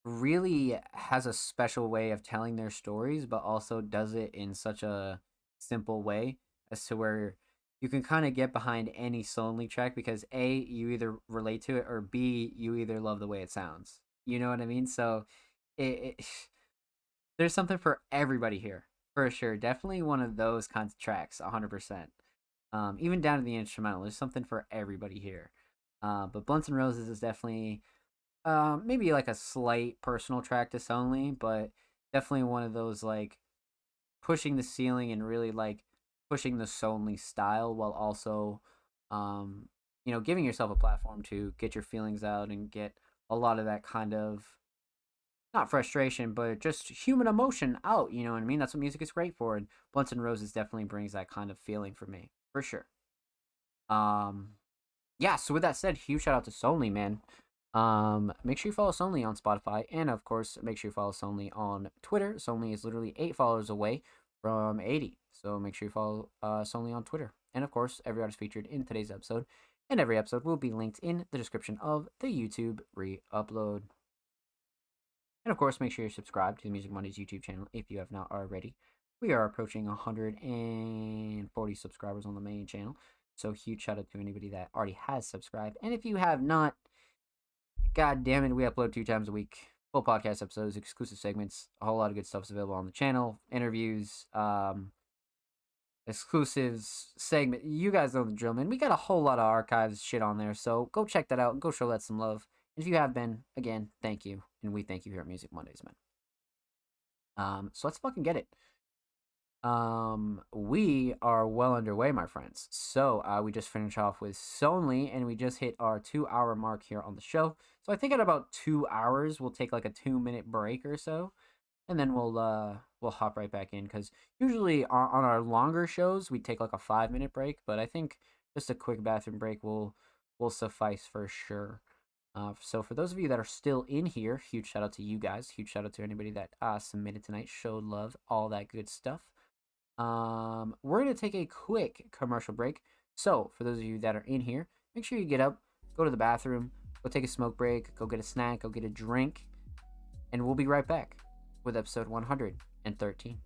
really has a special way of telling their stories, but also does it in such a simple way as to where you can kind of get behind any Sonly track because A, you either relate to it, or B, you either love the way it sounds. You know what I mean? So it there's something for everybody here for sure. Definitely one of those kinds of tracks, 100%. Even down to the instrumental, there's something for everybody here. But Blunts and Roses is definitely maybe like a slight personal track to Sonly, but definitely one of those like pushing the ceiling and really like pushing the Sonly style while also giving yourself a platform to get your feelings out and get a lot of that kind of not frustration, but just human emotion out. You know what I mean? That's what music is great for. And Blunts and Roses definitely brings that kind of feeling for me, for sure. Um, yeah. So with that said, huge shout out to Sonly, man. Make sure you follow Sonly on Spotify, and of course, make sure you follow Sonly on Twitter. Sonly is literally 8 followers away from 80, so make sure you follow Sonly on Twitter. And of course, every artist featured in today's episode, and every episode will be linked in the description of the YouTube re-upload. And of course, make sure you're subscribed to the Music Mondays YouTube channel if you have not already. We are approaching 140 subscribers on the main channel, so huge shout out to anybody that already has subscribed. And if you have not, God damn it, we upload 2 times a week. Full podcast episodes, exclusive segments, a whole lot of good stuff's available on the channel. Interviews, exclusives, segment. You guys know the drill, man. We got a whole lot of archives shit on there, so go check that out and go show that some love. And if you have been, again, thank you. And we thank you here at Music Mondays, man. So let's fucking get it. We are well underway, my friends. So we just finished off with Sonly, and we just hit our 2-hour mark here on the show. So I think at about 2 hours, we'll take like a 2-minute break or so, and then we'll hop right back in. Because usually on our longer shows, we take like a 5-minute break, but I think just a quick bathroom break will suffice for sure. So for those of you that are still in here, huge shout out to you guys. Huge shout out to anybody that submitted tonight, showed love, all that good stuff. We're going to take a quick commercial break. So, for those of you that are in here, make sure you get up, go to the bathroom, go take a smoke break, go get a snack, go get a drink, and we'll be right back with episode 113.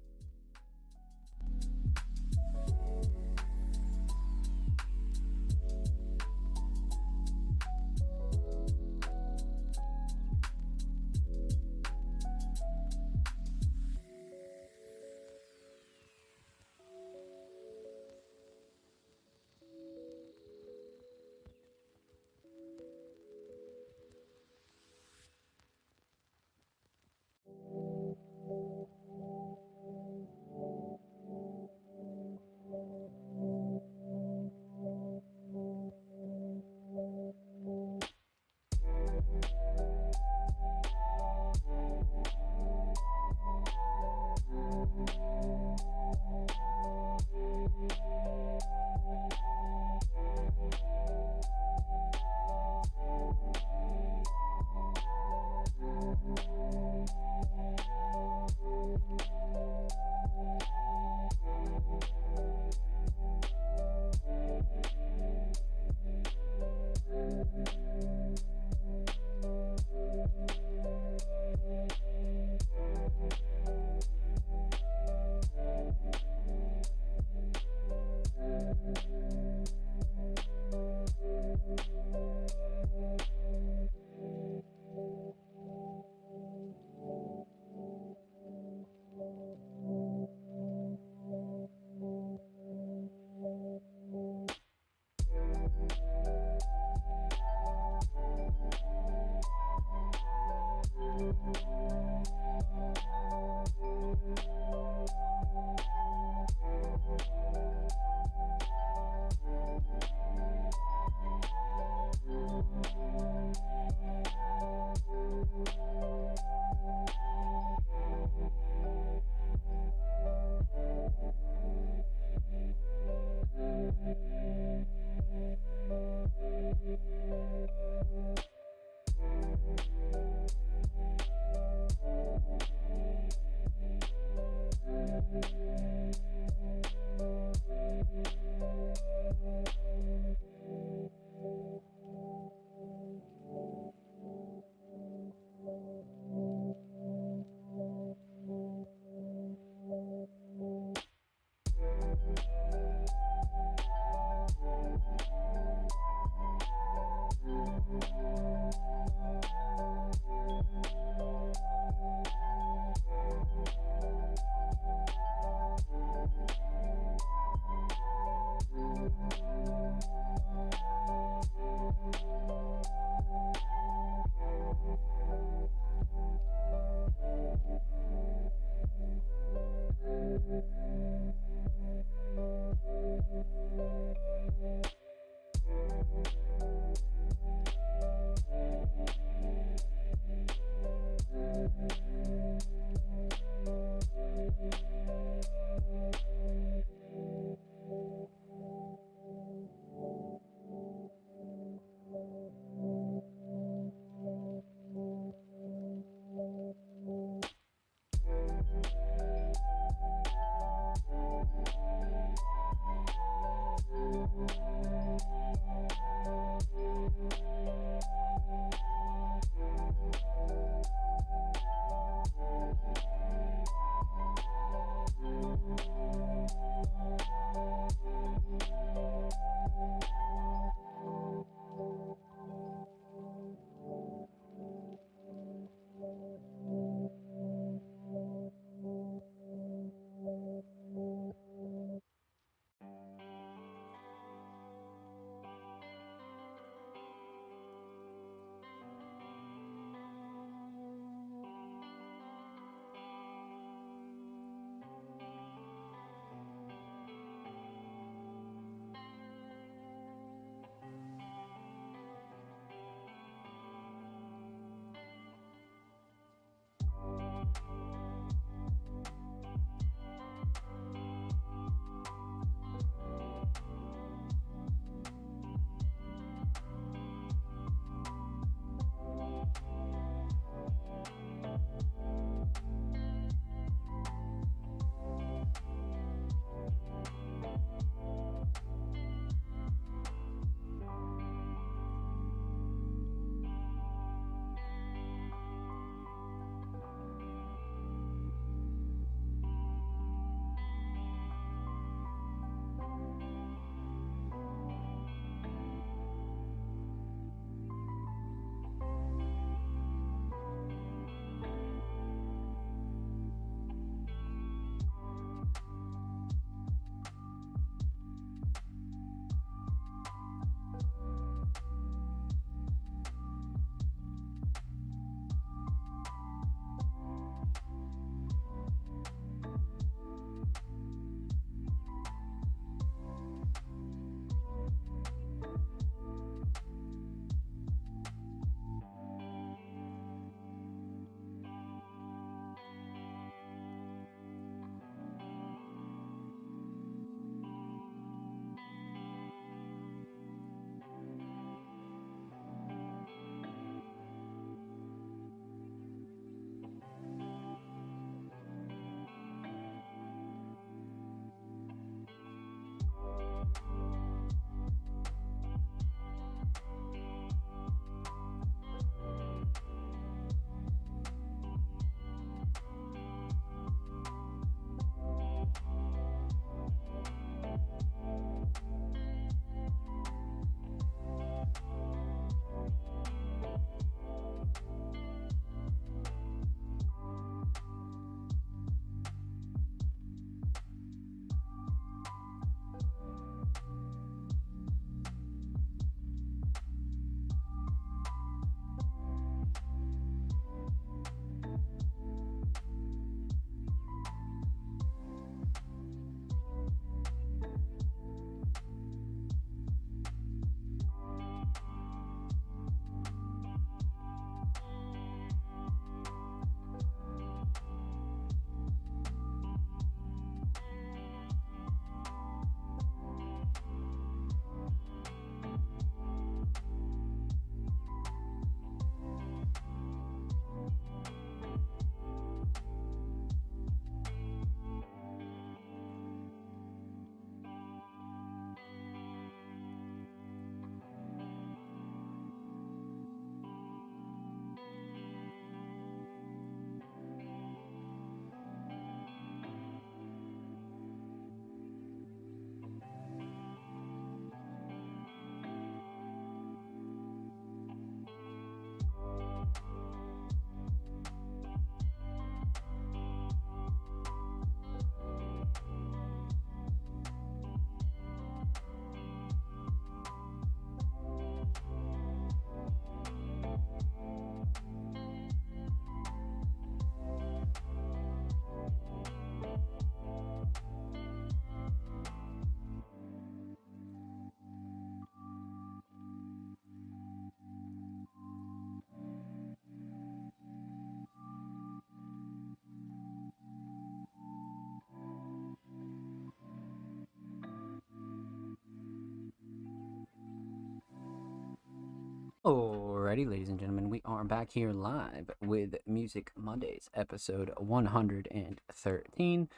Alrighty, ladies and gentlemen, we are back here live with Music Mondays, episode 113.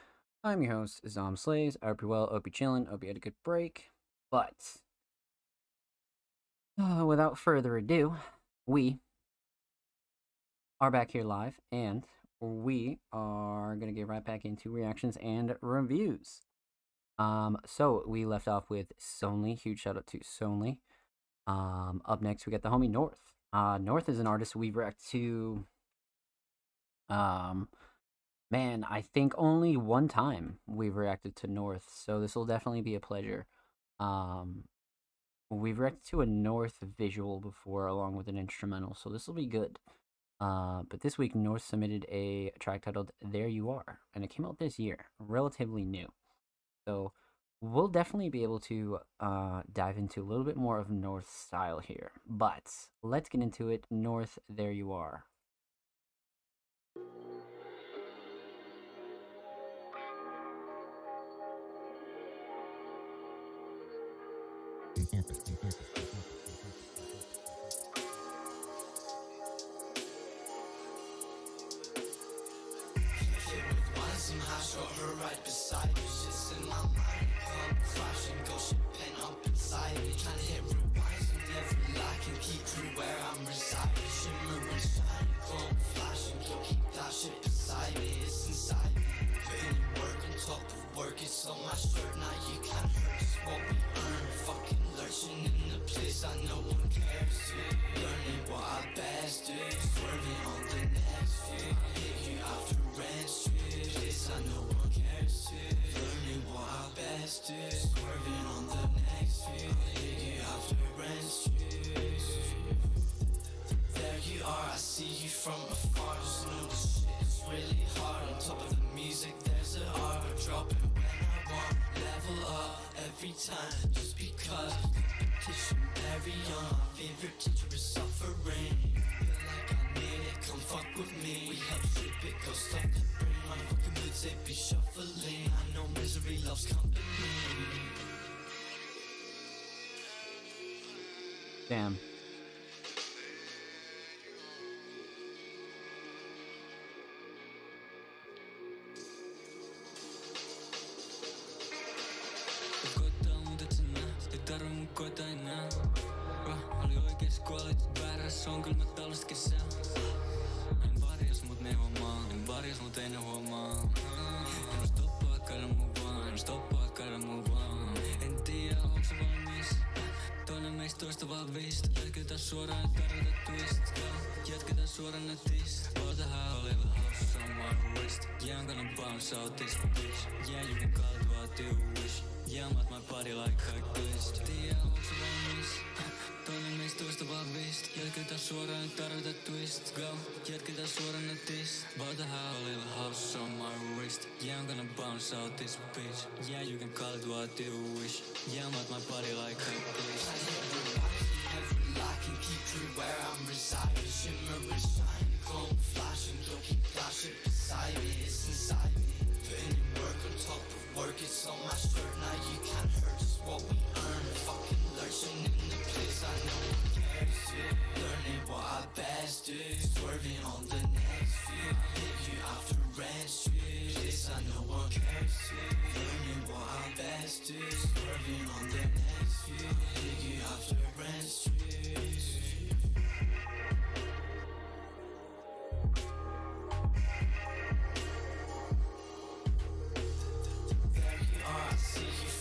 I'm your host, Zom Slays. I hope you're well, hope you're chilling, hope you had a good break. But, without further ado, we are back here live, and we are going to get right back into reactions and reviews. So we left off with Sonly. Huge shout out to Sonly. Up next we got the homie North. North is an artist we react to. Man, I think only one time we've reacted to North, so this will definitely be a pleasure. We've reacted to a North visual before, along with an instrumental, so this will be good. But this week North submitted a track titled "There You Are," and it came out this year, relatively new. So we'll definitely be able to dive into a little bit more of North style here. But let's get into it. North, There You Are. Somehow saw her right beside me, just in my mind. Club flashing, ghost shit pen up inside me. Trying to hit rewind, so never lacking. Keep true where I'm residing. Shimmer and shine, club flashing. Yo, keep that shit beside me, it's inside me. Putting in work on top of work, it's on my shirt. Now you can't hurt us what we earn. Fucking lurching in the place I no one cares to. Learning what I best do. Swerving on the next few. Hit you after rent street. I no one cares to. Learning what I best do. Swerving on the next few. Hit you after rent street. There you are, I see you from afar. Just know this shit is really hard. On top of the music, there's an arbor dropping when I want. Level up every time, just because. Competition very young. My favorite teacher is suffering. Feel like I need it, come fuck with me. We help shape it, go stop the brain. My fucking moods, they be shuffling. I know misery loves company. Damn. Oli oikees kun olit väärässä, on kyllä mä tällaista kesää. En varjas mut ne huomaa, en varjas mut ei ne huomaa. En stoppaa käydä mun vaan, en stoppaa käydä mun vaan. En tiedä onks sä valmis, toinen meistä toista vahvista. Jatketaan suoraan ja tarvita twist, jatketaan suoraan netistä. Otahan oleva house on my wrist. Yeah, I'm gonna bounce out this bitch. Yeah, you can call it what you wish. Yeah, I'm at my body like a glitch. Tiedä onks sä valmis, toinen meistä toista vahvista. Jatketaan suoraan ja tarvita twist, go. Jatketaan suoraan netistä. Otahan oleva house on my wrist. Yeah, I'm gonna bounce out this bitch. Yeah, you can call it what you wish. Yeah, I'm at my body like a glitch. Never lacking, keep true where I'm residing. Shimmer and shine, gold flashing. Don't keep that shit beside me, it's inside me. Putting in work on top of work, it's on my shirt. Now you can't hurt us what we earn. Fucking lurching in the place I no one cares to. Learning what I best do. Swerving on the next few. Hit you after rent street. Place I no one cares to. Learning what I best do. Swerving on the next few. Hit you after rent street.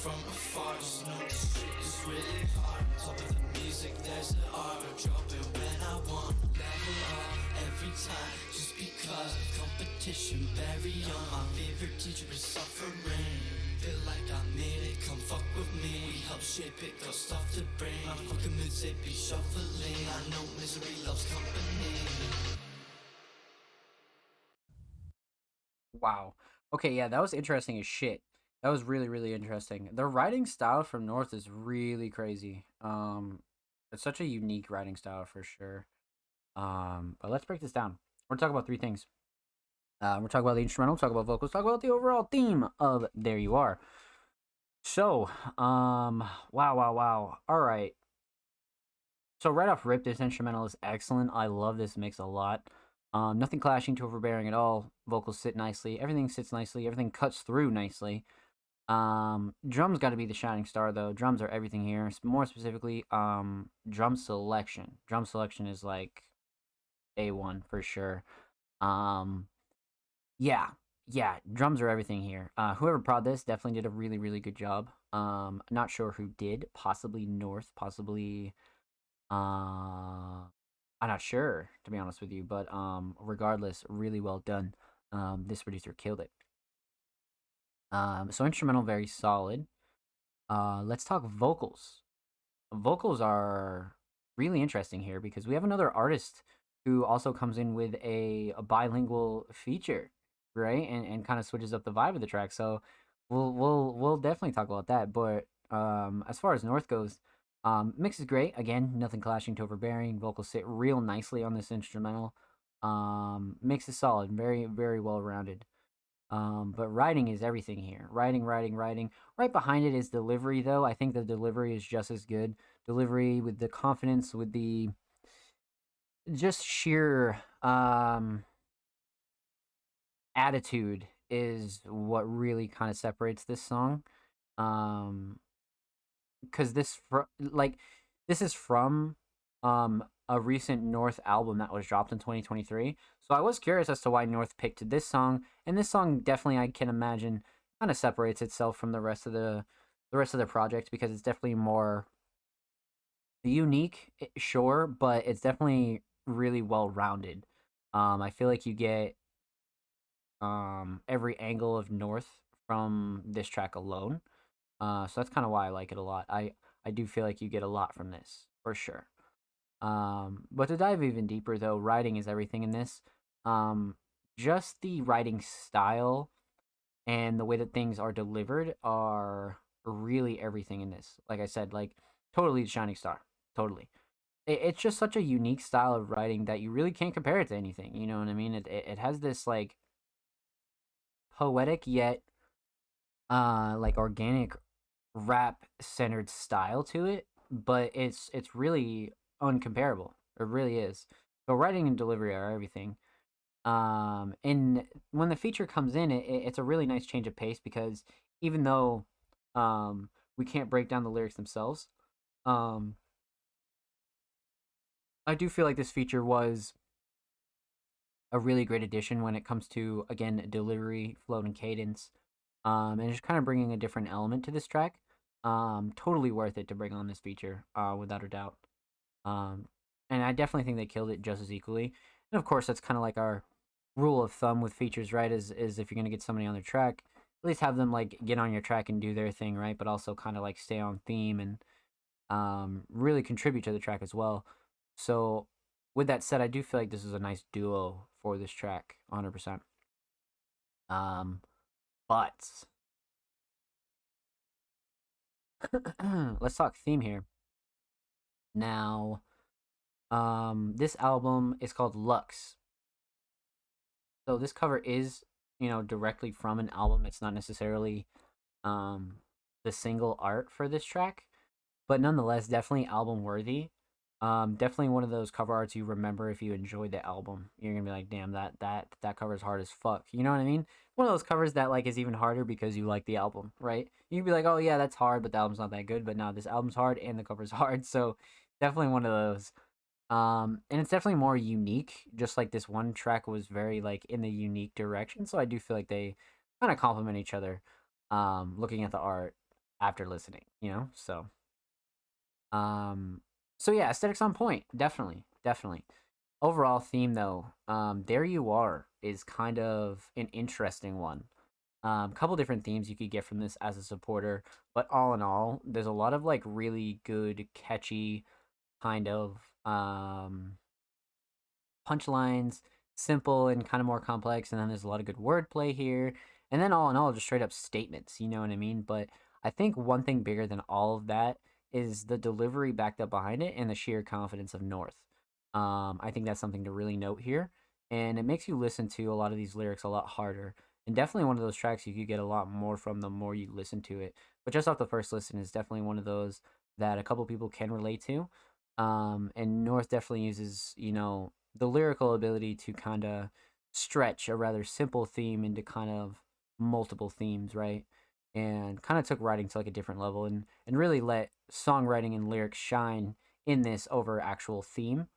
From afar, just know this shit is really hard. On top of the music, there's an arbor dropping when I want. Level up every time, just because. Competition very young. My favorite teacher is suffering. Feel like I made it, come fuck with me. We help shape it, go stuff the brain. My fucking moods, they be shuffling. I know misery loves company. Wow. Okay, yeah, that was interesting as shit. That was really, really interesting. The writing style from North is really crazy. It's such a unique writing style for sure. But let's break this down. We're talking about three things. We're talking about the instrumental, talk about vocals, talk about the overall theme of There You Are. So, wow. All right. So right off rip, this instrumental is excellent. I love this mix a lot. Nothing clashing to overbearing at all. Vocals sit nicely. Everything sits nicely. Everything cuts through nicely. Drums got to be the shining star though. Drums are everything here. More specifically, drum selection. Drum selection is like A1 for sure. Um, yeah, yeah, drums are everything here. Whoever prod this definitely did a really, really good job. Not sure who did. Possibly North. Possibly. I'm not sure to be honest with you, but regardless, really well done. This producer killed it. So instrumental, very solid. Let's talk vocals. Vocals are really interesting here because we have another artist who also comes in with a bilingual feature, right? And kind of switches up the vibe of the track. So we'll definitely talk about that. But as far as North goes, mix is great. Again, nothing clashing to overbearing. Vocals sit real nicely on this instrumental. Mix is solid, very very well rounded. But writing is everything here. Writing, writing, writing. Right behind it is delivery, though. I think the delivery is just as good. Delivery with the confidence, with the just sheer attitude is what really kind of separates this song. Um, because this is from a recent North album that was dropped in 2023. So I was curious as to why North picked this song, and this song definitely I can imagine kind of separates itself from the rest of the project because it's definitely more unique, sure, but it's definitely really well rounded. I feel like you get every angle of North from this track alone. So that's kind of why I like it a lot. I do feel like you get a lot from this for sure. But to dive even deeper, though, writing is everything in this. Um, just the writing style and the way that things are delivered are really everything in this. Like I said, like totally the shining star. Totally. It's just such a unique style of writing that you really can't compare it to anything. You know what I mean? It has this like poetic yet like organic rap centered style to it, but it's really uncomparable. It really is. So writing and delivery are everything. And when the feature comes in, it's a really nice change of pace because even though we can't break down the lyrics themselves, um, I do feel like this feature was a really great addition when it comes to again delivery, flow, and cadence, and just kind of bringing a different element to this track. Totally worth it to bring on this feature, without a doubt. Um, and I definitely think they killed it just as equally. And of course, that's kind of like our rule of thumb with features, right? Is if you're gonna get somebody on their track, at least have them like get on your track and do their thing, right? But also kind of like stay on theme and really contribute to the track as well. So, with that said, I do feel like this is a nice duo for this track, 100%. Um, but let's talk theme here. Now, this album is called Lux. So this cover is, directly from an album. It's not necessarily um the single art for this track, but nonetheless, definitely album worthy. Definitely one of those cover arts you remember if you enjoyed the album. You're gonna be like, damn, that cover is hard as fuck. You know what I mean? One of those covers that like is even harder because you like the album, right? You'd be like, oh yeah, that's hard, but the album's not that good. But no, this album's hard and the cover's hard. So definitely one of those. And it's definitely more unique. Just like this one track was very like in the unique direction. So I do feel like they kind of complement each other. Looking at the art after listening, so um, so yeah, aesthetics on point. Definitely, definitely. Overall theme though, there you are is kind of an interesting one. Couple different themes you could get from this as a supporter, but all in all, there's a lot of like really good, catchy kind of punchlines, simple and kind of more complex, and then there's a lot of good wordplay here, and then all in all, just straight up statements. You know what I mean? But I think one thing bigger than all of that is the delivery backed up behind it and the sheer confidence of North. I think that's something to really note here, and it makes you listen to a lot of these lyrics a lot harder. And definitely one of those tracks you could get a lot more from the more you listen to it. But just off the first listen is definitely one of those that a couple people can relate to. And North definitely uses, the lyrical ability to kind of stretch a rather simple theme into kind of multiple themes, right? And kind of took writing to like a different level and really let songwriting and lyrics shine in this over actual theme,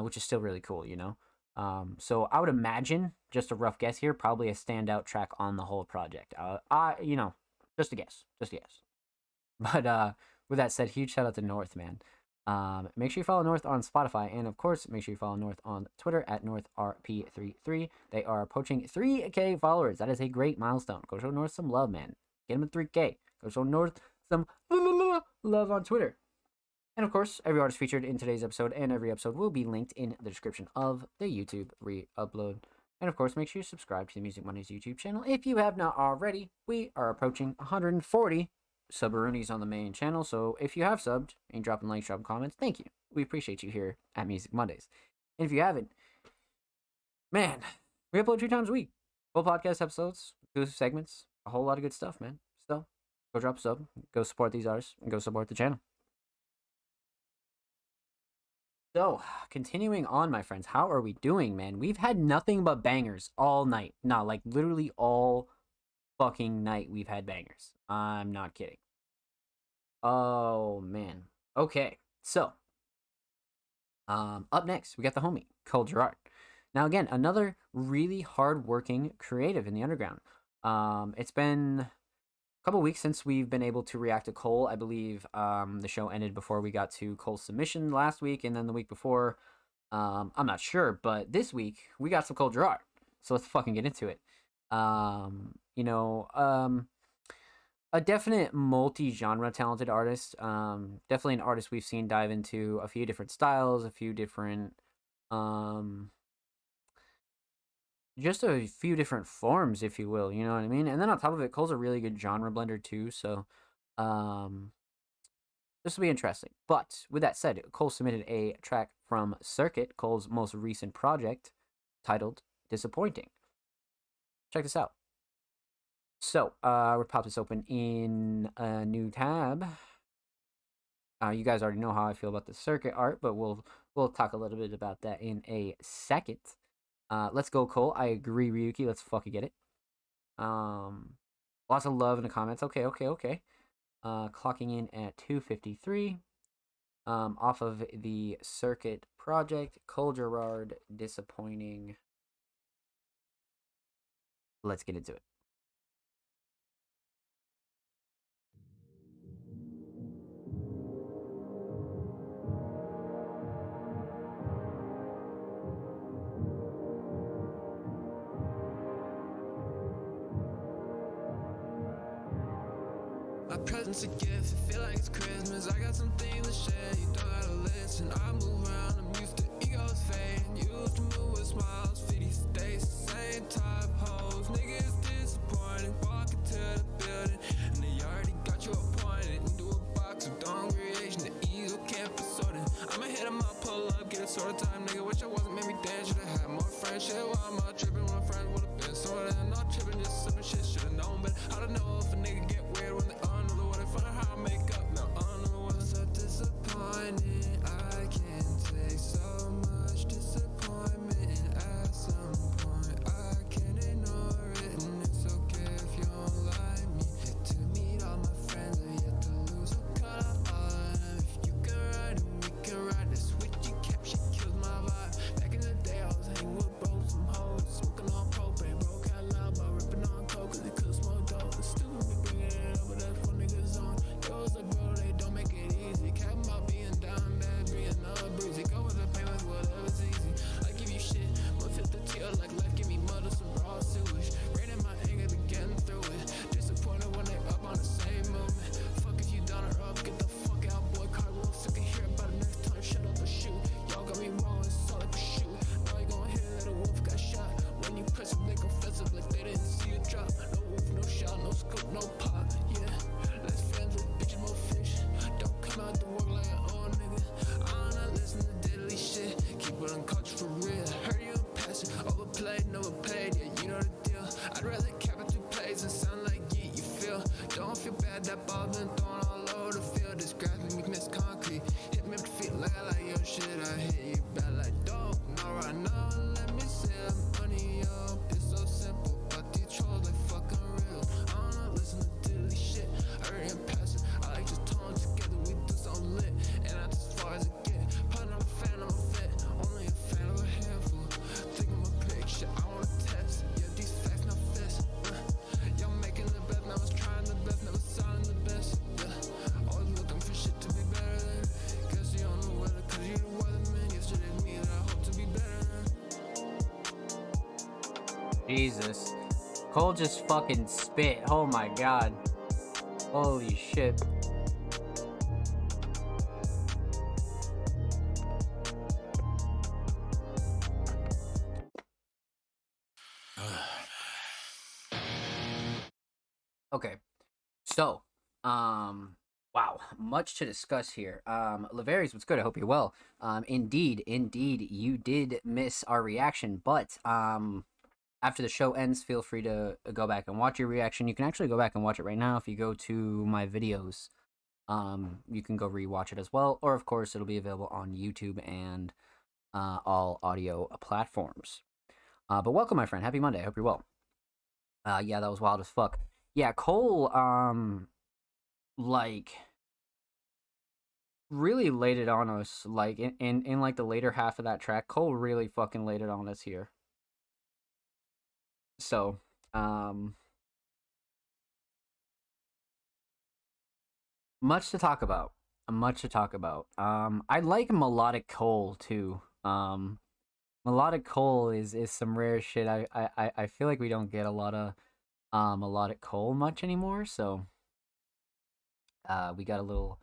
which is still really cool. So I would imagine, just a rough guess here, probably a standout track on the whole project. Just a guess. But with that said, huge shout out to North, man. Make sure you follow North on Spotify, and of course, make sure you follow North on Twitter at NorthRP33. They are approaching 3K followers. That is a great milestone. Go show North some love, man. Get him at 3K. Go show North some love on Twitter. And of course, every artist featured in today's episode and every episode will be linked in the description of the YouTube re-upload. And of course, make sure you subscribe to the Music Mondays YouTube channel if you have not already. We are approaching 140 Subarunis on the main channel, so if you have subbed and dropping likes, dropping comments, thank you. We appreciate you here at Music Mondays. And if you haven't, man, we upload 2 times a week. Full podcast episodes, exclusive segments, a whole lot of good stuff, man. So, go drop a sub, go support these artists, and go support the channel. So, continuing on, my friends, how are we doing, man? We've had nothing but bangers all night. No, like literally all fucking night we've had bangers. I'm not kidding. Oh, man. Okay, so, up next, we got the homie, Cole Girard. Now, again, another really hard-working creative in the underground. It's been couple weeks since we've been able to react to Cole. I believe the show ended before we got to Cole's submission last week, and then the week before, I'm not sure, but this week we got some Cole Girard. So let's fucking get into it. A definite multi-genre talented artist. Definitely an artist we've seen dive into a few different styles, a few different just a few different forms, if you will, you know what I mean? And then on top of it, Cole's a really good genre blender too, so this will be interesting. But with that said, Cole submitted a track from Circuit, Cole's most recent project, titled Disappointing. Check this out. So, we'll pop this open in a new tab. You guys already know how I feel about the Circuit art, but we'll talk a little bit about that in a second. Let's go, Cole. I agree, Ryuki. Let's fucking get it. Lots of love in the comments. Okay. Clocking in at 2:53. Off of the Circuit project, Cole Girard, Disappointing. Let's get into it. My present's a gift, I feel like it's Christmas. I got some things to share, you don't gotta listen. I move around, I'm used to egos fading. Used to move with smiles, 50 stays the same type hoes. Niggas disappointed, walking to the building, and they already got you appointed into a box of dumb creation. The ego can't be sorted. I'ma hit 'em up, pull up, get it sorted time, nigga. Wish I wasn't, made me dance, should've had more friendship. Why am I tripping when friends would've been sorted? Not tripping, just sipping shit, should've known better. I don't know if a nigga get weird when they how I make up now. Was so disappointed. I can't take so much disappointment at some point. I can't ignore it, and it's okay if you don't like me. Yet to meet all my friends, and yet to lose a cut off all of them. If you can ride it, we can ride this. Switchy cap shit kills my vibe. Back in the day, I was hanging with bros, some hoes, smoking on propane, broke out loud, but ripping on coke, 'cause they couldn't smoke dope. It's stupid me bringing it up, but that's what niggas on. Like, bro, they don't make it easy. Cap about being down bad, bring another breezy. Go with the payments, whatever's easy. I give you shit, but fit the tear like life give me mother some raw sewage. Raining my anger, been getting through it. Disappointed when they up on the same movement. Fuck if you down or up, get the fuck out, boy. Car roll, sick of hear about it next time, shut up and shoot. Y'all got me wrong, it's all like a shoot. Now you gon' hear that a wolf got shot. When you press it, they confessive like they didn't see a drop. No wolf, no shot, no scope, no pop, yeah. Let's friends with bitches, more fish. Don't come out to work like an old nigga. I'm not listening to diddly shit. Keep it uncultured for real. Heard you in passing, overplayed, never paid. Yeah, you know the deal. I'd rather cap it 2 plays and sound like yeet, you feel. Don't feel bad, that ball been thrown all over the field. This grass make me miss concrete. Hit me up the feet like Like I like your shit, I hit you back like dope. Now right now, let me say I'm money up. It's so simple, but these trolls like fucking real. I don't know, listen to dilly shit. I already am passive. I like just tone together, we do something lit. And that's as far as it get. Putting I'm a fan, I'm a fit. Only a fan of a handful. Think of my picture, I wanna test. Yeah, these facts not fist. Y'all making the best, never trying the best, never selling the best. Yeah, always looking for shit to be better than. Guess you don't know weather, cause you the weatherman. Yesterday me that I hope to be better than. Jesus. Cole just fucking spit. Oh my god. Holy shit. Okay. So, wow, much to discuss here. Laverius, what's good? I hope you're well. Indeed, you did miss our reaction, but after the show ends, feel free to go back and watch your reaction. You can actually go back and watch it right now if you go to my videos. You can go rewatch it as well, or of course, it'll be available on YouTube and all audio platforms. But welcome, my friend. Happy Monday. I hope you're well. Yeah, that was wild as fuck. Yeah, Cole, like, really laid it on us, like, in like, the later half of that track. Cole really fucking laid it on us here. So, much to talk about. I like melodic Cole, too. Melodic Cole is some rare shit. I feel like we don't get a lot of melodic Cole much anymore, so we got a little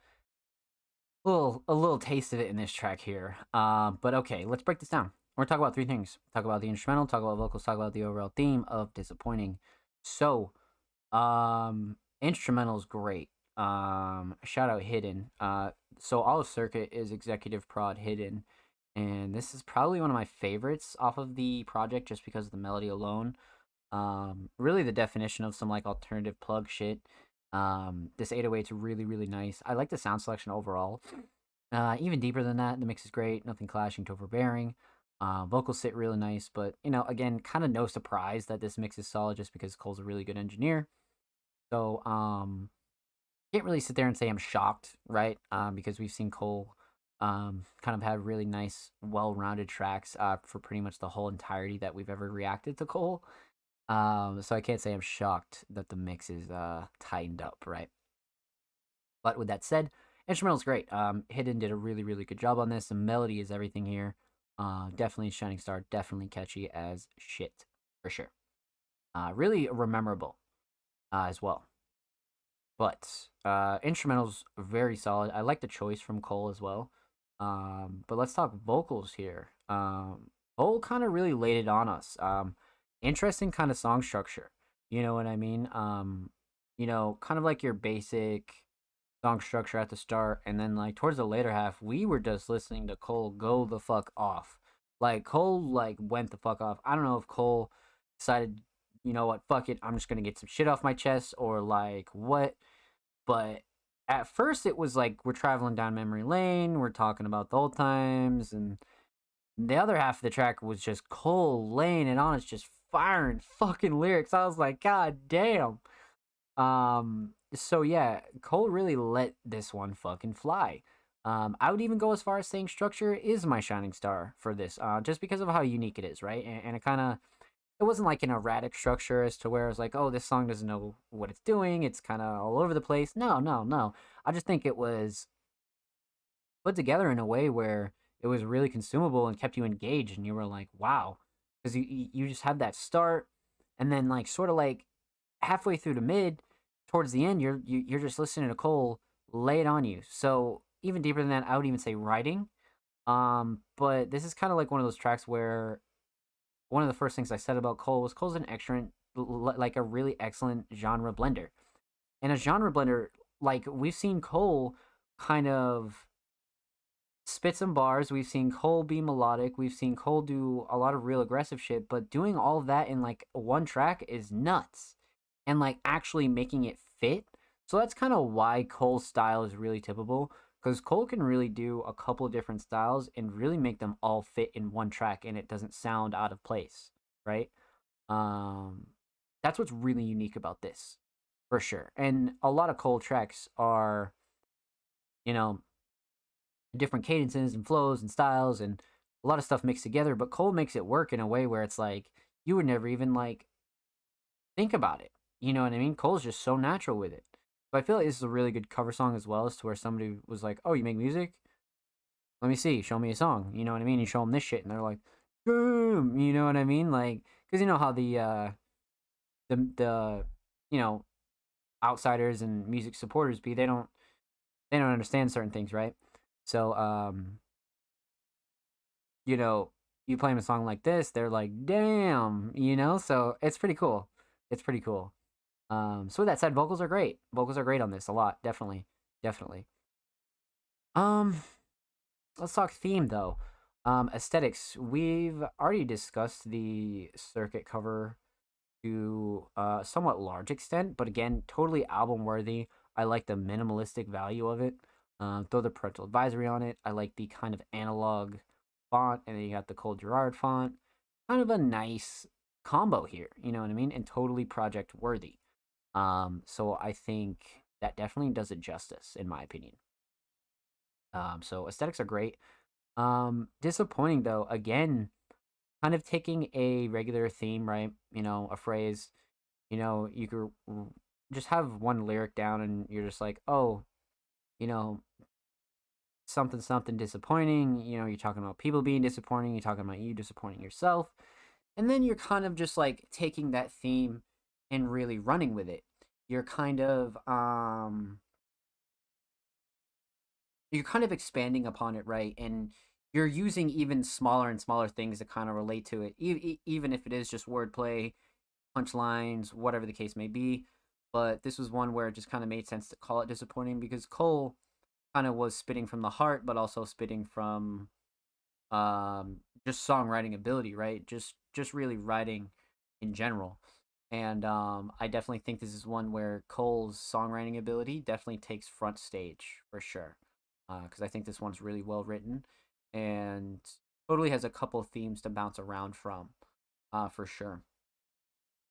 taste of it in this track here. But okay, let's break this down. We're gonna talk about three things. Talk about the instrumental, talk about vocals, talk about the overall theme of Disappointing. So, instrumental's great. Shout out Hidden. So Olive Circuit is executive prod Hidden, and this is probably one of my favorites off of the project just because of the melody alone. Really the definition of some like alternative plug shit. This 808's really, really nice. I like the sound selection overall. Even deeper than that, the mix is great. Nothing clashing to overbearing. Vocals sit really nice, but you know, again, kind of no surprise that this mix is solid just because Cole's a really good engineer. So, can't really sit there and say I'm shocked, right? Because we've seen Cole kind of have really nice, well-rounded tracks for pretty much the whole entirety that we've ever reacted to Cole. So I can't say I'm shocked that the mix is tightened up, right? But with that said, instrumental's great. Hidden did a really, really good job on this. The melody is everything here. Definitely Shining Star, definitely catchy as shit, for sure. Really memorable as well. But instrumental's very solid. I like the choice from Cole as well. But let's talk vocals here. Cole kind of really laid it on us. Interesting kind of song structure. You know what I mean? You know, kind of like your basic song structure at the start, and then like towards the later half, we were just listening to Cole go the fuck off. Like Cole like went the fuck off. I don't know if Cole decided, you know what, fuck it, I'm just gonna get some shit off my chest or like what. But at first it was like we're traveling down memory lane, we're talking about the old times, and the other half of the track was just Cole laying it on us, just firing fucking lyrics. I was like, God damn. So yeah, Cole really let this one fucking fly. I would even go as far as saying structure is my shining star for this, just because of how unique it is, right? And it kind of, it wasn't like an erratic structure as to where it's like, oh, this song doesn't know what it's doing. It's kind of all over the place. No. I just think it was put together in a way where it was really consumable and kept you engaged, and you were like, wow, because you just had that start, and then like sort of like halfway through the mid, towards the end, you're just listening to Cole lay it on you. So even deeper than that, I would even say writing. But this is kind of like one of those tracks where one of the first things I said about Cole was Cole's an excellent, like a really excellent genre blender. And a genre blender, like we've seen Cole kind of spit some bars, we've seen Cole be melodic, we've seen Cole do a lot of real aggressive shit, but doing all of that in like one track is nuts. And like actually making it fit. So that's kind of why Cole's style is really typical. because Cole can really do a couple different styles and really make them all fit in one track, and it doesn't sound out of place, right? Um, that's what's really unique about this, for sure. And a lot of Cole tracks are, you know, different cadences and flows and styles and a lot of stuff mixed together, but Cole makes it work in a way where it's like you would never even like think about it. You know what I mean? Cole's just so natural with it. But I feel like this is a really good cover song as well, as to where somebody was like, "Oh, you make music? Let me see. Show me a song." You know what I mean? You show them this shit, and they're like, "Boom!" You know what I mean? Like, because you know how the you know outsiders and music supporters be. They don't understand certain things, right? So you know, you play them a song like this, they're like, "Damn!" You know, so it's pretty cool. It's pretty cool. So with that said, vocals are great. Vocals are great on this a lot, definitely, definitely. Um, let's talk theme though. Aesthetics. We've already discussed the circuit cover to a somewhat large extent, but again, totally album worthy. I like the minimalistic value of it. Throw the parental advisory on it. I like the kind of analog font, and then you got the Cole Gerard font. Kind of a nice combo here, you know what I mean? And totally project worthy. So I think that definitely does it justice, in my opinion. So aesthetics are great. Disappointing though, again, kind of taking a regular theme, right? You know, a phrase, you know, you could just have one lyric down and you're just like, oh, you know, something, something disappointing. You know, you're talking about people being disappointing, you're talking about you disappointing yourself. And then you're kind of just like taking that theme and really running with it. You're kind of you're kind of expanding upon it, right? And you're using even smaller and smaller things to kind of relate to it, even if it is just wordplay, punchlines, whatever the case may be. But this was one where it just kind of made sense to call it disappointing because Cole kind of was spitting from the heart, but also spitting from just songwriting ability, right? Just really writing in general. And I definitely think this is one where Cole's songwriting ability definitely takes front stage for sure. Because I think this one's really well written and totally has a couple of themes to bounce around from, for sure.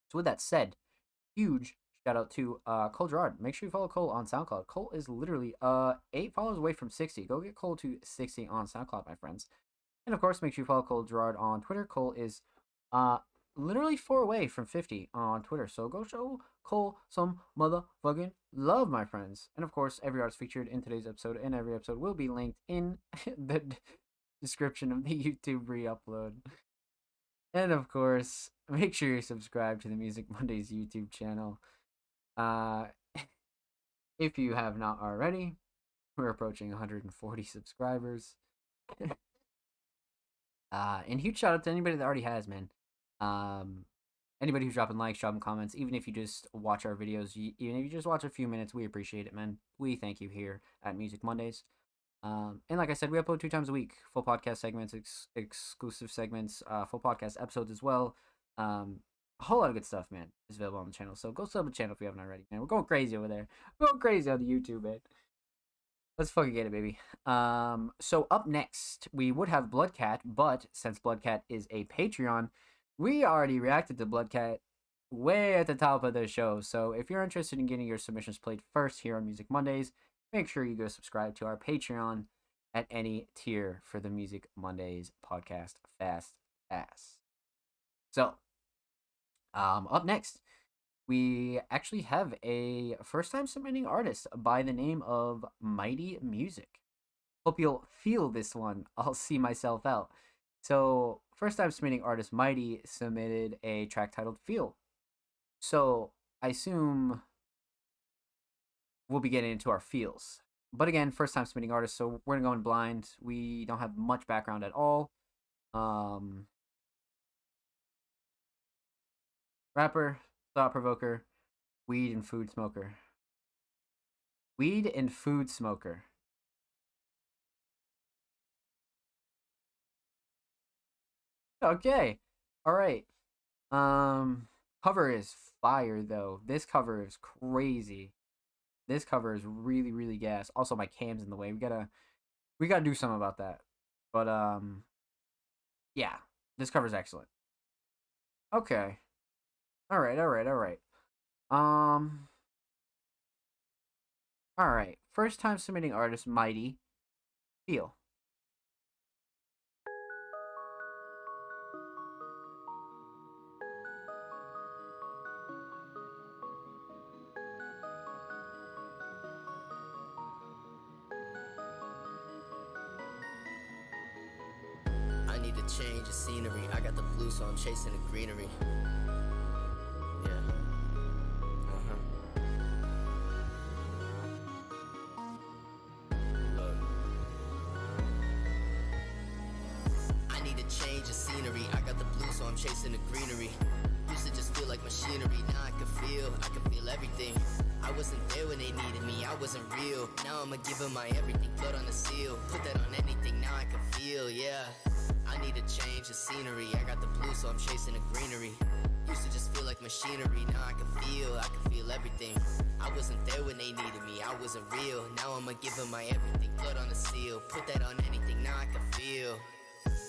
So with that said, huge shout out to Cole Gerard. Make sure you follow Cole on SoundCloud. Cole is literally 8 followers away from 60. Go get Cole to 60 on SoundCloud, my friends. And of course, make sure you follow Cole Gerard on Twitter. Cole is uh literally 4 away from 50 on Twitter. So go show Cole some motherfucking love, my friends. And of course, every artist featured in today's episode and every episode will be linked in the description of the YouTube re-upload. And of course, make sure you subscribe to the Music Mondays YouTube channel. Uh if you have not already, we're approaching 140 subscribers. And huge shout out to anybody that already has, man. Um, Anybody who's dropping likes, dropping comments, even if you just watch our videos, even if you just watch a few minutes, we appreciate it, man. We thank you here at Music Mondays. And like I said, we upload 2 times a week, full podcast segments, exclusive segments, full podcast episodes as well. A whole lot of good stuff, man, is available on the channel. So go sub the channel if you haven't already, man. We're going crazy over there. We're going crazy on the YouTube, man. Let's fucking get it, baby. So up next, we would have Bloodcat, but since Bloodcat is a Patreon, we already reacted to Bloodcat way at the top of the show. So if you're interested in getting your submissions played first here on Music Mondays, make sure you go subscribe to our Patreon at any tier for the Music Mondays podcast fast ass. So, up next, we actually have a first-time submitting artist by the name of Mighty Music. Hope you'll feel this one. I'll see myself out. So, first-time submitting artist Mighty submitted a track titled Feel. So, I assume we'll be getting into our feels. But again, first-time submitting artist, so we're going to go in blind. We don't have much background at all. Rapper, thought provoker, weed and food smoker. Weed and food smoker. Okay. All right. Cover is fire though. This cover is crazy. This cover is really, really gas. Also, my cam's in the way. We gotta do something about that. But yeah, this cover's excellent. Okay. All right, all right, all right. Um, all right. First time submitting artist Mighty Feel. I need to change the scenery. I got the blue, so I'm chasing the greenery. Yeah. Look. I need to change the scenery. I got the blue, so I'm chasing the greenery. Used to just feel like machinery. Now I can feel everything. I wasn't there when they needed me, I wasn't real. Now I'ma give them my everything, blood on the seal. Put that on anything, now I can feel, yeah. I need to change the scenery. I got the blue, so I'm chasing the greenery. Used to just feel like machinery. Now I can feel everything. I wasn't there when they needed me, I wasn't real. Now I'ma give them my everything, blood on the seal. Put that on anything, now I can feel.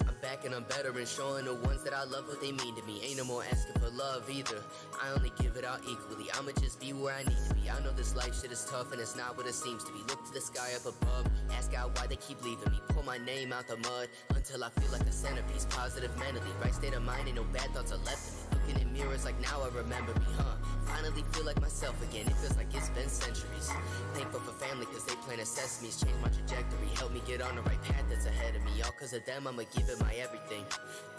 I'm back and I'm better and showing the ones that I love what they mean to me. Ain't no more asking for love either. I only give it out equally. I'ma just be where I need to be. I know this life shit is tough and it's not what it seems to be. Look to the sky up above, ask God why they keep leaving me. Pull my name out the mud until I feel like a centerpiece. Positive mentally, right state of mind, and no bad thoughts are left in me. Looking in mirrors like now I remember me, huh? Finally feel like myself again, it feels like it's been centuries. Thankful for family cause they planted sesames. Changed my trajectory, helped me get on the right path that's ahead of me. All cause of them I'ma give it my everything.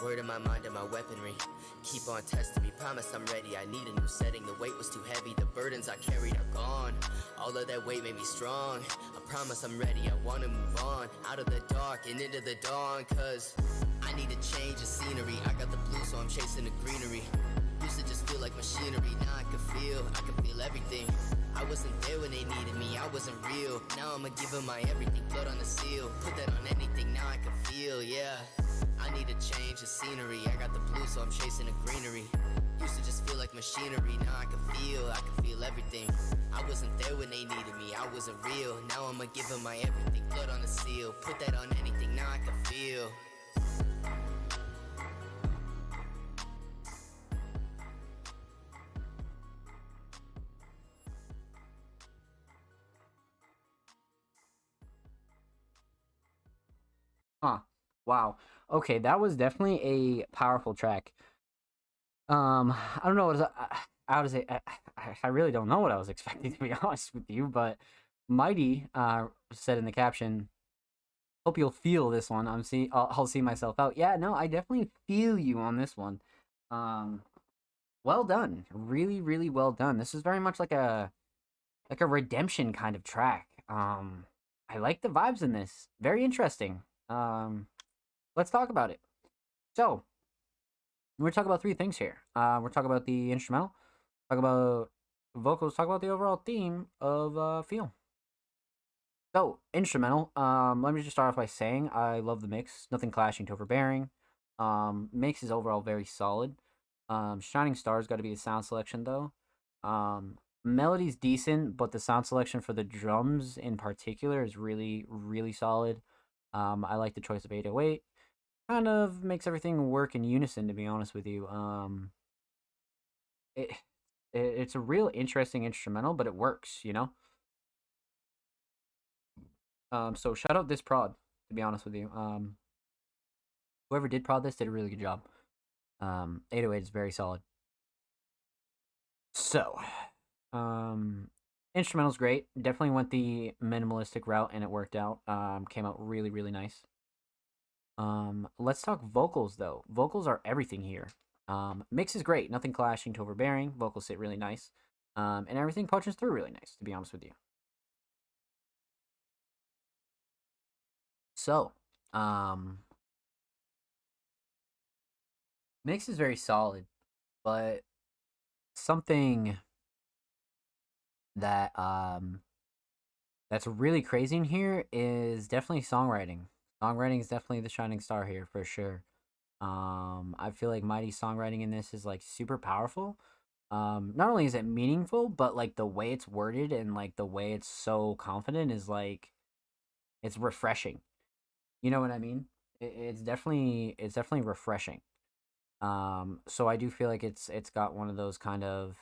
Word in my mind and my weaponry. Keep on testing me, promise I'm ready. I need a new setting, the weight was too heavy. The burdens I carried are gone. All of that weight made me strong. I promise I'm ready, I wanna move on. Out of the dark and into the dawn. Cause I need to change the scenery. I got the blue, so I'm chasing the greenery. Used to just feel like machinery. Now I can feel everything. I wasn't there when they needed me, I wasn't real. Now I'ma give them my everything, blood on the seal. Put that on anything, now I can feel, yeah. I need to change the scenery. I got the blue, so I'm chasing the greenery. Used to just feel like machinery. Now I can feel everything. I wasn't there when they needed me, I wasn't real. Now I'ma give them my everything, blood on the seal. Put that on anything, now I can feel. Huh. Wow. Okay, that was definitely a powerful track. I don't know what I was. I really don't know what I was expecting, to be honest with you. But Mighty said in the caption, "Hope you'll feel this one. I'll see myself out." Yeah, no, I definitely feel you on this one. Um, well done. Really, really well done. This is very much like a redemption kind of track. I like the vibes in this. Very interesting. Let's talk about it. So, we're talking about three things here. We're talking about the instrumental, talk about vocals, talk about the overall theme of Feel. So, instrumental. Let me just start off by saying I love the mix. Nothing clashing to overbearing. Mix is overall very solid. Shining Star's got to be the sound selection though. Melody's decent, but the sound selection for the drums in particular is really, really solid. I like the choice of 808. Kind of makes everything work in unison, to be honest with you. It's a real interesting instrumental, but it works, you know? So shout out this prod, to be honest with you. Whoever did prod this did a really good job. 808 is very solid. So, instrumental's great. Definitely went the minimalistic route and it worked out. Came out really, really nice. Let's talk vocals though. Vocals are everything here. Mix is great. Nothing clashing to overbearing. Vocals sit really nice. And everything punches through really nice, to be honest with you. So, mix is very solid, but something that that's really crazy in here is definitely songwriting. Songwriting is definitely the shining star here for sure. I feel like Mighty's songwriting in this is like super powerful. Not only is it meaningful, but like the way it's worded and like the way it's so confident is like it's refreshing. You know what I mean? It's definitely refreshing. So I do feel like it's got one of those kind of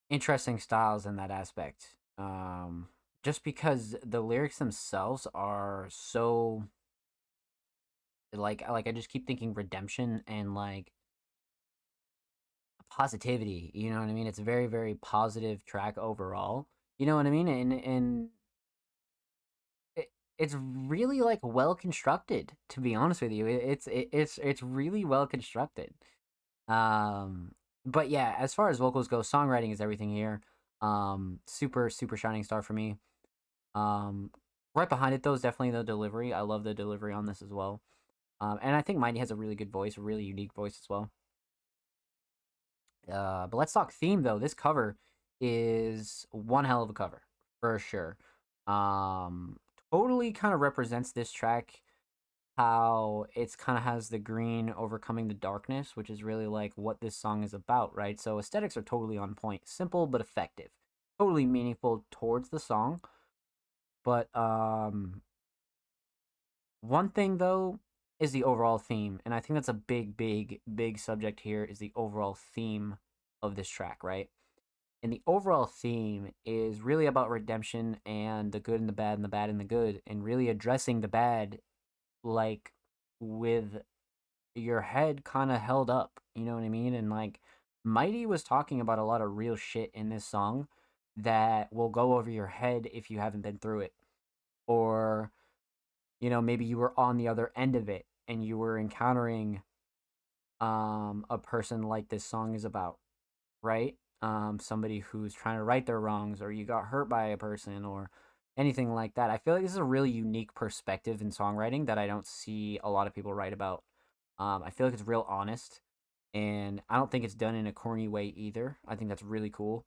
interesting styles in that aspect. Just because the lyrics themselves are so like I just keep thinking redemption and like positivity. You know what I mean? It's a very very positive track overall. You know what I mean? And it's really like well constructed. To be honest with you, it's really well constructed. Um, but yeah, as far as vocals go, songwriting is everything here. Super super shining star for me. Um, right behind it though is definitely the delivery. I love the delivery on this as well. And I think Mighty has a really good voice, a really unique voice as well. But let's talk theme though. This cover is one hell of a cover for sure. Um, totally kind of represents this track how it's kind of has the green overcoming the darkness, which is really like what this song is about, right? So aesthetics are totally on point, simple but effective, totally meaningful towards the song. But one thing though is the overall theme, and I think that's a big, big, big subject here is the overall theme of this track, right? And the overall theme is really about redemption and the good and the bad and the bad and the good, and really addressing the bad like with your head kind of held up, you know what I mean? And like Mighty was talking about a lot of real shit in this song that will go over your head if you haven't been through it. Or, maybe you were on the other end of it and you were encountering a person like this song is about, right? Somebody who's trying to right their wrongs, or you got hurt by a person, or anything like that. I feel like this is a really unique perspective in songwriting that I don't see a lot of people write about. I feel like it's real honest, and I don't think it's done in a corny way either. I think that's really cool.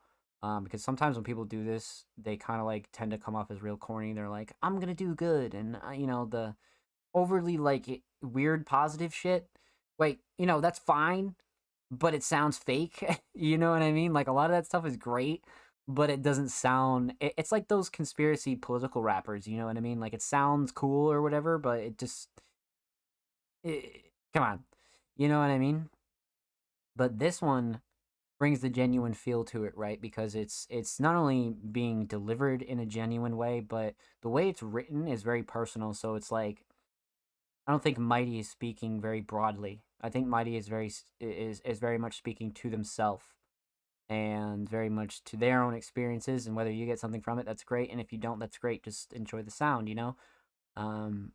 Because sometimes when people do this, they kind of like tend to come off as real corny. They're like, "I'm gonna do good," and the overly like weird positive shit. Wait, that's fine, but it sounds fake. You know what I mean? Like a lot of that stuff is great, but it doesn't sound. It's like those conspiracy political rappers. You know what I mean? Like it sounds cool or whatever, but it just come on. You know what I mean? But this one brings the genuine feel to it, right? Because it's not only being delivered in a genuine way, but the way it's written is very personal. So it's like I don't think Mighty is speaking very broadly. I think Mighty is very much speaking to themselves and very much to their own experiences. And whether you get something from it, that's great. And if you don't, that's great. Just enjoy the sound, you know. Um,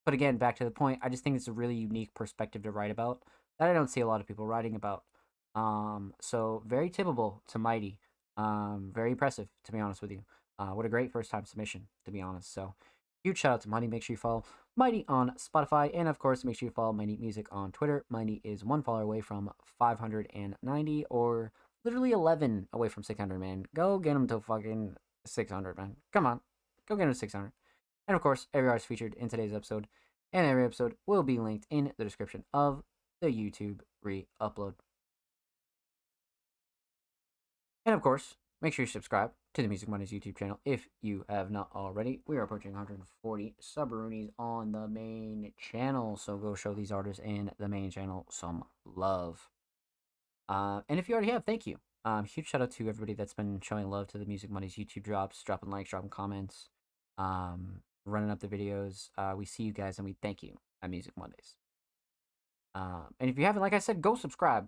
but again, back to the point, I just think it's a really unique perspective to write about that I don't see a lot of people writing about. So very tippable to Mighty. Very impressive, to be honest with you. What a great first time submission, to be honest. So huge shout out to Mighty. Make sure you follow Mighty on Spotify, and of course, make sure you follow Mighty Music on Twitter. Mighty is one follower away from 590, or literally 11 away from 600. Man, go get him to fucking 600, man. Come on, go get him to 600. And of course, every artist featured in today's episode and every episode will be linked in the description of the YouTube re-upload. And of course, make sure you subscribe to the Music Mondays YouTube channel if you have not already. We are approaching 140 subroonies on the main channel, so go show these artists in the main channel some love. And if you already have, thank you. Huge shout out to everybody that's been showing love to the Music Mondays YouTube drops, dropping likes, dropping comments, running up the videos. We see you guys and we thank you at Music Mondays. And if you haven't, like I said, go subscribe.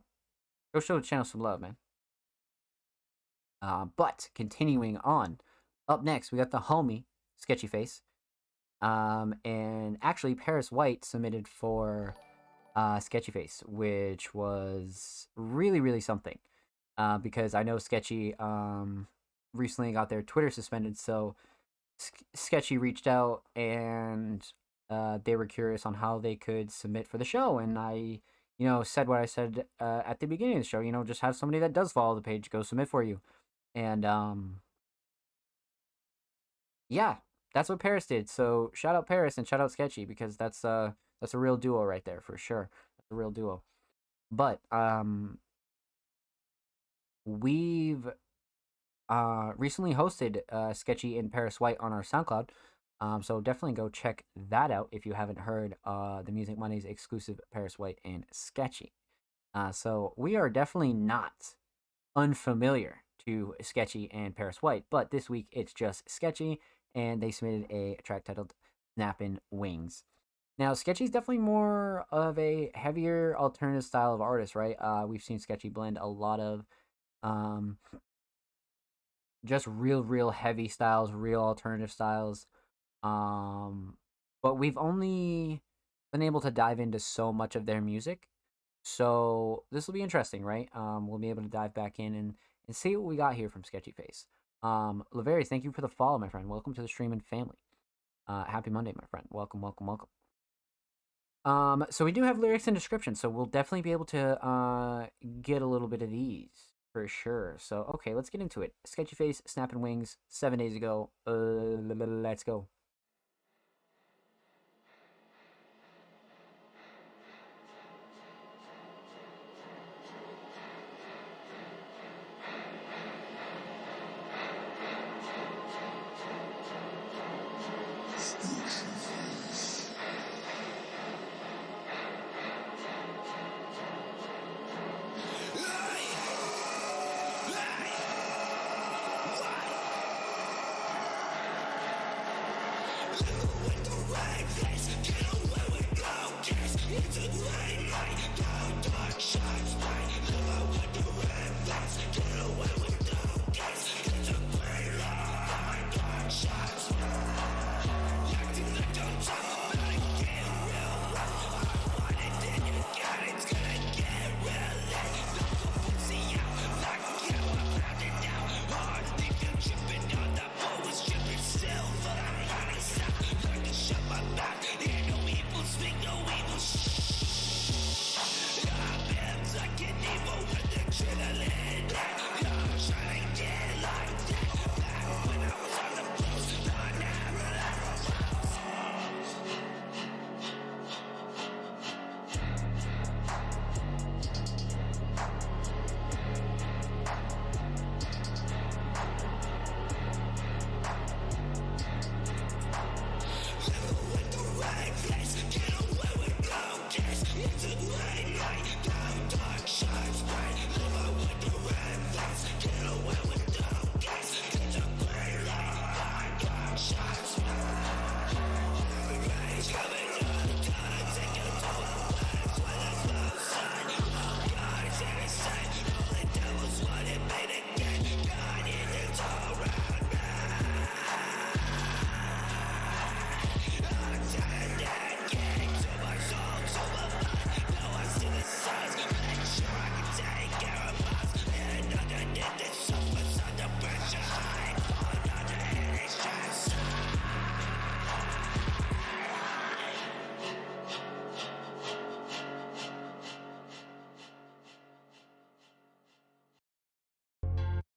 Go show the channel some love, man. But continuing on, up next we got the homie Sketchy Face. And actually Paris White submitted for Sketchy Face, which was really, really something. Because I know Sketchy recently got their Twitter suspended, so Sketchy reached out and they were curious on how they could submit for the show, and I said what I said at the beginning of the show, just have somebody that does follow the page go submit for you. And yeah, that's what Paris did. So shout out Paris and shout out Sketchy, because that's a real duo right there for sure. That's a real duo. But we've recently hosted Sketchy and Paris White on our SoundCloud. So definitely go check that out if you haven't heard the Music Mondays exclusive Paris White and Sketchy. So we are definitely not unfamiliar to Sketchy and Paris White, but this week it's just Sketchy, and they submitted a track titled Snappin' Wings. Now, Sketchy's definitely more of a heavier alternative style of artist, right? We've seen Sketchy blend a lot of just real heavy styles, real alternative styles. But we've only been able to dive into so much of their music. So this will be interesting, right? We'll be able to dive back in and see what we got here from Sketchy Face. Laveri, thank you for the follow, my friend. Welcome to the stream and family. Happy Monday, my friend. Welcome. So we do have lyrics and description, so we'll definitely be able to get a little bit of these for sure. So okay, let's get into it. Sketchy Face, Snapping Wings, 7 days ago. Let's go.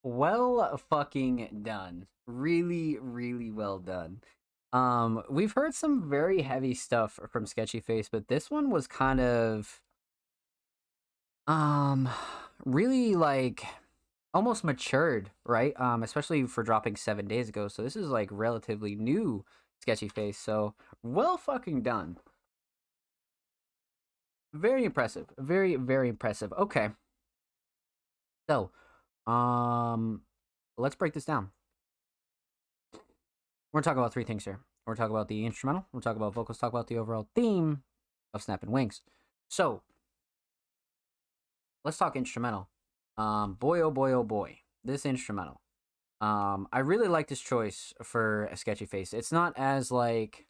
Well fucking done. Really well done. We've heard some very heavy stuff from Sketchy Face, but this one was kind of really like almost matured, right? Especially for dropping 7 days ago. So this is like relatively new Sketchy Face. So well fucking done. Very impressive. Very impressive. Okay. So, let's break this down. We're gonna talk about three things here. We're gonna talk about the instrumental, we're gonna talk about vocals, talk about the overall theme of Snapping Wings. So let's talk instrumental. Boy oh boy oh boy. This instrumental. I really like this choice for a Sketchy Face. It's not as like,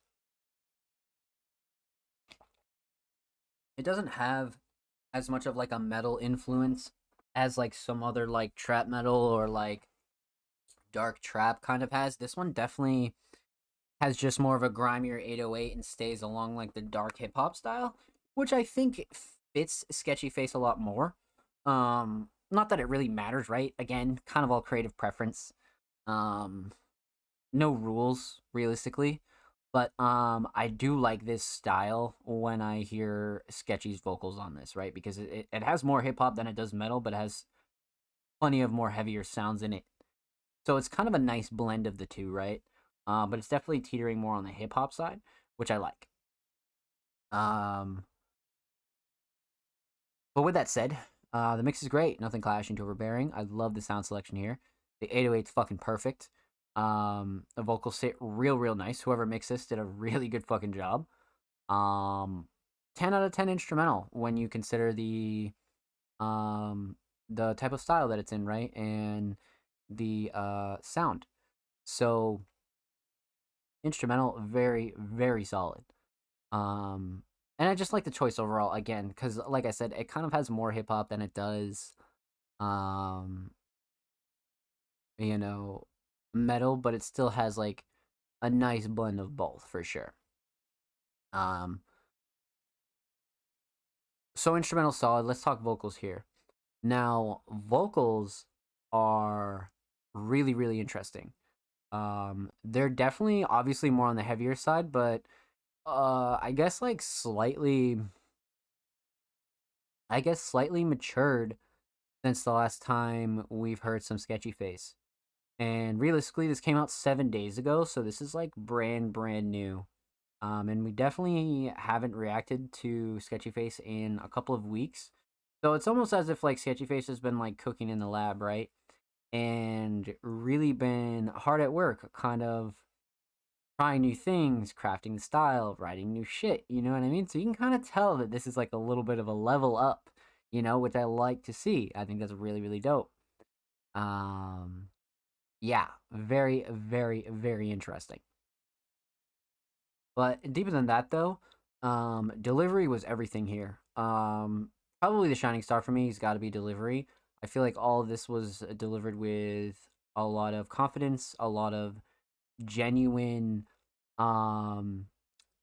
it doesn't have as much of like a metal influence as like some other like trap metal or like dark trap kind of has. This one definitely has just more of a grimier 808 and stays along like the dark hip hop style, which I think fits Sketchy Face a lot more. Not that it really matters, right? Again, kind of all creative preference. No rules realistically, but I do like this style when I hear Sketchy's vocals on this, right? Because it has more hip hop than it does metal, but it has plenty of more heavier sounds in it. So it's kind of a nice blend of the two, right? But it's definitely teetering more on the hip hop side, which I like. But with that said, the mix is great. Nothing clashing to overbearing. I love the sound selection here. The 808's fucking perfect. The vocals sit real nice. Whoever mixed this did a really good fucking job. 10 out of 10 instrumental when you consider the type of style that it's in, right? And the sound. So instrumental, very solid. And I just like the choice overall again, because like I said, it kind of has more hip hop than it does, um, you know, metal, but it still has like a nice blend of both for sure. Um, so instrumental solid. Let's talk vocals here. Now, vocals are really interesting. They're definitely obviously more on the heavier side, but I guess like slightly matured since the last time we've heard some Sketchy Face. And realistically, this came out 7 days ago, so this is like brand new. And we definitely haven't reacted to Sketchy Face in a couple of weeks. So it's almost as if like Sketchy Face has been like cooking in the lab, right? And really been hard at work, kind of trying new things, crafting the style, writing new shit, you know what I mean? So you can kind of tell that this is like a little bit of a level up, which I like to see. I think that's really dope. Yeah, very interesting. But deeper than that though, delivery was everything here. Probably the shining star for me has got to be delivery. I feel like all of this was delivered with a lot of confidence, a lot of genuine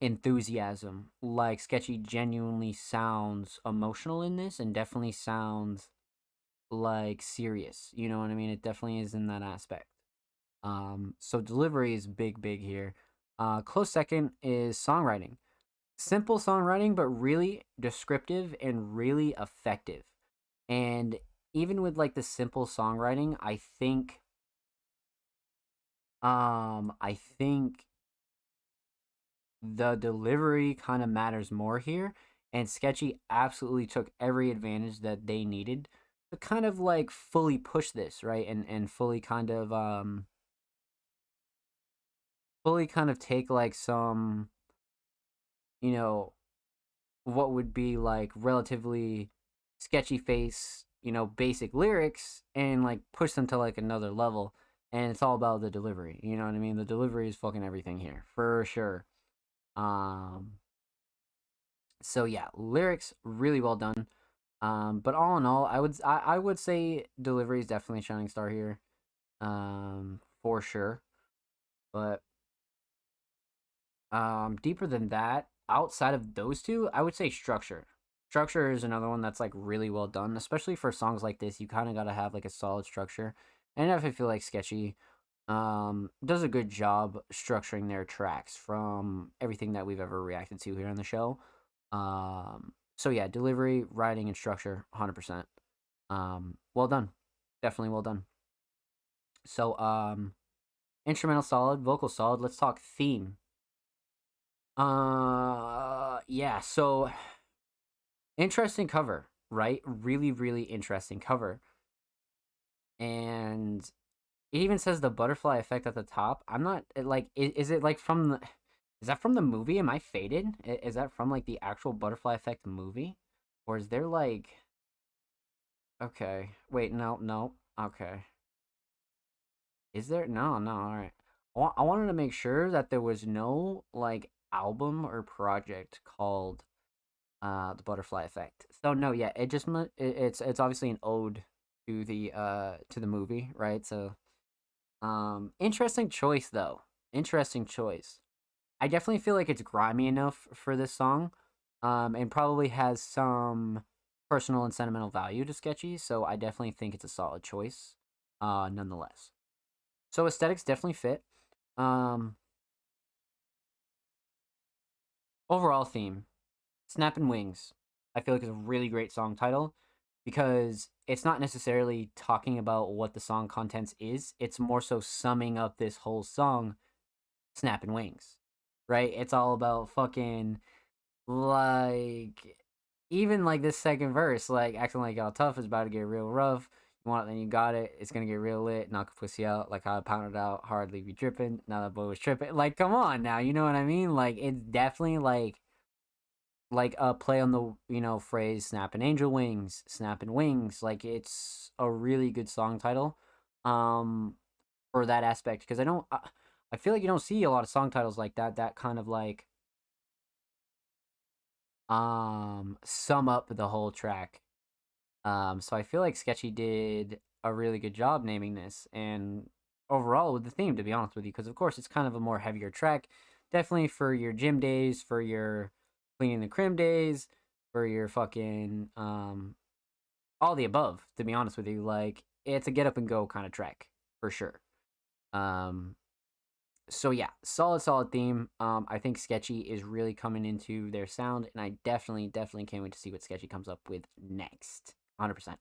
enthusiasm. Like Sketchy genuinely sounds emotional in this and definitely sounds like serious. You know what I mean? It definitely is in that aspect. So delivery is big here. Close second is songwriting. Simple songwriting, but really descriptive and really effective. And even with like the simple songwriting, I think the delivery kind of matters more here. And Sketchy absolutely took every advantage that they needed to kind of like fully push this, right? And fully kind of take like some, you know, what would be like relatively Sketchy Face, basic lyrics and like push them to like another level. And it's all about the delivery. You know what I mean? The delivery is fucking everything here for sure. Um, so yeah, lyrics really well done. But all in all, I would say delivery is definitely a shining star here. For sure. But deeper than that, outside of those two, I would say structure. Structure is another one that's like really well done, especially for songs like this. You kind of got to have like a solid structure. And I feel like Sketchy does a good job structuring their tracks from everything that we've ever reacted to here on the show. So yeah, delivery, writing, and structure, 100%. Well done, definitely well done. So instrumental solid, vocal solid. Let's talk theme. Yeah. So interesting cover, right? Really interesting cover, and it even says the butterfly effect at the top. I'm not like, is it like from the? Is that from the movie? Am I faded? Is that from like the actual butterfly effect movie, or is there like? Okay, wait, no. Okay, is there? No. All right. I wanted to make sure that there was no like album or project called the butterfly effect. So no, yeah, it's obviously an ode to the movie, right? So interesting choice though. Interesting choice. I definitely feel like it's grimy enough for this song, and probably has some personal and sentimental value to Sketchy. So I definitely think it's a solid choice, nonetheless. So aesthetics definitely fit. Um, Overall theme, Snapping Wings. I feel like it's a really great song title. because it's not necessarily talking about what the song contents is. It's more so summing up this whole song, Snapping Wings, right? It's all about fucking, like, even like this second verse, like acting like y'all tough is about to get real rough. You want it, then you got it. It's gonna get real lit. Knock a pussy out like how I pounded out. Hard leave you dripping. Now that boy was tripping. Like, come on now, you know what I mean? Like, it's definitely like a play on the phrase snapping angel wings, snapping wings. Like, it's a really good song title, for that aspect, because I feel like you don't see a lot of song titles like that kind of like sum up the whole track. So I feel like Sketchy did a really good job naming this, and overall with the theme, to be honest with you, because of course it's kind of a more heavier track, definitely for your gym days, for your cleaning the crib days, for your fucking all the above, to be honest with you. Like, it's a get up and go kind of track for sure. So yeah, solid theme. I think Sketchy is really coming into their sound, and I definitely can't wait to see what Sketchy comes up with next. 100%.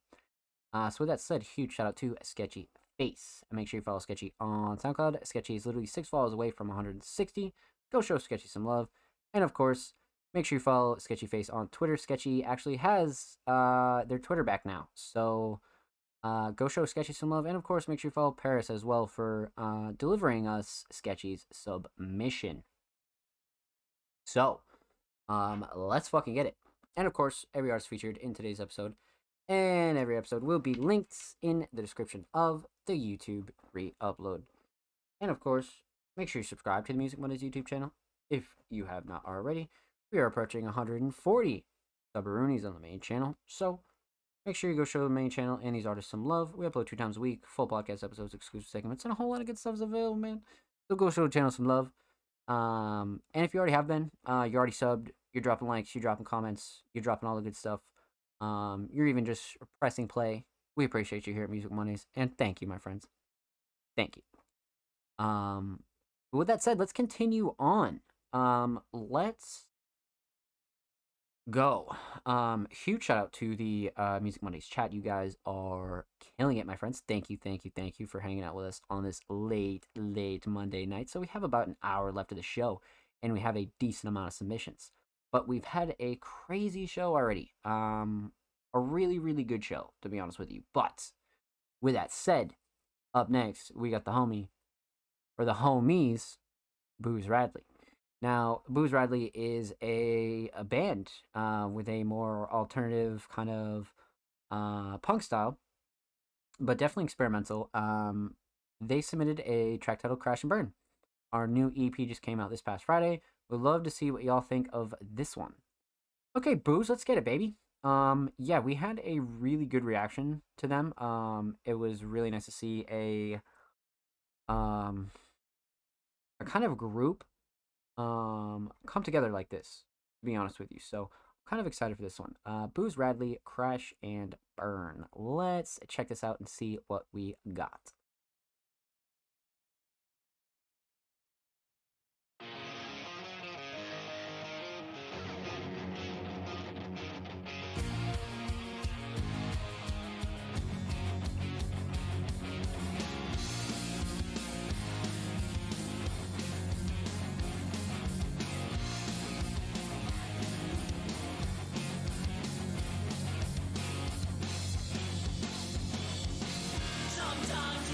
So with that said, huge shout out to Sketchy Face. And make sure you follow Sketchy on SoundCloud. Sketchy is literally 6 follows away from 160. Go show Sketchy some love. And of course, make sure you follow Sketchy Face on Twitter. Sketchy actually has their Twitter back now. So go show Sketchy some love. And of course, make sure you follow Paris as well for delivering us Sketchy's submission. So, let's fucking get it. And of course, every artist featured in today's episode and every episode will be linked in the description of the YouTube re-upload. And of course, make sure you subscribe to the Music Mondays YouTube channel if you have not already. We are approaching 140 subroonies on the main channel, so make sure you go show the main channel and these artists some love. We upload 2 times a week, full podcast episodes, exclusive segments, and a whole lot of good stuff is available, man. So go show the channel some love. And if you already have been, you're already subbed, you're dropping likes, you're dropping comments, you're dropping all the good stuff. You're even just pressing play. We appreciate you here at Music Mondays, and thank you, my friends. Thank you. With that said, let's continue on. Let's go. Huge shout out to the Music Mondays chat. You guys are killing it, my friends. Thank you for hanging out with us on this late Monday night. So we have about an hour left of the show, and we have a decent amount of submissions. But we've had a crazy show already. A really good show, to be honest with you. But with that said, up next, we got the homie, or the homies, Booze Radley. Now, Booze Radley is a band with a more alternative kind of punk style, but definitely experimental. They submitted a track titled Crash and Burn. Our new EP just came out this past Friday. We'd love to see what y'all think of this one. Okay, Booze, let's get it, baby. Yeah, we had a really good reaction to them. It was really nice to see a kind of group come together like this, to be honest with you. So I'm kind of excited for this one. Booze Radley, Crash and Burn. Let's check this out and see what we got. Sometimes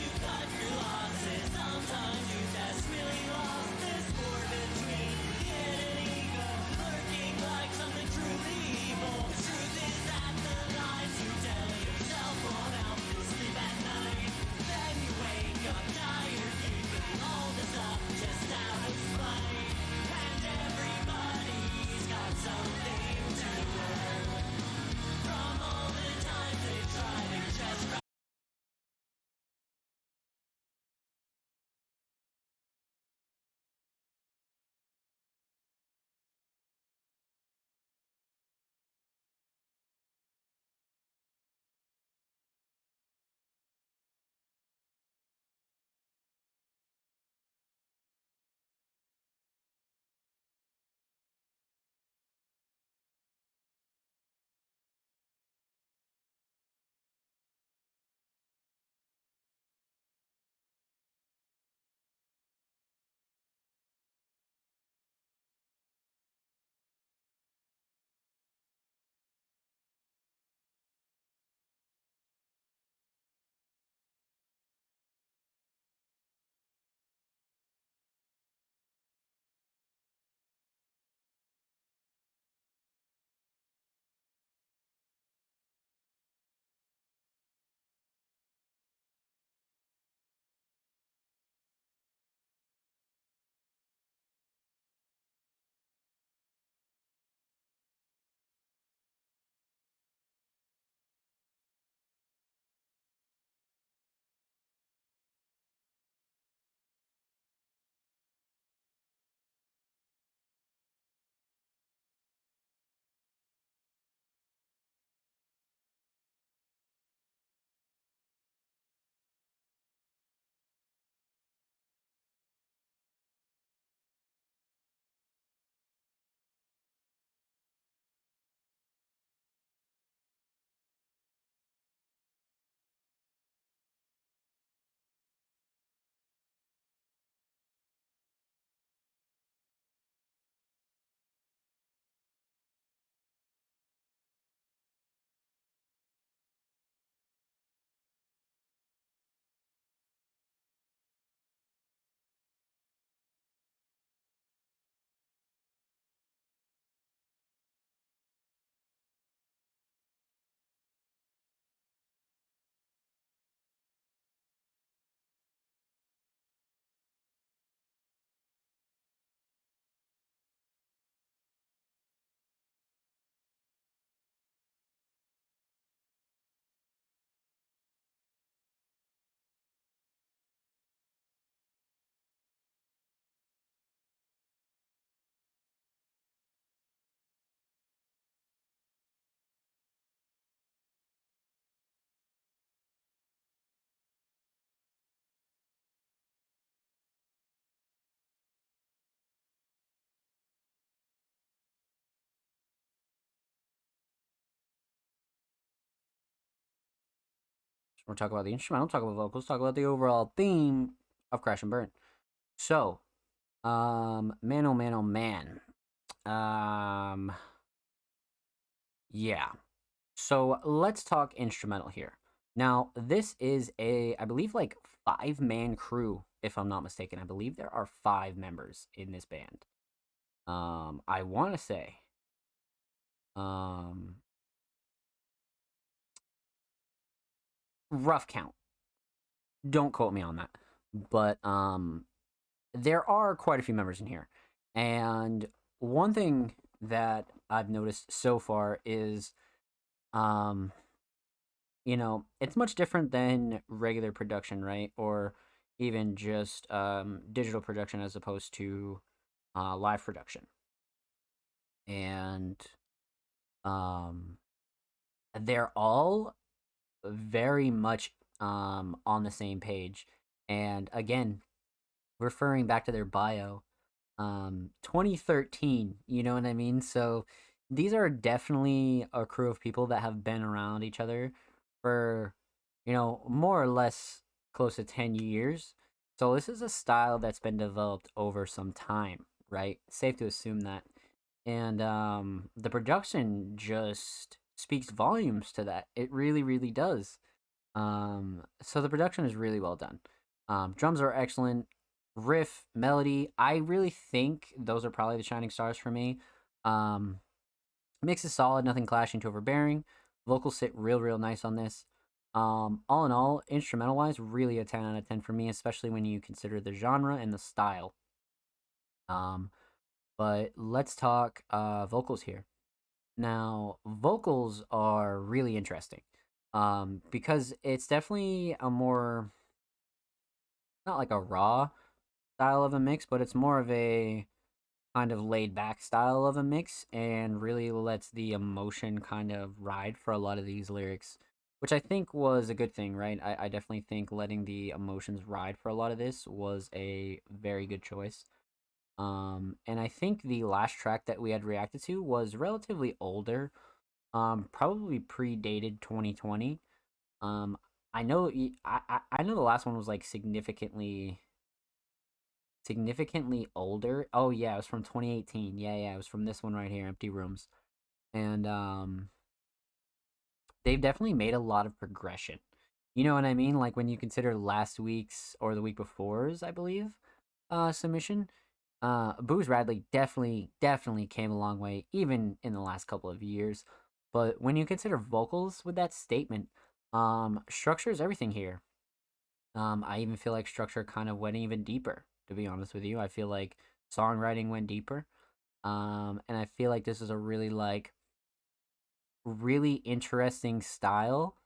We'll talk about the instrumental, talk about vocals, talk about the overall theme of Crash and Burn. So, man, oh man, oh man. Yeah. So let's talk instrumental here. Now, this is I believe, like 5-man crew, if I'm not mistaken. I believe there are 5 members in this band. I want to say, rough count. Don't quote me on that. But, there are quite a few members in here. And one thing that I've noticed so far is, it's much different than regular production, right? Or even just digital production as opposed to live production. And they're all very much on the same page. And again, referring back to their bio, 2013, you know what I mean? So these are definitely a crew of people that have been around each other for, more or less close to 10 years. So this is a style that's been developed over some time, right? Safe to assume that. And the production just speaks volumes to that. It really, really does. So the production is really well done. Drums are excellent. Riff, melody, I really think those are probably the shining stars for me. Mix is solid, nothing clashing to overbearing. Vocals sit real nice on this. All in all, instrumental wise, really a 10 out of 10 for me, especially when you consider the genre and the style. But let's talk vocals here. Now, vocals are really interesting. Because it's definitely a more, not like a raw style of a mix, but it's more of a kind of laid back style of a mix and really lets the emotion kind of ride for a lot of these lyrics, which I think was a good thing, right? I definitely think letting the emotions ride for a lot of this was a very good choice. And I think the last track that we had reacted to was relatively older, probably predated 2020. I know I know the last one was like significantly older. Oh yeah, it was from 2018. Yeah, it was from this one right here, Empty Rooms. And they've definitely made a lot of progression. You know what I mean? Like when you consider last week's or the week before's, I believe, submission, Booze Radley definitely came a long way, even in the last couple of years. But when you consider vocals with that statement, structure is everything here. I even feel like structure kind of went even deeper, to be honest with you. I feel like songwriting went deeper. And I feel like this is a really interesting style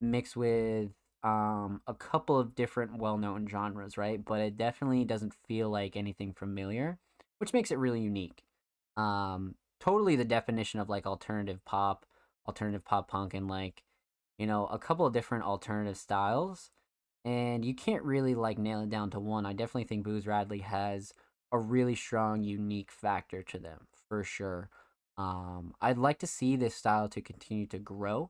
mixed with a couple of different well-known genres, right? But it definitely doesn't feel like anything familiar, which makes it really unique. Totally the definition of like alternative pop punk, and like, a couple of different alternative styles. And you can't really like nail it down to one. I definitely think Booze Radley has a really strong, unique factor to them for sure. I'd like to see this style to continue to grow,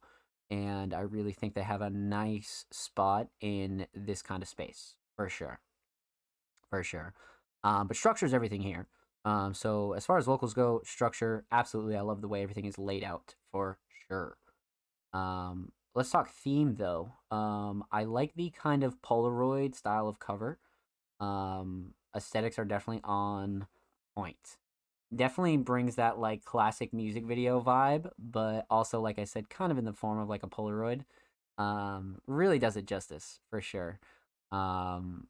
and I really think they have a nice spot in this kind of space for sure, for sure. But structure is everything here. So as far as vocals go, structure, absolutely. I love the way everything is laid out for sure. Let's talk theme though. I like the kind of Polaroid style of cover. Aesthetics are definitely on point. Definitely brings that like classic music video vibe, but also, like I said, kind of in the form of like a Polaroid. Really does it justice for sure. Um,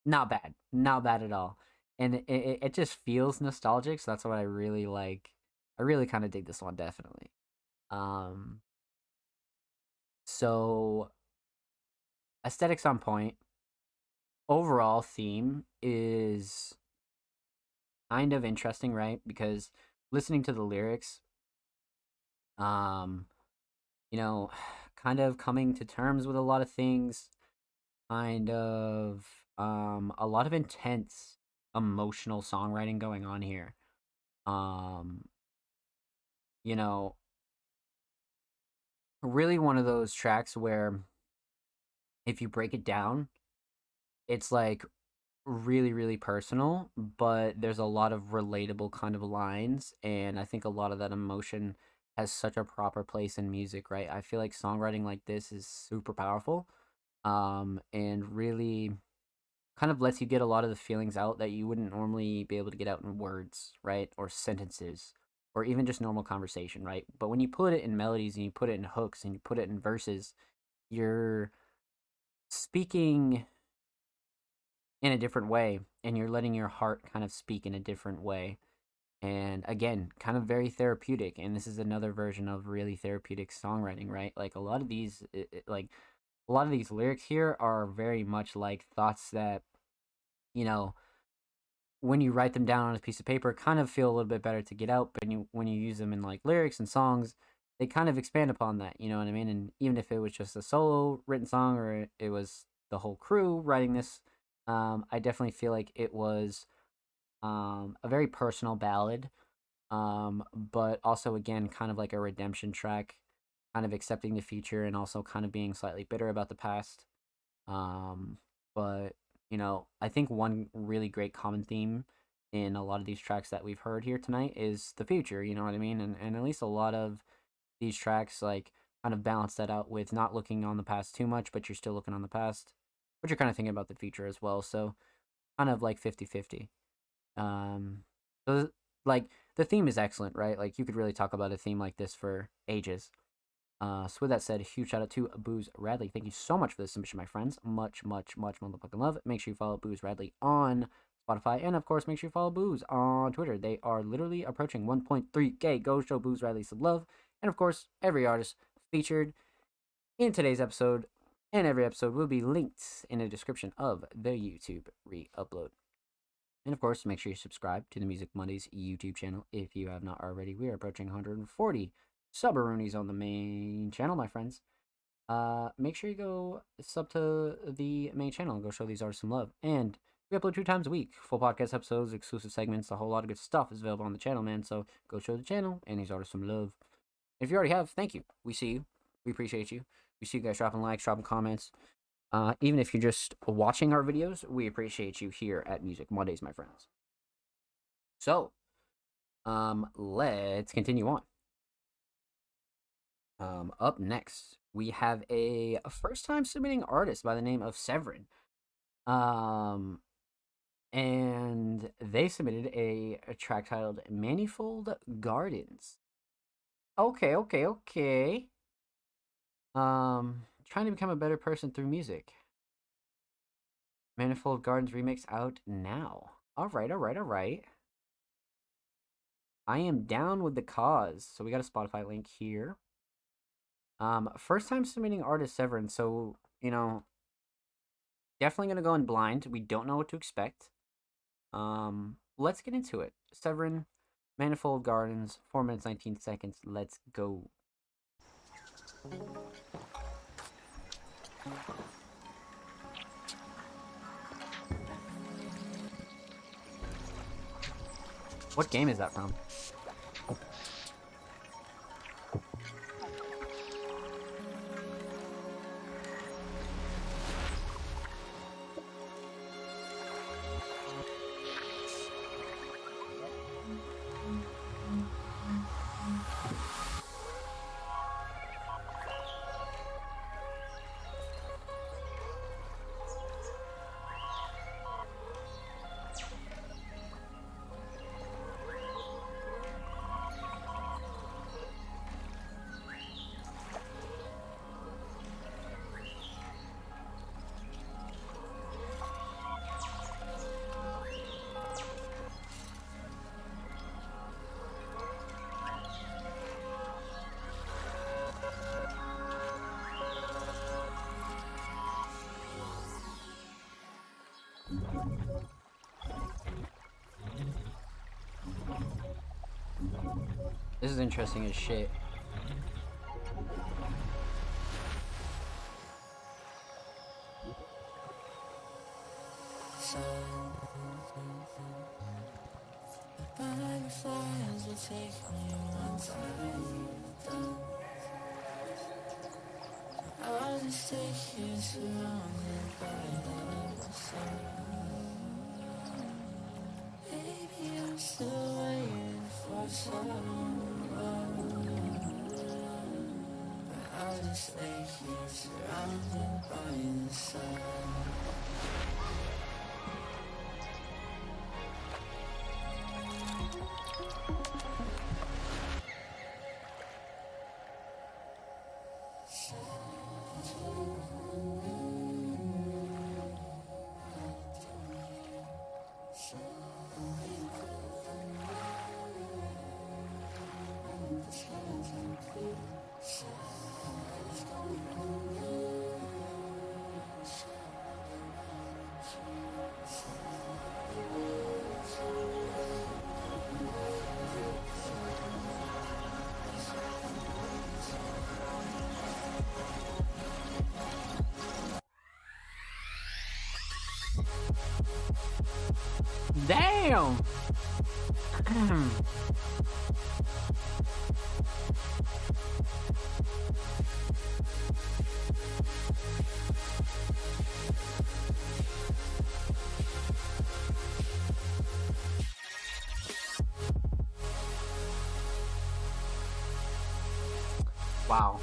not bad at all, and it just feels nostalgic. So that's what I really like. I really kind of dig this one definitely. Um, so aesthetics on point. Overall theme is kind of interesting, right? Because listening to the lyrics, um, you know, kind of coming to terms with a lot of things, kind of a lot of intense emotional songwriting going on here. Um, you know, really one of those tracks where if you break it down, it's like really, really personal, but there's a lot of relatable kind of lines. And I think a lot of that emotion has such a proper place in music, right? I feel like songwriting like this is super powerful, and really kind of lets you get a lot of the feelings out that you wouldn't normally be able to get out in words, right? Or sentences, or even just normal conversation, right? But when you put it in melodies and you put it in hooks and you put it in verses, you're speaking in a different way, and you're letting your heart kind of speak in a different way. And again, kind of very therapeutic. And this is another version of really therapeutic songwriting, right? Like a lot of these, like a lot of these lyrics here are very much like thoughts that, you know, when you write them down on a piece of paper, kind of feel a little bit better to get out. But when you use them in like lyrics and songs, they kind of expand upon that. You know what I mean? And even if it was just a solo written song, or it was the whole crew writing this, I definitely feel like it was a very personal ballad, but also again kind of like a redemption track, kind of accepting the future and also kind of being slightly bitter about the past. But I think one really great common theme in a lot of these tracks that we've heard here tonight is the future. You know what I mean? And at least a lot of these tracks like kind of balance that out with not looking on the past too much, but you're still looking on the past, but you're kind of thinking about the future as well. So kind of like 50-50. Um, so like the theme is excellent, right? Like you could really talk about a theme like this for ages. So with that said, huge shout out to Booze Radley. Thank you so much for this submission, my friends. Much, much, much motherfucking love. Make sure you follow Booze Radley on Spotify, and of course, make sure you follow Booze on Twitter. They are literally approaching 1.3K. Go show Booze Radley some love, and of course, every artist featured in today's episode and every episode will be linked in the description of the YouTube re-upload. And of course, make sure you subscribe to the Music Mondays YouTube channel if you have not already. We are approaching 140 subaroonies on the main channel, my friends. Make sure you go sub to the main channel and go show these artists some love. And we upload 2 times a week. Full podcast episodes, exclusive segments, a whole lot of good stuff is available on the channel, man. So go show the channel and these artists some love. If you already have, thank you. We see you. We appreciate you. We see you guys dropping likes, dropping comments. Even if you're just watching our videos, we appreciate you here at Music Mondays, my friends. So, let's continue on. Up next, we have a first-time submitting artist by the name of Severin. And they submitted a track titled Manifold Gardens. Okay. Trying to become a better person through music. Manifold Gardens remix out now. Alright. I am down with the cause. So we got a Spotify link here. First time submitting artist Severin, so definitely gonna go in blind. We don't know what to expect. Let's get into it. Severin, Manifold Gardens, 4 minutes 19 seconds. Let's go. What game is that from? This is interesting as shit. Fireflies will take me once I'm done. I'll just stay here surrounded by the sun. Baby, I'm still waiting for someone. But I'll just stay here surrounded by the sun. Damn. Wow.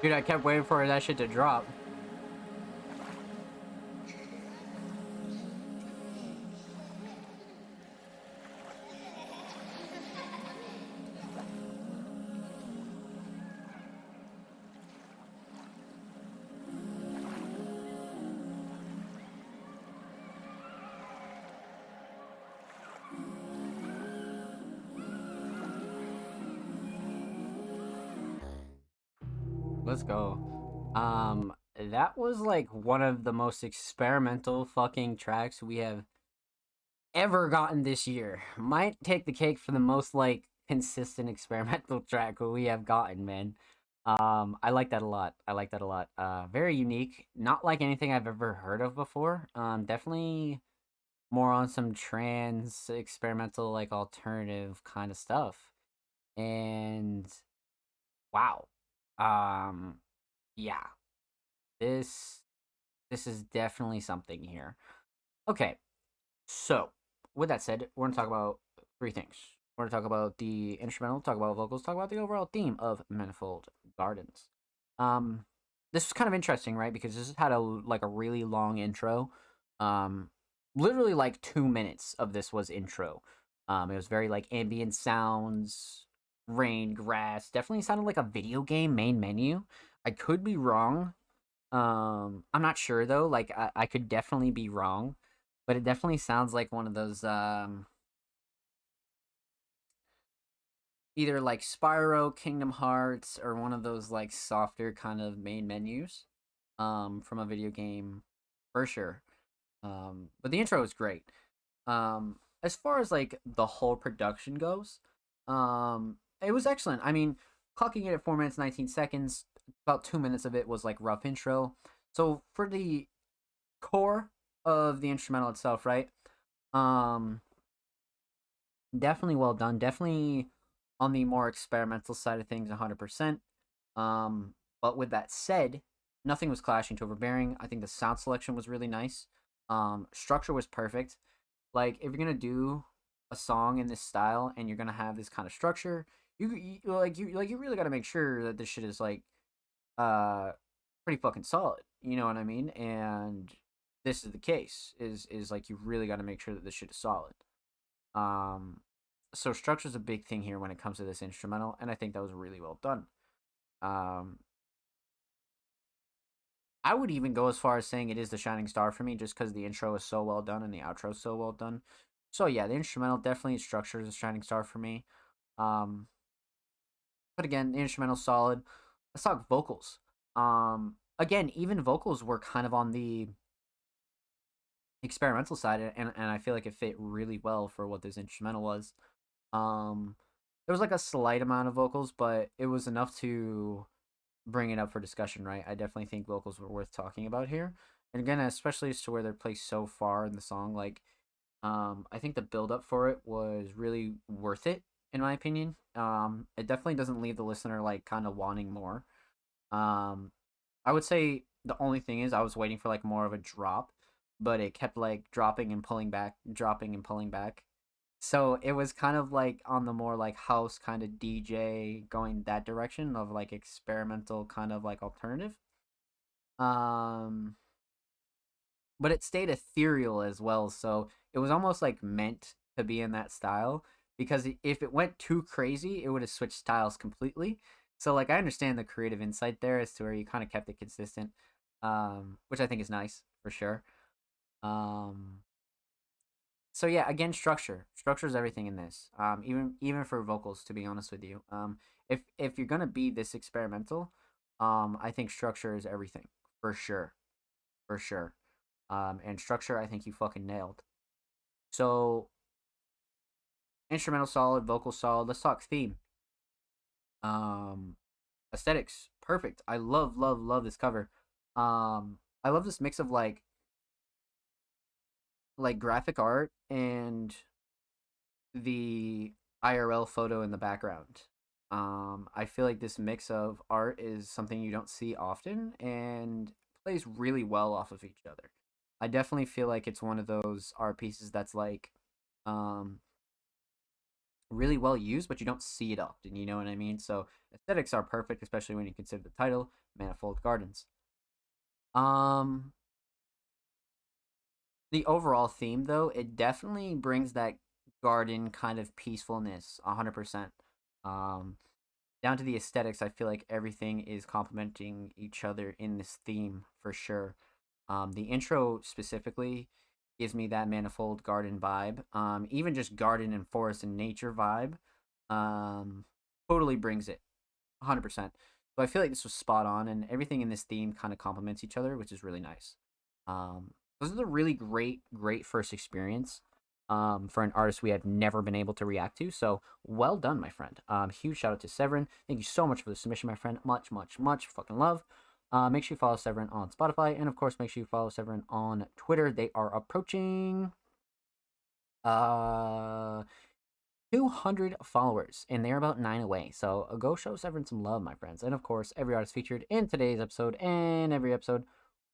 Dude, I kept waiting for that shit to drop. Let's go. That was like one of the most experimental fucking tracks we have ever gotten this year. Might take the cake for the most like consistent experimental track we have gotten, man. I like that a lot. I like that a lot. Very unique. Not like anything I've ever heard of before. Definitely more on some trans experimental like alternative kind of stuff. And wow. Yeah. This is definitely something here. Okay. So, with that said, we're going to talk about three things. We're going to talk about the instrumental, talk about vocals, talk about the overall theme of Manifold Gardens. This was kind of interesting, right? Because this had a really long intro. Literally like 2 minutes of this was intro. It was very like ambient sounds, rain, grass. Definitely sounded like a video game main menu. I could be wrong. I'm not sure though. Like I could definitely be wrong, but it definitely sounds like one of those either like Spyro, Kingdom Hearts, or one of those like softer kind of main menus from a video game for sure. But the intro is great. As far as like the whole production goes, it was excellent. I mean, clocking it at 4 minutes 19 seconds, about 2 minutes of it was like rough intro. So for the core of the instrumental itself, right? Definitely well done. Definitely on the more experimental side of things, 100%. But with that said, nothing was clashing to overbearing. I think the sound selection was really nice. Structure was perfect. Like if you're gonna do a song in this style and you're gonna have this kind of structure, you really gotta make sure that this shit is like pretty fucking solid. You know what I mean? And this is the case. Is like you really gotta make sure that this shit is solid. So structure is a big thing here when it comes to this instrumental, and I think that was really well done. Um, I would even go as far as saying it is the shining star for me, just because the intro is so well done and the outro is so well done. So yeah, the instrumental definitely structure is a shining star for me. Um, but again, the instrumental solid. Let's talk vocals. Again, even vocals were kind of on the experimental side, and I feel like it fit really well for what this instrumental was. Um, there was like a slight amount of vocals, but it was enough to bring it up for discussion, right? I definitely think vocals were worth talking about here. And again, especially as to where they're placed so far in the song, like I think the build up for it was really worth it in my opinion. It definitely doesn't leave the listener like kind of wanting more. Um, I would say the only thing is I was waiting for like more of a drop, but it kept like dropping and pulling back, dropping and pulling back. So it was kind of like on the more like house kind of DJ going that direction of like experimental kind of like alternative. Um but it stayed ethereal as well, so it was almost like meant to be in that style because if it went too crazy, it would have switched styles completely. So like I understand the creative insight there as to where you kind of kept it consistent, which I think is nice for sure. Um, so yeah, again, structure is everything in this. Even for vocals, to be honest with you. If you're gonna be this experimental, I think structure is everything for sure, for sure. And structure, I think you fucking nailed. So instrumental solid, vocal solid. Let's talk theme. Um, Aesthetics perfect. I love this cover. I love this mix of like graphic art and the IRL photo in the background. I feel like this mix of art is something you don't see often and plays really well off of each other. I definitely feel like it's one of those art pieces that's like um really well used, but you don't see it often, you know what I mean? So aesthetics are perfect, especially when you consider the title, Manifold Gardens. Um the overall theme though, it definitely brings that garden kind of peacefulness 100%. Um Down to the aesthetics, I feel like everything is complementing each other in this theme for sure. The intro specifically gives me that manifold garden vibe. Even just garden and forest and nature vibe. Um, Totally brings it 100%. So I feel like this was spot on, and everything in this theme kind of complements each other, which is really nice. This is a really great first experience for an artist we have never been able to react to. So well done, my friend. Huge shout out to Severin. Thank you so much for the submission, my friend. Much fucking love. Make sure you follow Severin on Spotify, and of course, make sure you follow Severin on Twitter. They are approaching uh 200 followers, and they're about 9 away. So go show Severin some love, my friends. And of course, every artist featured in today's episode and every episode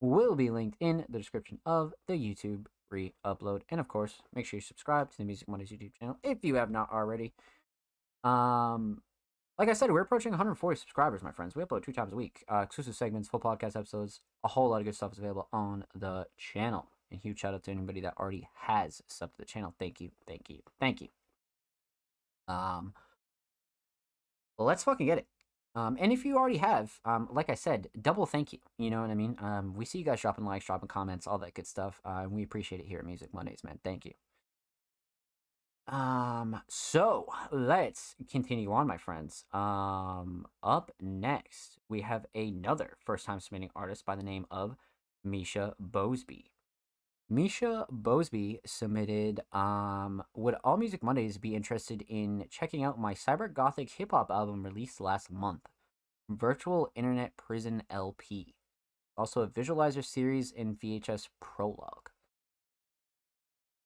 will be linked in the description of the YouTube re-upload. And of course, make sure you subscribe to the Music Mondays YouTube channel if you have not already. Like I said, we're approaching 140 subscribers, my friends. We upload 2 times a week. Exclusive segments, full podcast episodes, a whole lot of good stuff is available on the channel. And huge shout out to anybody that already has subbed to the channel. Thank you. Let's fucking get it. And if you already have, like I said, double thank you. You know what I mean? We see you guys dropping likes, dropping comments, all that good stuff. And we appreciate it here at Music Mondays, man. Thank you. So let's continue on, my friends. Up next, we have another first time submitting artist by the name of Misha Bosby. Misha Bosby submitted, would All Music Mondays be interested in checking out my cyber gothic hip hop album released last month? Virtual Internet Prison LP. Also a visualizer series in VHS prologue.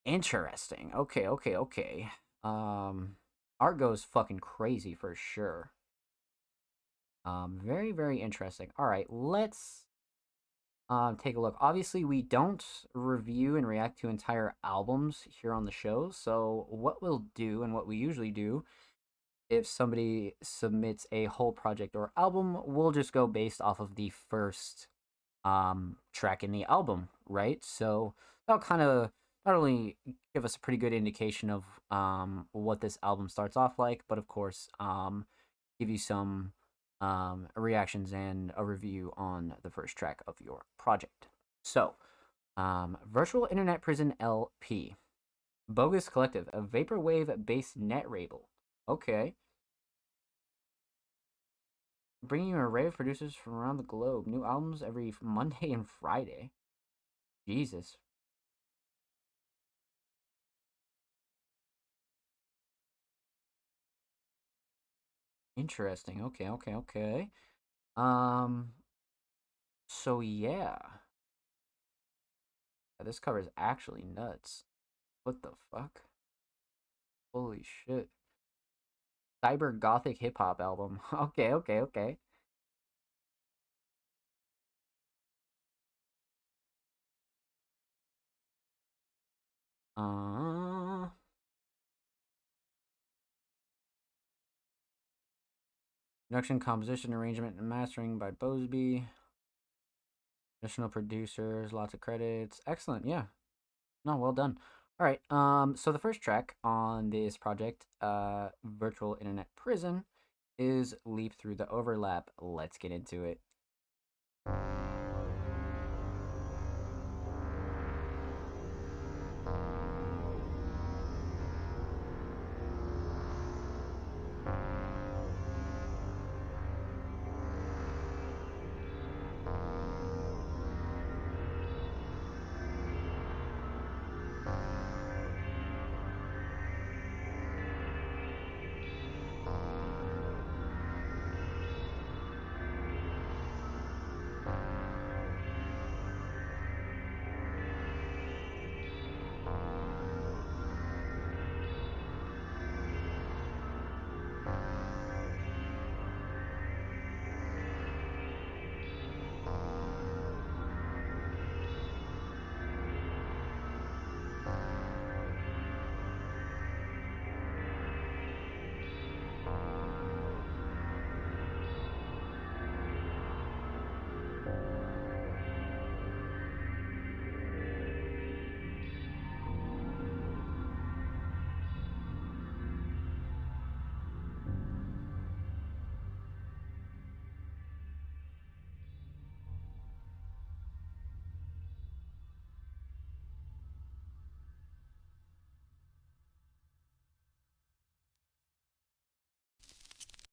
Interesting. Okay. Art goes fucking crazy for sure. Very interesting. All right, let's take a look. Obviously, we don't review and react to entire albums here on the show. So what we'll do, and what we usually do, if somebody submits a whole project or album, we'll just go based off of the first track in the album, right? So that'll kind of not only give us a pretty good indication of what this album starts off like, but of course give you some reactions and a review on the first track of your project. So, Virtual Internet Prison LP. Bogus Collective, a vaporwave-based net label. Okay. Bringing you an array of producers from around the globe. New albums every Monday and Friday. Jesus. Interesting. Okay. So yeah. This cover is actually nuts. What the fuck? Holy shit. Cyber gothic hip hop album. Okay. Uh Production, composition, arrangement, and mastering by Bosby. Additional producers, lots of credits. Excellent, yeah. No, well done. All right. So the first track on this project, Virtual Internet Prison, is Leap Through the Overlap. Let's get into it.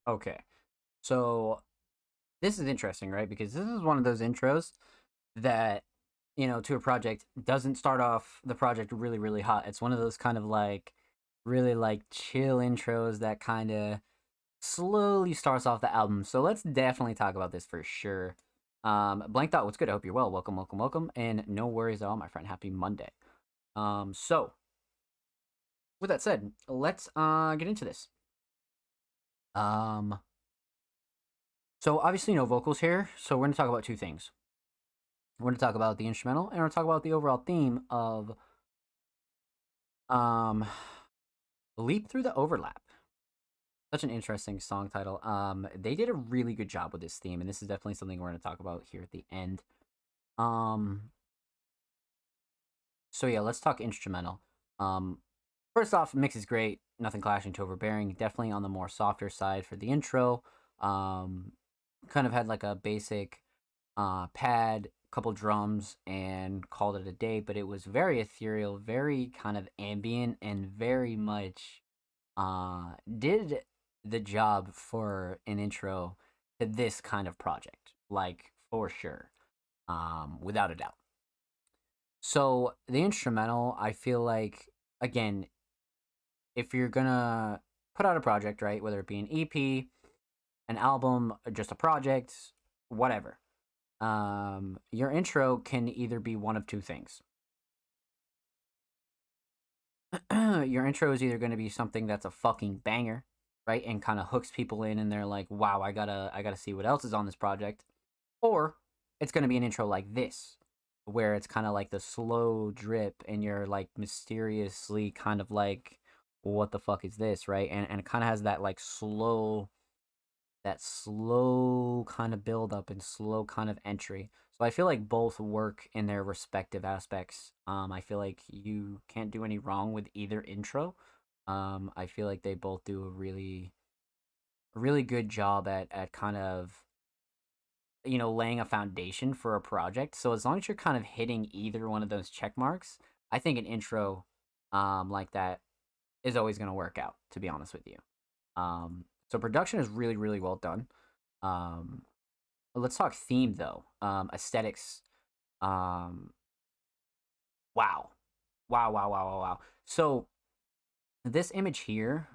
Okay. So this is interesting, right? Because this is one of those intros that, to a project doesn't start off the project really, really hot. It's one of those kind of like really like chill intros that kind of slowly starts off the album. So let's definitely talk about this for sure. Blank Thought, what's good? I hope you're well. Welcome. And no worries at all, my friend. Happy Monday. So with that said, let's get into this. So obviously no vocals here, so we're going to talk about two things. We're going to talk about the instrumental, and we're going to talk about the overall theme of Leap Through the Overlap. Such an interesting song title. They did a really good job with this theme, and this is definitely something we're going to talk about here at the end. So yeah, let's talk instrumental. First off, mix is great. Nothing clashing to overbearing. Definitely on the more softer side for the intro. Kind of had like a basic pad, couple drums, and called it a day. But it was very ethereal, very kind of ambient, and very much did the job for an intro to this kind of project, like for sure, without a doubt. So the instrumental, I feel like, again, if you're gonna put out a project, right, whether it be an EP, an album, or just a project, whatever, your intro can either be one of two things. Your intro is either going to be something that's a fucking banger, right, and kind of hooks people in, and they're like, "Wow, I gotta see what else is on this project," or it's going to be an intro like this, where it's kind of like the slow drip, and you're like mysteriously kind of like, "What the fuck is this?" Right, and it kind of has that like slow, that slow kind of build up and slow kind of entry. So I feel like both work in their respective aspects. I feel like you can't do any wrong with either intro. I feel like they both do a really good job at kind of, laying a foundation for a project. So as long as you're kind of hitting either one of those check marks, I think an intro like that is always going to work out, to be honest with you. So production is really, really well done. Um, let's talk theme though. Aesthetics. Um, wow. Wow, wow, wow, wow, wow. So this image here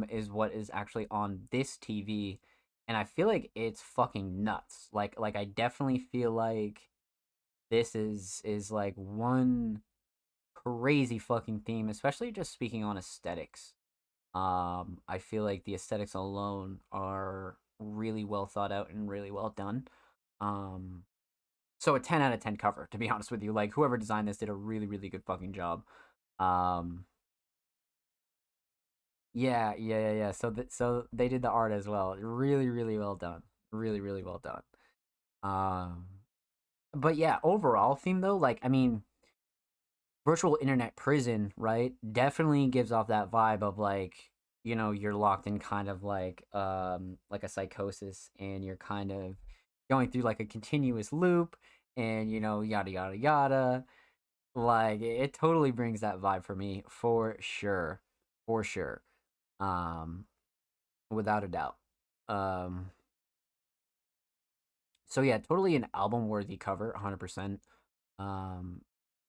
is what is actually on this TV, and I feel like it's fucking nuts. Like I definitely feel like this is like one crazy fucking theme, especially just speaking on aesthetics. I feel like the aesthetics alone are really well thought out and really well done. Um, so a 10 out of 10 cover, to be honest with you. Like whoever designed this did a really, really good fucking job. Um, yeah. So they did the art as well. Really, really well done. Really, really well done. Um, but yeah, overall theme though, like I mean, virtual internet prison, right? Definitely gives off that vibe of like, you're locked in kind of like a psychosis, and you're kind of going through like a continuous loop, and yada yada yada. Like it totally brings that vibe for me, for sure. For sure. Um Without a doubt. Um so yeah, totally an album worthy cover, 100%. Um,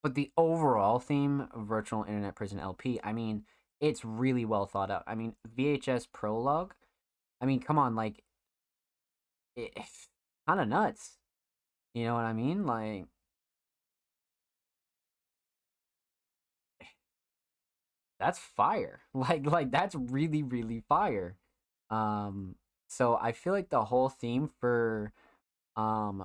but the overall theme of Virtual Internet Prison LP, I mean, it's really well thought out. I mean, VHS Prologue, I mean, come on, like, it's kind of nuts. You know what I mean? Like, that's fire. Like that's really, really fire. Um, so I feel like the whole theme for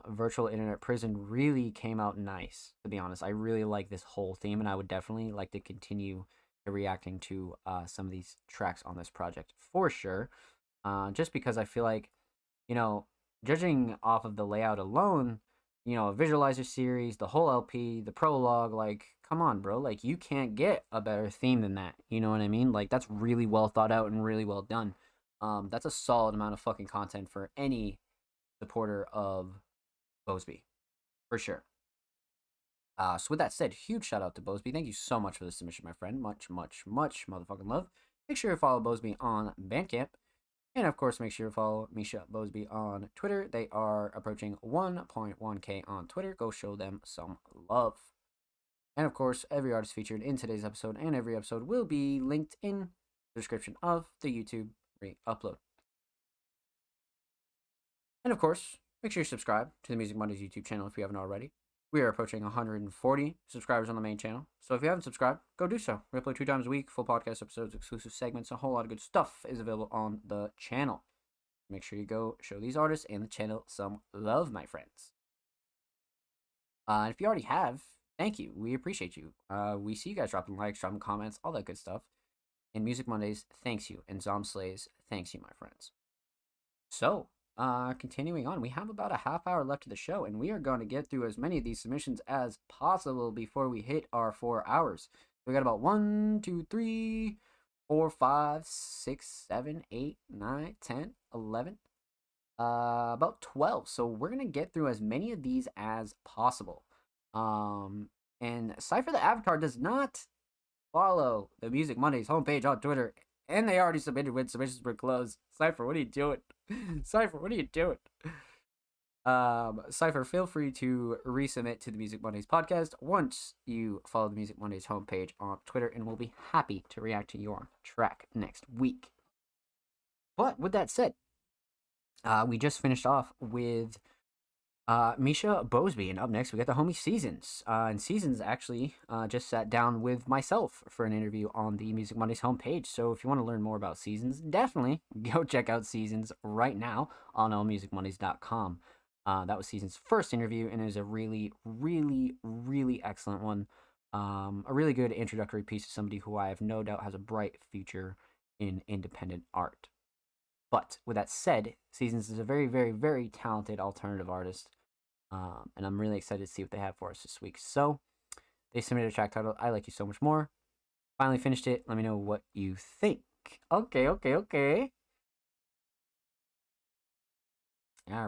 Virtual Internet Prison really came out nice, to be honest. I really like this whole theme, and I would definitely like to continue reacting to some of these tracks on this project for sure. Just because I feel like, you know judging off of the layout alone, a visualizer series, the whole LP, the prologue, like come on bro, like you can't get a better theme than that. You know what I mean? Like that's really well thought out and really well done. That's a solid amount of fucking content for any supporter of Bosby, for sure. So with that said, huge shout out to Bosby. Thank you so much for the submission, my friend. Much, much, much motherfucking love. Make sure you follow Bosby on Bandcamp. And of course, make sure you follow Misha Bosby on Twitter. They are approaching 1.1k on Twitter. Go show them some love. And of course, every artist featured in today's episode and every episode will be linked in the description of the YouTube re-upload. And of course, make sure you subscribe to the Music Mondays YouTube channel if you haven't already. We are approaching 140 subscribers on the main channel. So if you haven't subscribed, go do so. We upload 2 times a week, full podcast episodes, exclusive segments, a whole lot of good stuff is available on the channel. Make sure you go show these artists and the channel some love, my friends. And if you already have, thank you. We appreciate you. We see you guys dropping likes, dropping comments, all that good stuff. And Music Mondays thanks you. And Zom Slays thanks you, my friends. So, continuing on, we have about a half hour left of the show, and we are going to get through as many of these submissions as possible before we hit our 4 hours. We got about 1, 2, 3, 4, 5, 6, 7, 8, 9, 10, 11, about 12. So we're gonna get through as many of these as possible. And Cypher the Avatar does not follow the Music Mondays homepage on Twitter, and they already submitted when submissions were closed. Cypher, what are you doing? Cypher, what are you doing? Cypher, feel free to resubmit to the Music Mondays podcast once you follow the Music Mondays homepage on Twitter, and we'll be happy to react to your track next week. But with that said, we just finished off with Misha Bosby, and up next we got the homie Seasons. And Seasons actually just sat down with myself for an interview on the Music Mondays homepage. So if you want to learn more about Seasons, definitely go check out Seasons right now on allmusicmondays.com. That was Seasons' first interview, and it was a really, really, really excellent one. A really good introductory piece to somebody who I have no doubt has a bright future in independent art. But with that said, Seasons is a very, very, very talented alternative artist. And I'm really excited to see what they have for us this week. So they submitted a track titled I Like You So Much More. Finally finished it. Let me know what you think. Okay. All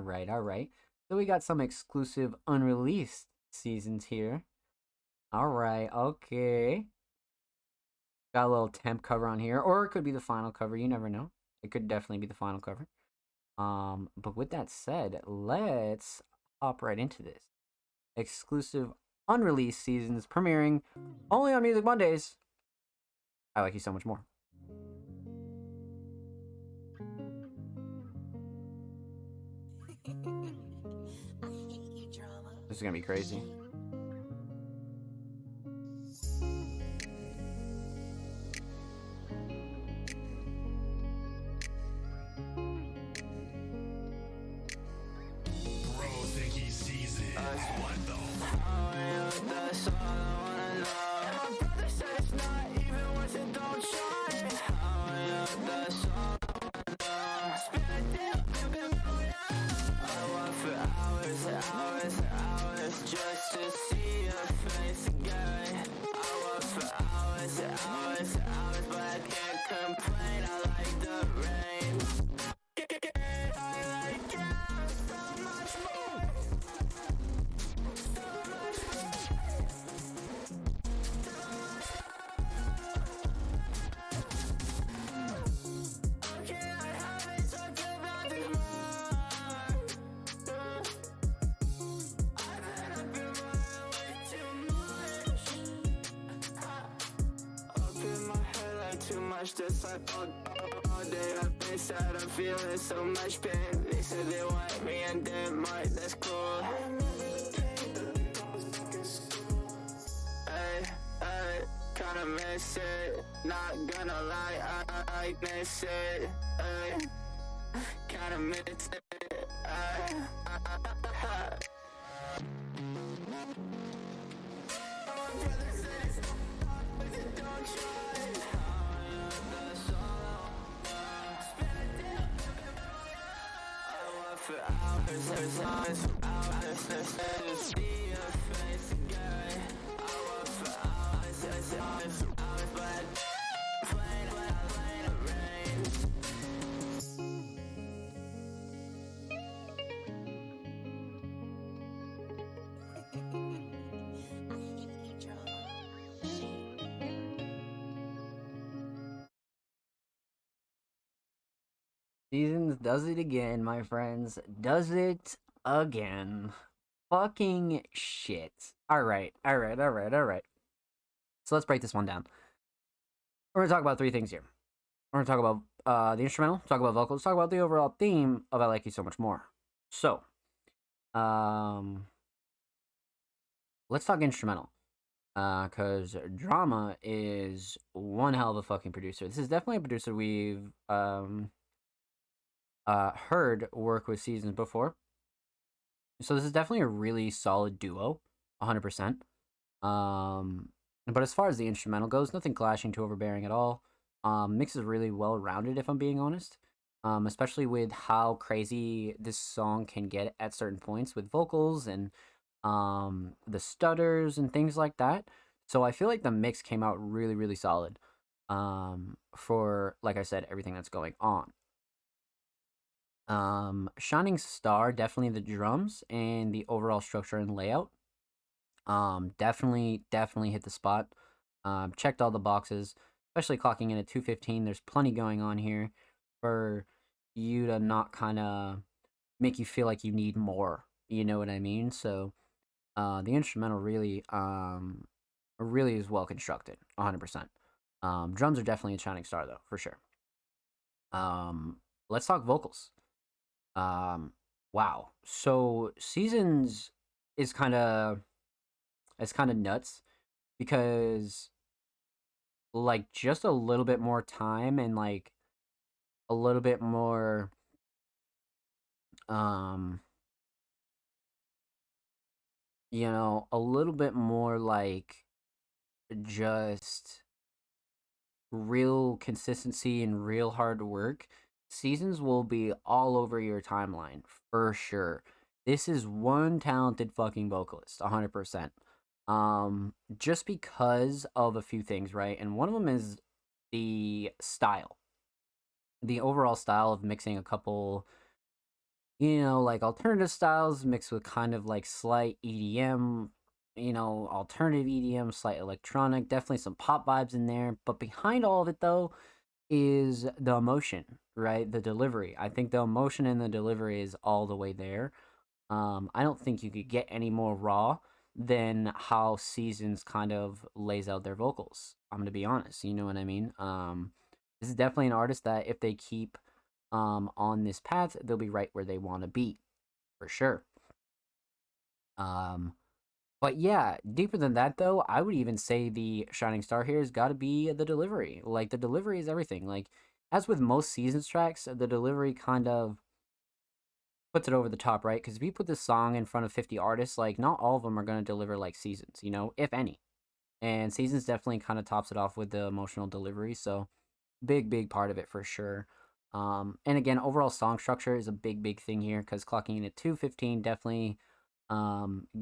right. So we got some exclusive unreleased Seasons here. All right, okay. Got a little temp cover on here, or it could be the final cover. You never know. It could definitely be the final cover. But with that said, let's hop right into this. Exclusive unreleased Seasons premiering only on Music Mondays. I Like You So Much More. This is gonna be crazy. Just like all day I've been sad, I'm feeling so much pain. They said they want me and they might, that's cool. Ay, kinda miss it. Not gonna lie, I miss it. Ay, kinda miss it. Seasons does it again, my friends. Does it again. Fucking shit. Alright. So let's break this one down. We're gonna talk about three things here. We're gonna talk about the instrumental, talk about vocals, talk about the overall theme of I Like You So Much More. So, let's talk instrumental. Because Drama is one hell of a fucking producer. This is definitely a producer we've heard work with Seasons before. So this is definitely a really solid duo, 100%. But as far as the instrumental goes, nothing clashing too overbearing at all. Mix is really well rounded, if I'm being honest. Especially with how crazy this song can get at certain points with vocals and the stutters and things like that. So I feel like the mix came out really, really solid. For, like I said, everything that's going on. Shining Star, definitely the drums and the overall structure and layout. Definitely hit the spot. Checked all the boxes, especially clocking in at 2:15. There's plenty going on here for you to not kind of make you feel like you need more. You know what I mean? So, the instrumental really is well constructed, 100%. Drums are definitely a shining star though, for sure. Let's talk vocals. Wow. So Seasons is kind of nuts because like just a little bit more time and like a little bit more a little bit more like just real consistency and real hard work, Seasons will be all over your timeline for sure. This is one talented fucking vocalist, 100%. Just because of a few things, right? And one of them is the style, the overall style of mixing a couple, like alternative styles mixed with kind of like slight EDM, alternative EDM, slight electronic, definitely some pop vibes in there. But behind all of it, though, is the emotion, right? The delivery. I think the emotion and the delivery is all the way there. I don't think you could get any more raw than how Seasons kind of lays out their vocals. I'm gonna be honest, you know what I mean? This is definitely an artist that if they keep on this path, they'll be right where they want to be, for sure. But yeah, deeper than that though, I would even say the shining star here has got to be the delivery. Like the delivery is everything. Like as with most Seasons tracks, the delivery kind of puts it over the top, right? Because if you put this song in front of 50 artists, like not all of them are going to deliver like Seasons, if any. And Seasons definitely kind of tops it off with the emotional delivery. So big part of it for sure. And again, overall song structure is a big thing here because clocking in at 2:15 definitely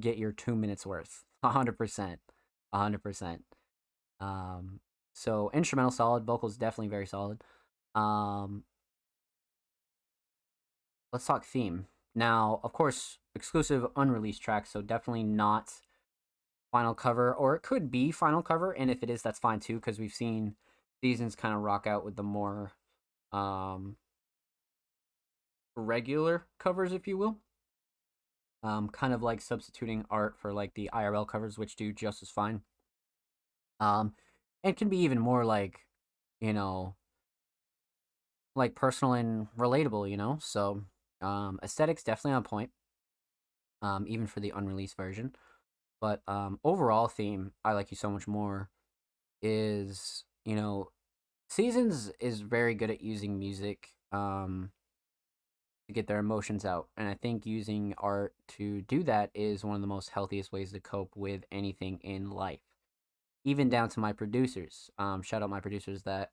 get your 2 minutes worth. 100%. 100%. So instrumental solid, vocals definitely very solid. Let's talk theme. Now, of course, exclusive unreleased tracks, so definitely not final cover, or it could be final cover, and if it is, that's fine too, because we've seen Seasons kind of rock out with the more regular covers, if you will. Kind of like substituting art for like the IRL covers, which do just as fine. And can be even more like, like personal and relatable, so aesthetics definitely on point, even for the unreleased version. But overall theme, I Like You So Much More, is, Seasons is very good at using music to get their emotions out. And I think using art to do that is one of the most healthiest ways to cope with anything in life. Even down to my producers. Shout out my producers that,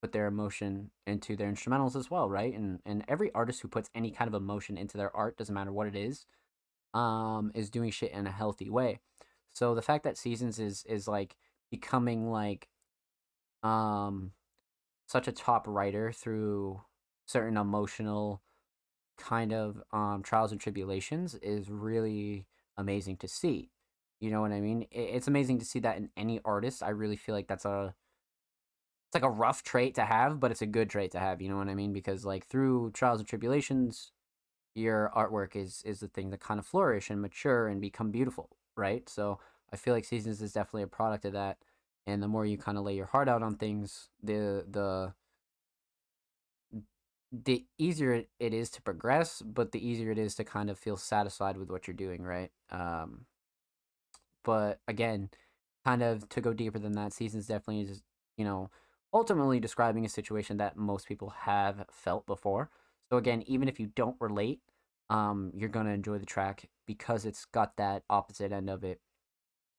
put their emotion into their instrumentals as well, right? And every artist who puts any kind of emotion into their art, doesn't matter what it is doing shit in a healthy way. So the fact that Seasons is like becoming like such a top writer through certain emotional kind of trials and tribulations is really amazing to see. You know what I mean? It's amazing to see that in any artist. I really feel like it's like a rough trait to have, but it's a good trait to have. You know what I mean? Because like through trials and tribulations, your artwork is the thing that kind of flourish and mature and become beautiful, right? So I feel like Seasons is definitely a product of that. And the more you kind of lay your heart out on things, the easier it is to progress, but the easier it is to kind of feel satisfied with what you're doing, right? But again, kind of to go deeper than that, Seasons definitely is, ultimately describing a situation that most people have felt before. So again, even if you don't relate, you're gonna enjoy the track because it's got that opposite end of it,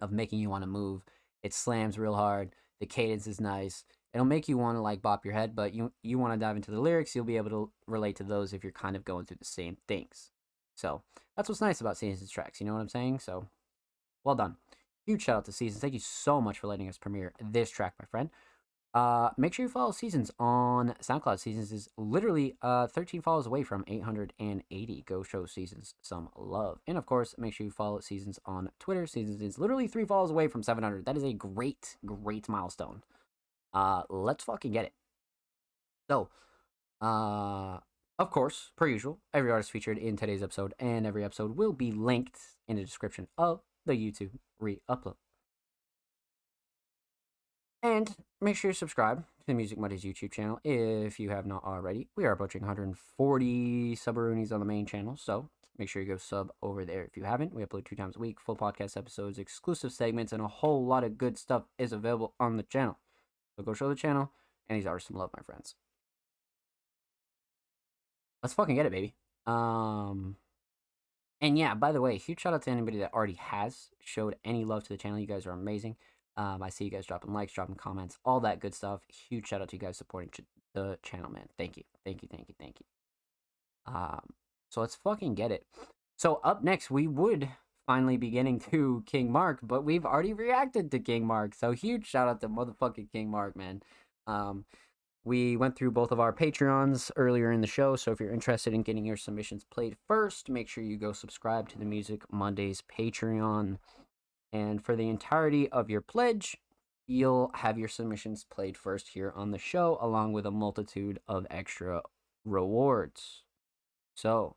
of making you want to move. It slams real hard. The cadence is nice. It'll make you want to like bop your head, but you want to dive into the lyrics. You'll be able to relate to those if you're kind of going through the same things. So that's what's nice about Seasons tracks. You know what I'm saying? So well done. Huge shout out to Seasons. Thank you so much for letting us premiere this track, my friend. Make sure you follow Seasons on SoundCloud. Seasons is literally 13 follows away from 880. Go show Seasons some love. And of course, make sure you follow Seasons on Twitter. Seasons is literally 3 follows away from 700. That is a great milestone. Let's fucking get it. So, of course, per usual, every artist featured in today's episode and every episode will be linked in the description of the YouTube re-upload. And make sure you subscribe to the Music Muddies YouTube channel if you have not already. We are approaching 140 subaroonies on the main channel, so make sure you go sub over there if you haven't. We upload 2 times a week, full podcast episodes, exclusive segments, and a whole lot of good stuff is available on the channel. So go show the channel and these artists some love, my friends. Let's fucking get it, baby. And yeah, by the way, huge shout out to anybody that already has showed any love to the channel. You guys are amazing. I see you guys dropping likes, dropping comments, all that good stuff. Huge shout out to you guys supporting the channel, man. Thank you. Thank you. Thank you. Thank you. So let's fucking get it. So up next, we would finally be getting to King Mark, but we've already reacted to King Mark. So huge shout out to motherfucking King Mark, man. We went through both of our Patreons earlier in the show, so if you're interested in getting your submissions played first, make sure you go subscribe to the Music Mondays Patreon. And for the entirety of your pledge, you'll have your submissions played first here on the show, along with a multitude of extra rewards. So,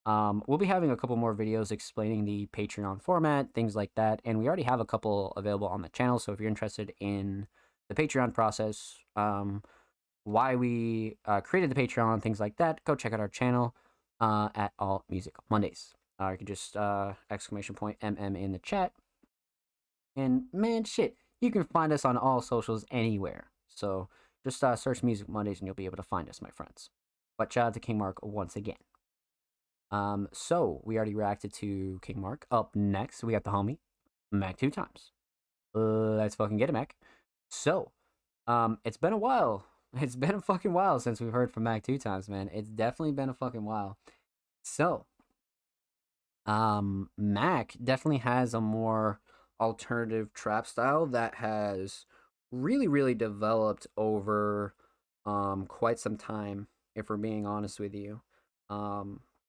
we'll be having a couple more videos explaining the Patreon format, things like that, and we already have a couple available on the channel, so if you're interested in the Patreon process, why we created the Patreon, things like that, go check out our channel at All Music Mondays. You can just exclamation point MM in the chat. And man, shit, you can find us on all socials anywhere. So just search Music Mondays and you'll be able to find us, my friends. But shout out to King Mark once again. So we already reacted to King Mark. Up next, we got the homie Mac 2 times. Let's fucking get it, Mac. So, it's been a while. It's been a fucking while since we've heard from Mac 2 times, man. It's definitely been a fucking while. So, Mac definitely has a more alternative trap style that has really developed over quite some time, if we're being honest with you.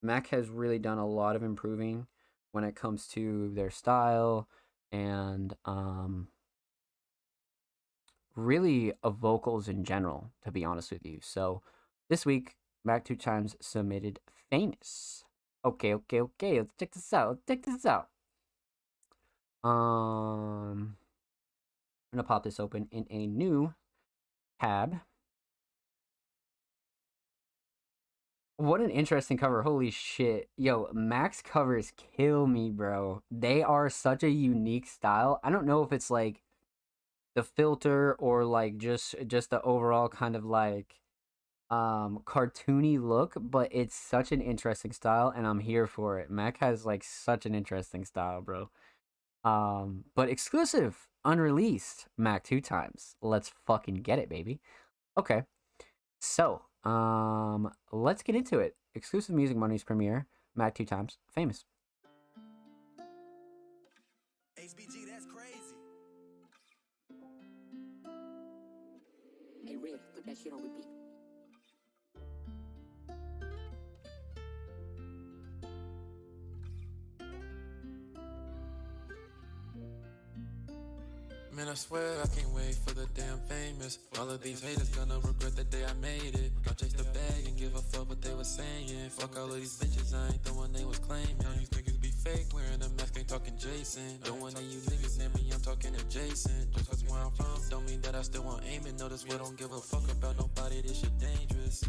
Mac has really done a lot of improving when it comes to their style and really vocals in general, to be honest with you. So this week, Mac 2 times submitted Famous. Okay, let's check this out. I'm gonna pop this open in a new tab. What an interesting cover. Holy shit. Yo, Mac's covers kill me, bro. They are such a unique style. I don't know if it's like the filter or like just the overall kind of like cartoony look, but it's such an interesting style and I'm here for it. Mac has like such an interesting style, bro. But exclusive, unreleased Mac 2 times. Let's fucking get it, baby. Okay. So, let's get into it. Exclusive Music Mondays premiere, Mac 2 times, Famous. HBG, that's crazy. Hey, Red, put that shit on repeat. Man, I swear I can't wait for the damn Famous. All of these haters gonna regret the day I made it. I chase the bag and give a fuck what they was saying. Fuck all of these bitches, I ain't the one they was claiming. These niggas be fake, wearing a mask, ain't talking Jason. Don't want any you niggas near me, I'm talking adjacent. Just cause where I'm from, don't mean that I still want aim and notice we don't give a fuck about nobody, this shit dangerous.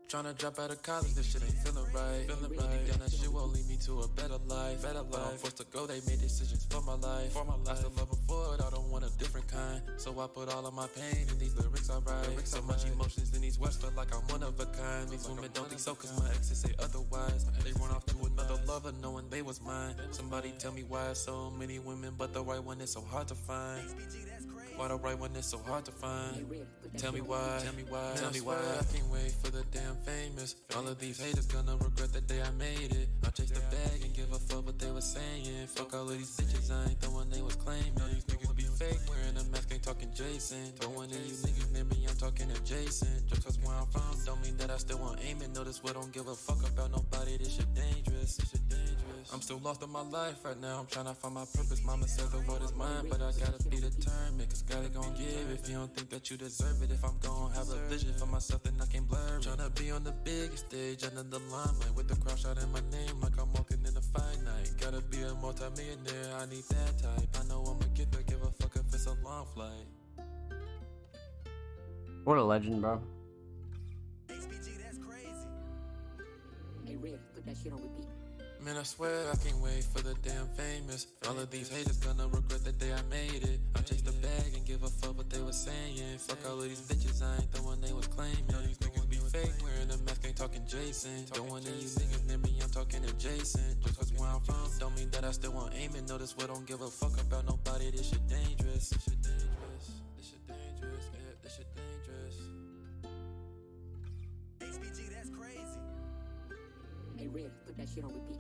Tryna drop out of college, this shit ain't feeling right. Down that shit won't lead me to a better life. When I'm forced to go, they made decisions for my life. I still love them for it, I don't want a different kind. So I put all of my pain in these lyrics I write. So much emotions in these words, feel like I'm one of a kind. These women don't think so, cause my exes say otherwise. They run off to another lover, knowing they was mine. Somebody tell me why so many women, but the right one is so hard to find. Why the right one is so hard to find? Tell me why. I can't wait for the damn Famous. All of these haters gonna regret the day I made it. I chase the bag and give a fuck what they was saying. Fuck all of these bitches, I ain't the one they was claiming. These niggas be fake, wearing a mask, ain't talking Jason. Don't want any you niggas near me, I'm talking adjacent. Just cause where I'm from, don't mean that I still want aim and notice we don't give a fuck about nobody, this shit dangerous. I'm still lost in my life right now, I'm tryna find my purpose. Mama said the world is mine, but I gotta be determined. Cause God it gon' give if you don't think that you deserve it. If I'm gon' have a vision for myself, then I can't blur it. Tryna be on the biggest stage, under the limelight, with the crowd shouting my name like I'm walking in a fight night. Gotta be a multi-millionaire, I need that type. I know I'ma get there, give a fuck if it's a long flight. What a legend, bro. HBG, that's crazy. Hey, Red, put that shit on repeat. Man, I swear I can't wait for the damn Famous. All of these haters gonna regret the day I made it. I chase the bag and give a fuck what they was saying. Fuck all of these bitches, I ain't the one they was claiming. These niggas be fake, wearing a mask, ain't talking Jason. Don't want any you niggas near me, I'm talking adjacent. Just cause where I'm from, don't mean that I still want aim and notice we don't give a fuck about nobody, this shit dangerous. This shit dangerous, yeah, this shit dangerous. HBG, that's crazy. Hey, Red, put that shit on repeat.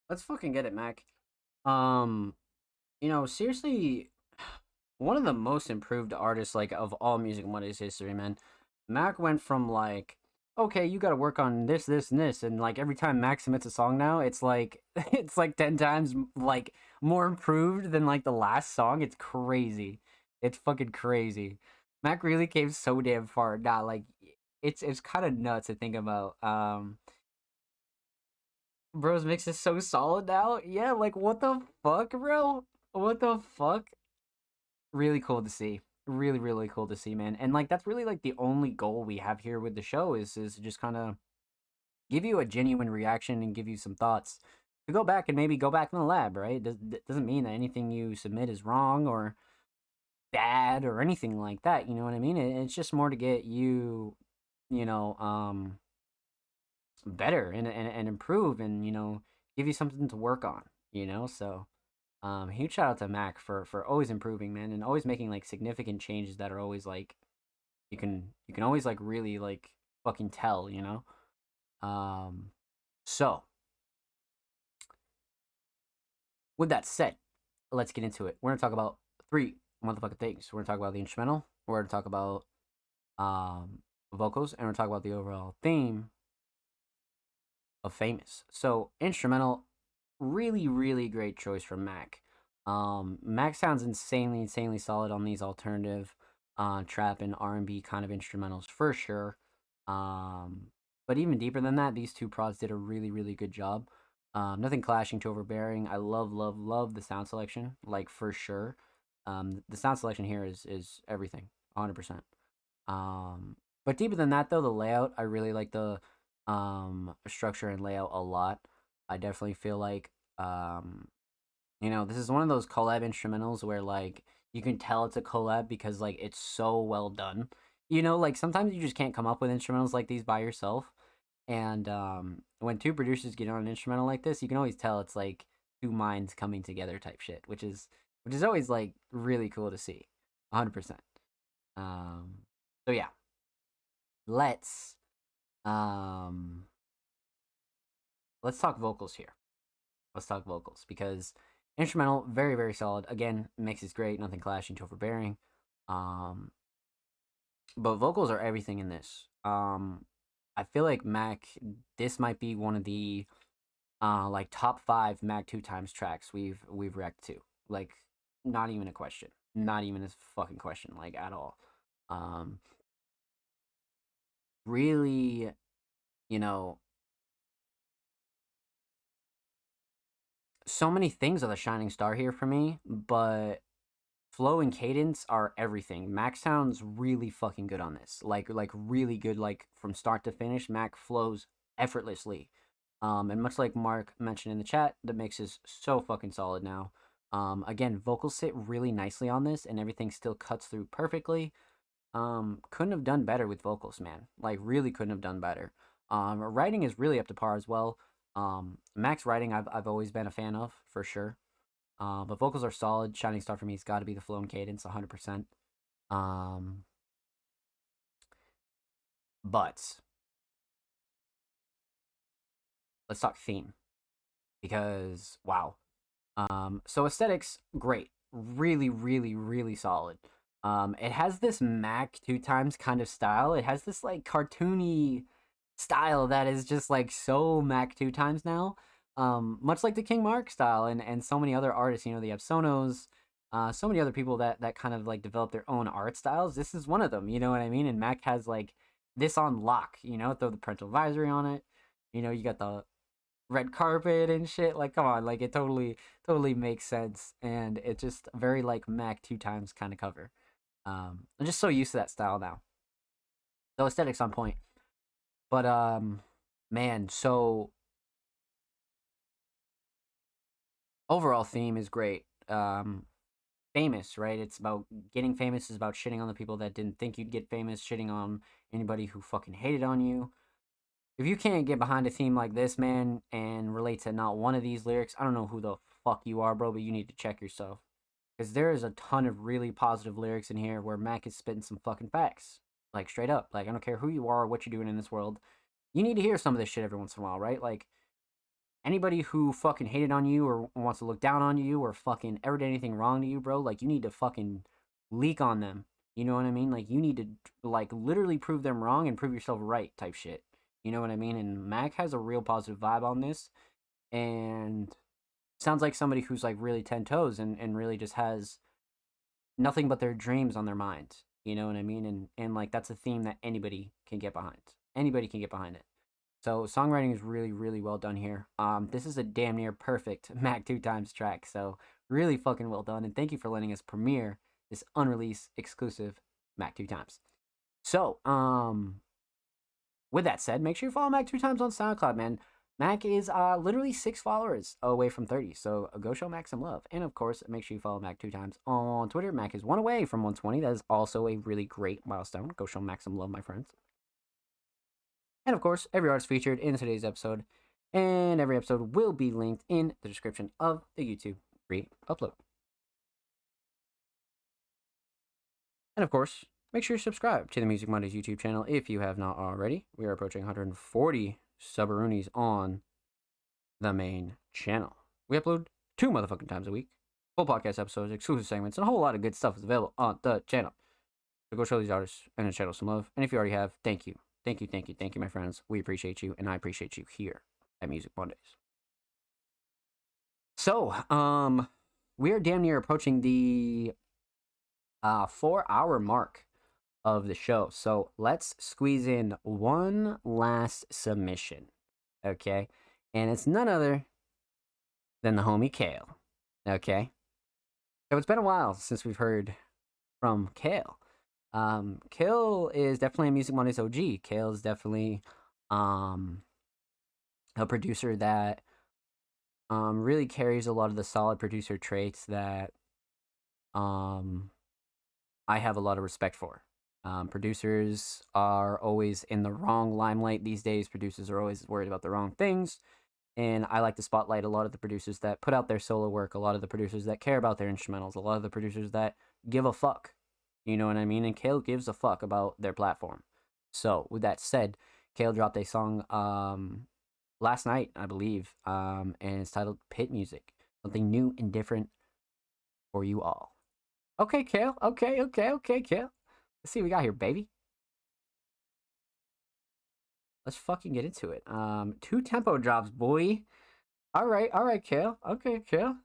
Let's fucking get it, Mac. Seriously, one of the most improved artists like of all music and what is history, man. Mac went from like, okay, you got to work on this, this, and this, and like every time Mac submits a song now, it's like it's like 10 times like more improved than like the last song. It's crazy. It's fucking crazy. Mac really came so damn far. Nah, like it's kind of nuts to think about. Bro's mix is so solid now. Yeah, like what the fuck, bro? What the fuck? Really cool to see. Really, really cool to see, man. And like that's really like the only goal we have here with the show is just kind of give you a genuine reaction and give you some thoughts. To go back and maybe go back in the lab, right? Doesn't mean that anything you submit is wrong or bad or anything like that. You know what I mean? It's just more to get you, you know, better and improve and give you something to work on. So huge shout out to Mac for always improving, man, and always making like significant changes that are always like you can always like really like fucking tell. So with that said, let's get into it. We're gonna talk about three motherfucking things. We're gonna talk about the instrumental, we're gonna talk about vocals, and we're gonna talk about the overall theme of Famous. So instrumental, really, really great choice from Mac. Mac sounds insanely solid on these alternative, trap and R&B kind of instrumentals for sure. But even deeper than that, these two prods did a really, really good job. Nothing clashing to overbearing. I love the sound selection, like for sure. The sound selection here is everything, 100%. But deeper than that though, the layout, I really like the structure and layout a lot. I definitely feel like this is one of those collab instrumentals where like you can tell it's a collab because like it's so well done. Like sometimes you just can't come up with instrumentals like these by yourself. And when two producers get on an instrumental like this, you can always tell it's like two minds coming together type shit, which is always like really cool to see. 100%. So yeah. Let's talk vocals here. Let's talk vocals because instrumental, very, very solid. Again, mix is great, nothing clashing to overbearing. But vocals are everything in this. I feel like Mac, this might be one of the like top 5 Mac 2 times tracks we've reacted to. Like, not even a question. Not even a fucking question, like at all. Really, so many things are the shining star here for me, but flow and cadence are everything. Mac sounds really fucking good on this. Like really good, like from start to finish. Mac flows effortlessly. And much like Mark mentioned in the chat, the mix is so fucking solid now. Again, vocals sit really nicely on this, and everything still cuts through perfectly. Couldn't have done better with vocals, man. Like really couldn't have done better. Writing is really up to par as well. Mac's writing I've always been a fan of for sure. But vocals are solid. Shining star for me has got to be the flow and cadence, 100%. But let's talk theme because wow. So aesthetics, great, really, really, really solid. It has this Mac 2 times kind of style. It has this like cartoony style that is just like so Mac 2 times now. Much like the King Mark style and so many other artists, they have Sonos, so many other people that kind of like develop their own art styles. This is one of them, you know what I mean? And Mac has like this on lock, throw the parental advisory on it. You got the red carpet and shit. Like, come on, like it totally makes sense. And it's just very like Mac 2 times kind of cover. I'm just so used to that style now. So aesthetics on point. But man, so overall theme is great. Famous, right? It's about getting famous, is about shitting on the people that didn't think you'd get famous, shitting on anybody who fucking hated on you. if you can't get behind a theme like this, man, and relate to not one of these lyrics, I don't know who the fuck you are, bro, but you need to check yourself. Because there is a ton of really positive lyrics in here where Mac is spitting some fucking facts. Like, straight up. Like, I don't care who you are or what you're doing in this world. You need to hear some of this shit every once in a while, right? Like, anybody who fucking hated on you or wants to look down on you or fucking ever did anything wrong to you, bro, like, you need to fucking leak on them. You know what I mean? Like, you need to, like, literally prove them wrong and prove yourself right type shit. You know what I mean? And Mac has a real positive vibe on this. And sounds like somebody who's, like, really 10 toes and really just has nothing but their dreams on their mind. You know what I mean? And like, that's a theme that anybody can get behind. Anybody can get behind it. So songwriting is really, really well done here. This is a damn near perfect Mac 2 Times track. So really fucking well done. And thank you for letting us premiere this unreleased exclusive Mac 2 Times. So, with that said, make sure you follow Mac 2 Times on SoundCloud, man. Mac is literally 6 followers away from 30, so go show Mac some love. And of course, make sure you follow Mac 2 Times on Twitter. Mac is 1 away from 120. That is also a really great milestone. Go show Mac some love, my friends. And of course, every artist featured in today's episode and every episode will be linked in the description of the YouTube re-upload. And of course, make sure you subscribe to the Music Mondays YouTube channel if you have not already. We are approaching 140 subaroonies on the main channel. We upload 2 motherfucking times a week. Full podcast episodes, exclusive segments, and a whole lot of good stuff is available on the channel. So go show these artists and the channel some love. And if you already have, thank you. Thank you, thank you, thank you, my friends. We appreciate you, and I appreciate you here at Music Mondays. So, we are damn near approaching the 4-hour mark of the show. So let's squeeze in one last submission. Okay? And it's none other than the homie Kale. Okay? So it's been a while since we've heard from Kale. Kale is definitely a Music Mondays OG. Kale is definitely a producer that really carries a lot of the solid producer traits that I have a lot of respect for. Producers are always in the wrong limelight these days. Producers are always worried about the wrong things. And I like to spotlight a lot of the producers that put out their solo work, a lot of the producers that care about their instrumentals, a lot of the producers that give a fuck. You know what I mean? And Kale gives a fuck about their platform. So, with that said, Kale dropped a song last night, I believe, and it's titled Pit Music. Something new and different for you all. Okay, Kale. Okay, Kale. Let's see what we got here, baby. Let's fucking get into it. 2 tempo drops, boy. All right, Kale. Okay, Kale.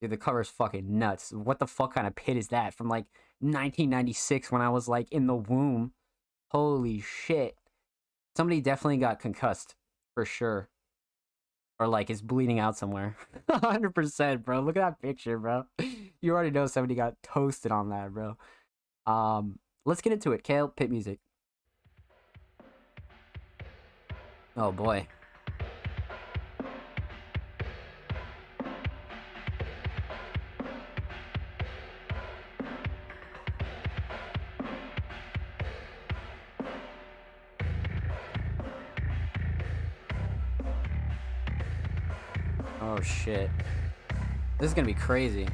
Dude, the cover's fucking nuts. What the fuck kind of pit is that? From like 1996 when I was like in the womb. Holy shit. Somebody definitely got concussed, for sure. Or like is bleeding out somewhere. 100%, bro. Look at that picture, bro. You already know somebody got toasted on that, bro. Let's get into it. Kale, Pit Music. Oh boy. Oh shit. This is gonna be crazy.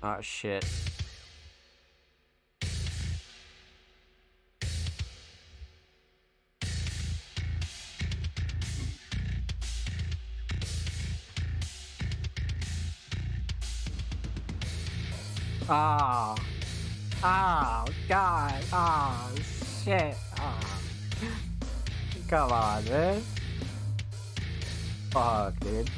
Oh shit. Ah. Oh, God. Oh, shit. Oh. Come on, man. Fuck, dude.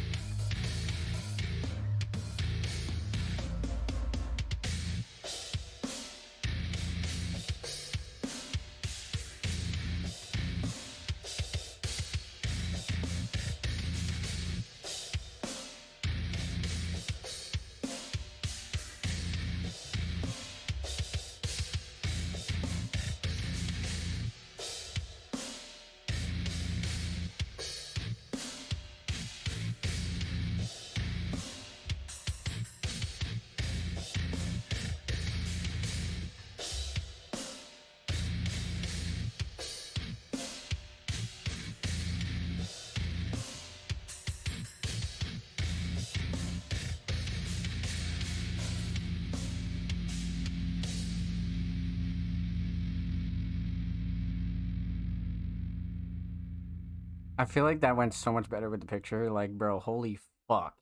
I feel like that went so much better with the picture. Like, bro, holy fuck.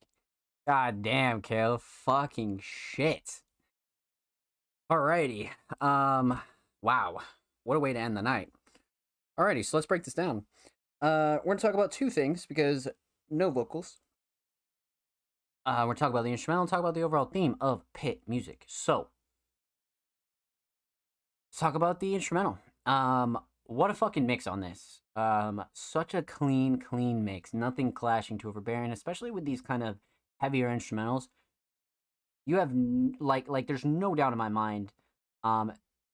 God damn, Kale. Fucking shit. Alrighty. Wow. What a way to end the night. Alrighty, so let's break this down. We're gonna talk about two things because no vocals. We're gonna talk about the instrumental and talk about the overall theme of pit music. So, let's talk about the instrumental. What a fucking mix on this. Such a clean mix. Nothing clashing too overbearing, especially with these kind of heavier instrumentals. You have like there's no doubt in my mind,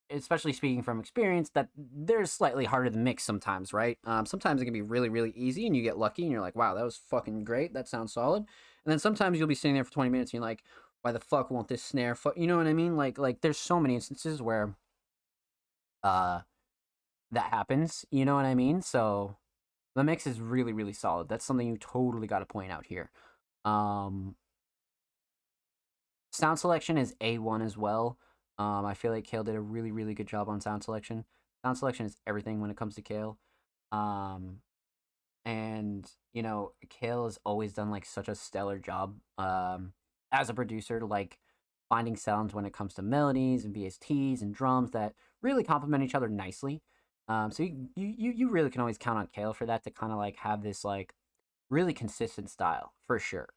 especially speaking from experience, that they're slightly harder to mix sometimes, right? Sometimes it can be really easy and you get lucky and you're like, wow, that was fucking great. That sounds solid. And then sometimes you'll be sitting there for 20 minutes and you're like, why the fuck won't this snare you know what I mean? Like there's so many instances where that happens, you know what I mean? So the mix is really solid. That's something you totally got to point out here. Sound selection is A1 as well. I feel like Kale did a really good job on sound selection. Sound selection is everything when it comes to Kale. And you know, Kale has always done like such a stellar job as a producer, like finding sounds when it comes to melodies and VSTs and drums that really complement each other nicely. So you really can always count on Kale for that to kind of like have this like really consistent style for sure.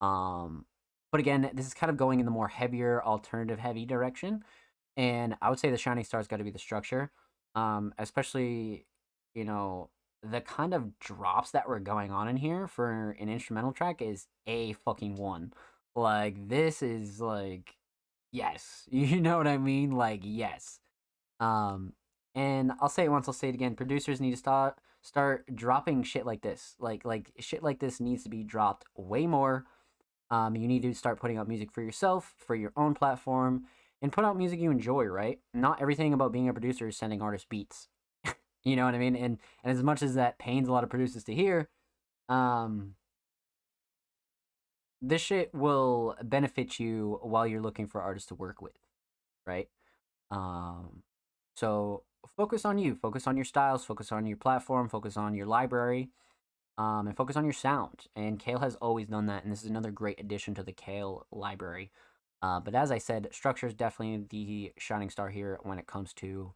But again, this is kind of going in the more heavier, alternative heavy direction, and I would say the shining star's got to be the structure, especially you know the kind of drops that were going on in here for an instrumental track is a fucking one. Like this is like yes, you know what I mean? Like yes. And I'll say it once, I'll say it again. Producers need to start dropping shit like this. Like shit like this needs to be dropped way more. You need to start putting out music for yourself, for your own platform, and put out music you enjoy, right? Not everything about being a producer is sending artists beats. You know what I mean? And as much as that pains a lot of producers to hear, this shit will benefit you while you're looking for artists to work with, right? So focus on you, focus on your styles, focus on your platform, focus on your library, and focus on your sound. And Kale has always done that, and this is another great addition to the Kale library. But as I said, structure is definitely the shining star here when it comes to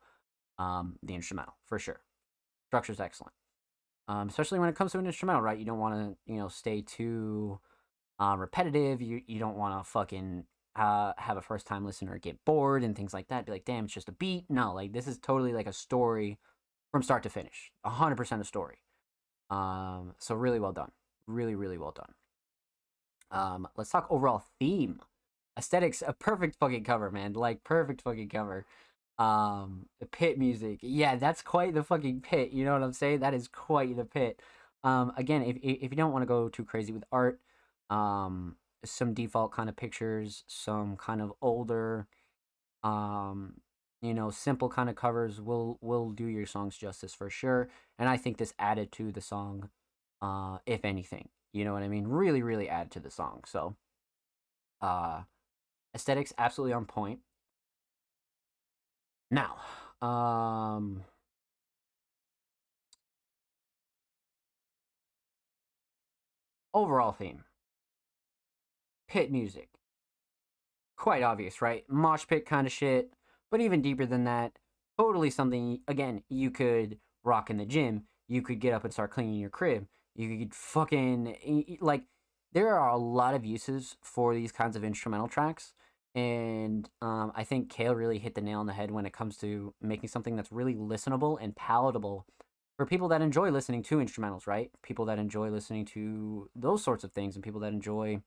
the instrumental, for sure. Structure is excellent, especially when it comes to an instrumental, right? You don't want to, stay too repetitive. You don't want to fucking have a first time listener get bored and things like that. Be like, damn, it's just a beat. No, like this is totally like a story from start to finish. 100% a story. So really well done. Really well done. Let's talk overall theme. Aesthetics, a perfect fucking cover, man. Like perfect fucking cover. The pit music. Yeah, that's quite the fucking pit. You know what I'm saying? That is quite the pit. Again, if you don't want to go too crazy with art, some default kind of pictures, some kind of older, simple kind of covers will do your songs justice for sure. And I think this added to the song, if anything. You know what I mean? Really added to the song. So, Aesthetics absolutely on point. Now, overall theme, pit music. Quite obvious, right? Mosh pit kind of shit, but even deeper than that, totally something, again, you could rock in the gym. You could get up and start cleaning your crib. You could fucking, like, there are a lot of uses for these kinds of instrumental tracks. And I think Kale really hit the nail on the head when it comes to making something that's really listenable and palatable for people that enjoy listening to instrumentals, right? People that enjoy listening to those sorts of things, and people that enjoy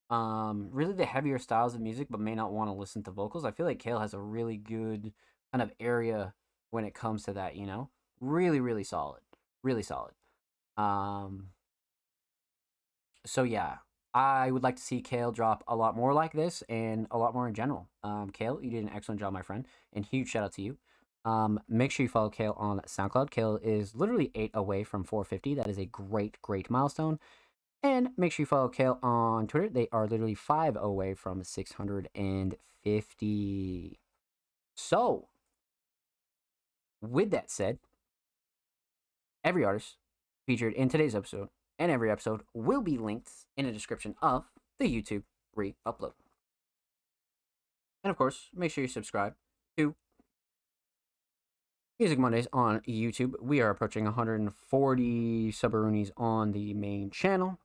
really the heavier styles of music but may not want to listen to vocals. I feel like Kale has a really good kind of area when it comes to that, you know? Really, really solid. Really solid. Um so yeah, I would like to see Kale drop a lot more like this and a lot more in general. Kale, you did an excellent job, my friend, and huge shout out to you. Make sure you follow Kale on SoundCloud. Kale is literally 8 away from 450. That is a great, great milestone. And make sure you follow Kale on Twitter. They are literally 5 away from 650. So, with that said, every artist featured in today's episode and every episode will be linked in the description of the YouTube re-upload. And of course, make sure you subscribe to Music Mondays on YouTube. We are approaching 140 subaroonies on the main channel.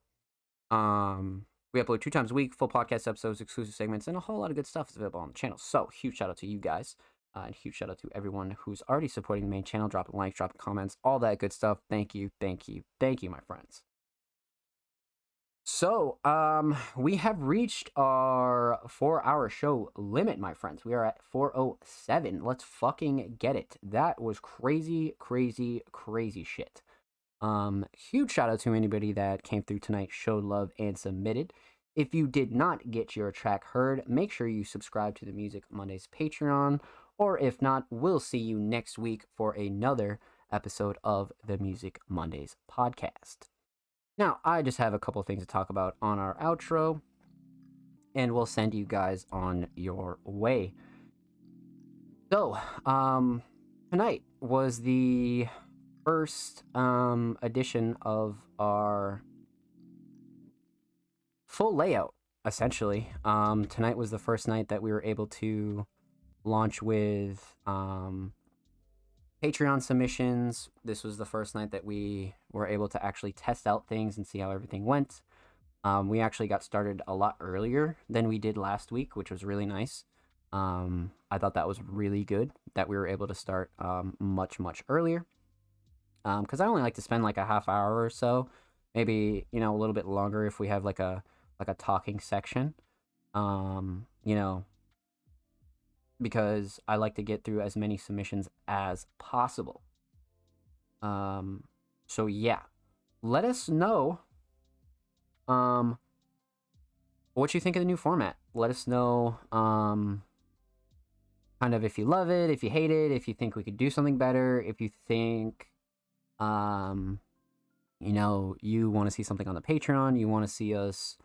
We upload 2 times a week, full podcast episodes, exclusive segments, and a whole lot of good stuff is available on the channel. So, huge shout out to you guys. And huge shout out to everyone who's already supporting the main channel, dropping likes, dropping comments, all that good stuff. Thank you, thank you, thank you, my friends. So, we have reached our 4-hour show limit, my friends. We are at 4:07. Let's fucking get it. That was crazy, crazy, crazy shit. Huge shout out to anybody that came through tonight, showed love, and submitted. If you did not get your track heard, make sure you subscribe to the Music Mondays Patreon, or if not, we'll see you next week for another episode of the Music Mondays podcast. Now, I just have a couple things to talk about on our outro, and we'll send you guys on your way. So, tonight was the first edition of our full layout, essentially. Tonight was the first night that we were able to launch with Patreon submissions. This was the first night that we were able to actually test out things and see how everything went. We actually got started a lot earlier than we did last week, which was really nice. I thought that was really good that we were able to start much, much earlier. Because I only like to spend like a half hour or so, maybe, you know, a little bit longer if we have like a talking section. You know, because I like to get through as many submissions as possible. So yeah, let us know what you think of the new format. Let us know kind of if you love it, if you hate it, if you think we could do something better, if you think you know, you want to see something on the Patreon, you want to see us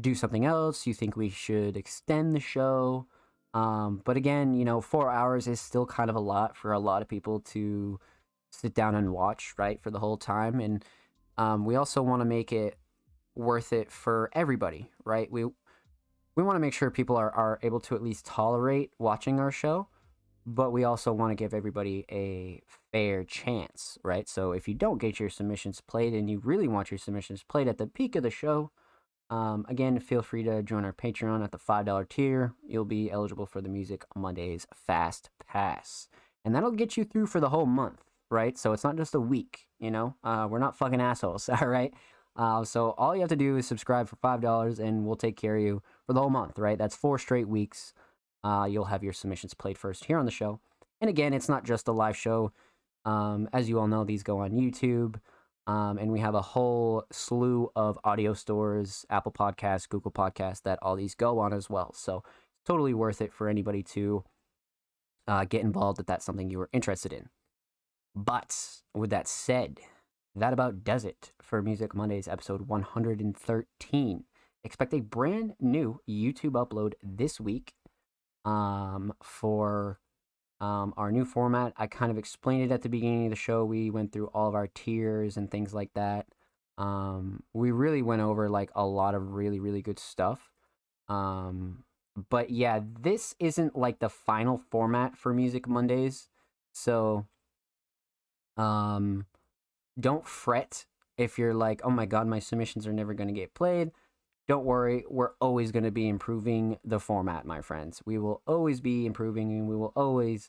do something else, you think we should extend the show. But again, you know, 4 hours is still kind of a lot for a lot of people to sit down and watch, right, for the whole time. And we also want to make it worth it for everybody, right? We want to make sure people are able to at least tolerate watching our show, but we also want to give everybody a fair chance, right? So if you don't get your submissions played and you really want your submissions played at the peak of the show, again, feel free to join our Patreon at the $5 tier. You'll be eligible for the Music Mondays Fast Pass. And that'll get you through for the whole month, right? So it's not just a week, you know? We're not fucking assholes, all right? So all you have to do is subscribe for $5 and we'll take care of you for the whole month, right? That's 4 straight weeks. You'll have your submissions played first here on the show. And again, it's not just a live show. As you all know, these go on YouTube. And we have a whole slew of audio stores, Apple Podcasts, Google Podcasts, that all these go on as well. So it's totally worth it for anybody to get involved if that's something you are interested in. But with that said, that about does it for Music Mondays episode 113. expect a brand new YouTube upload this week for our new format. I kind of explained it at the beginning of the show. We went through all of our tiers and things like that. We really went over like a lot of really, really good stuff. But yeah, this isn't like the final format for Music Mondays. So don't fret if you're like, oh my god, my submissions are never going to get played. Don't worry, we're always going to be improving the format, my friends. We will always be improving, and we will always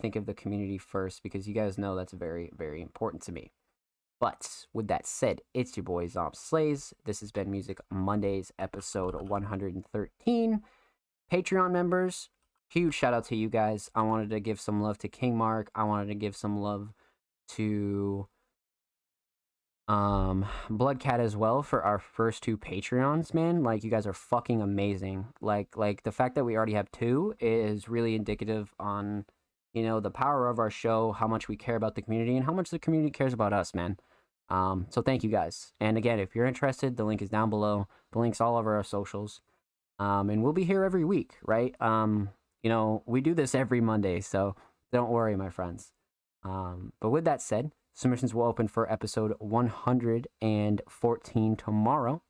think of the community first, because you guys know that's very, very important to me. But with that said, it's your boy Zomp Slays. This has been Music Mondays, episode 113. Patreon members, huge shout out to you guys. I wanted to give some love to King Mark. I wanted to give some love to Bloodcat as well for our first 2 Patreons, man. Like, you guys are fucking amazing. Like the fact that we already have 2 is really indicative on, you know, the power of our show, how much we care about the community, and how much the community cares about us, man. So thank you guys. And again, if you're interested, the link is down below. The link's all over our socials. And we'll be here every week, right? You know, we do this every Monday, so don't worry, my friends. But with that said, submissions will open for episode 114 tomorrow,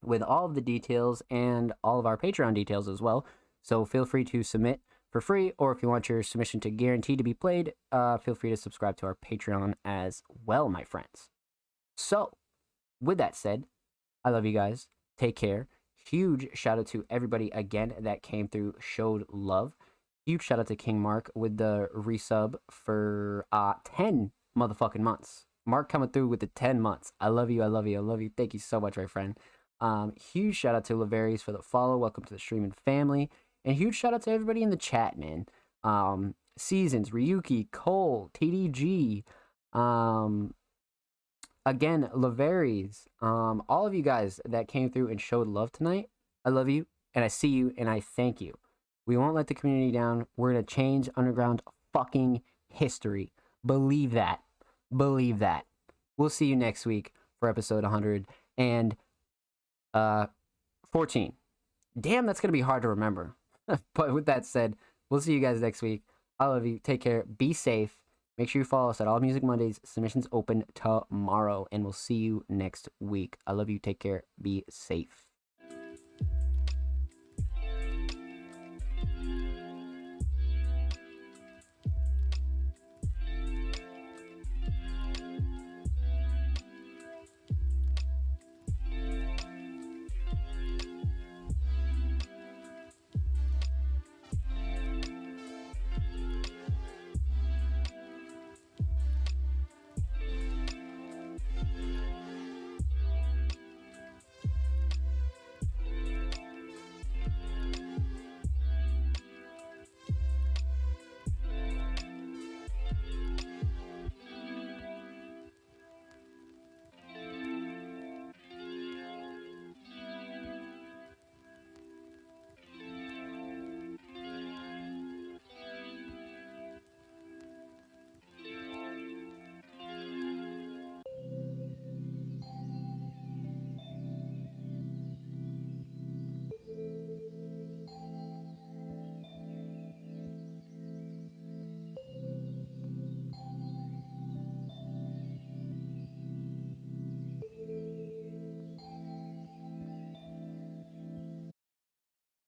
with all of the details and all of our Patreon details as well. So feel free to submit for free, or if you want your submission to guarantee to be played, feel free to subscribe to our Patreon as well, my friends. So, with that said, I love you guys. Take care. Huge shout out to everybody again that came through, showed love. Huge shout out to King Mark with the resub for 10 motherfucking months. Mark coming through with the 10 months. I love you. I love you. I love you. Thank you so much, my friend. Huge shout out to Laverius for the follow. Welcome to the streaming family. And huge shout out to everybody in the chat, man. Seasons, Ryuki, Cole, TDG, again, Laverius, all of you guys that came through and showed love tonight. I love you, and I see you, and I thank you. We won't let the community down. We're going to change underground fucking history. Believe that. Believe that. We'll see you next week for episode 114. Damn, that's going to be hard to remember. But with that said, we'll see you guys next week. I love you. Take care. Be safe. Make sure you follow us at All Music Mondays. Submissions open tomorrow, and we'll see you next week. I love you. Take care. Be safe.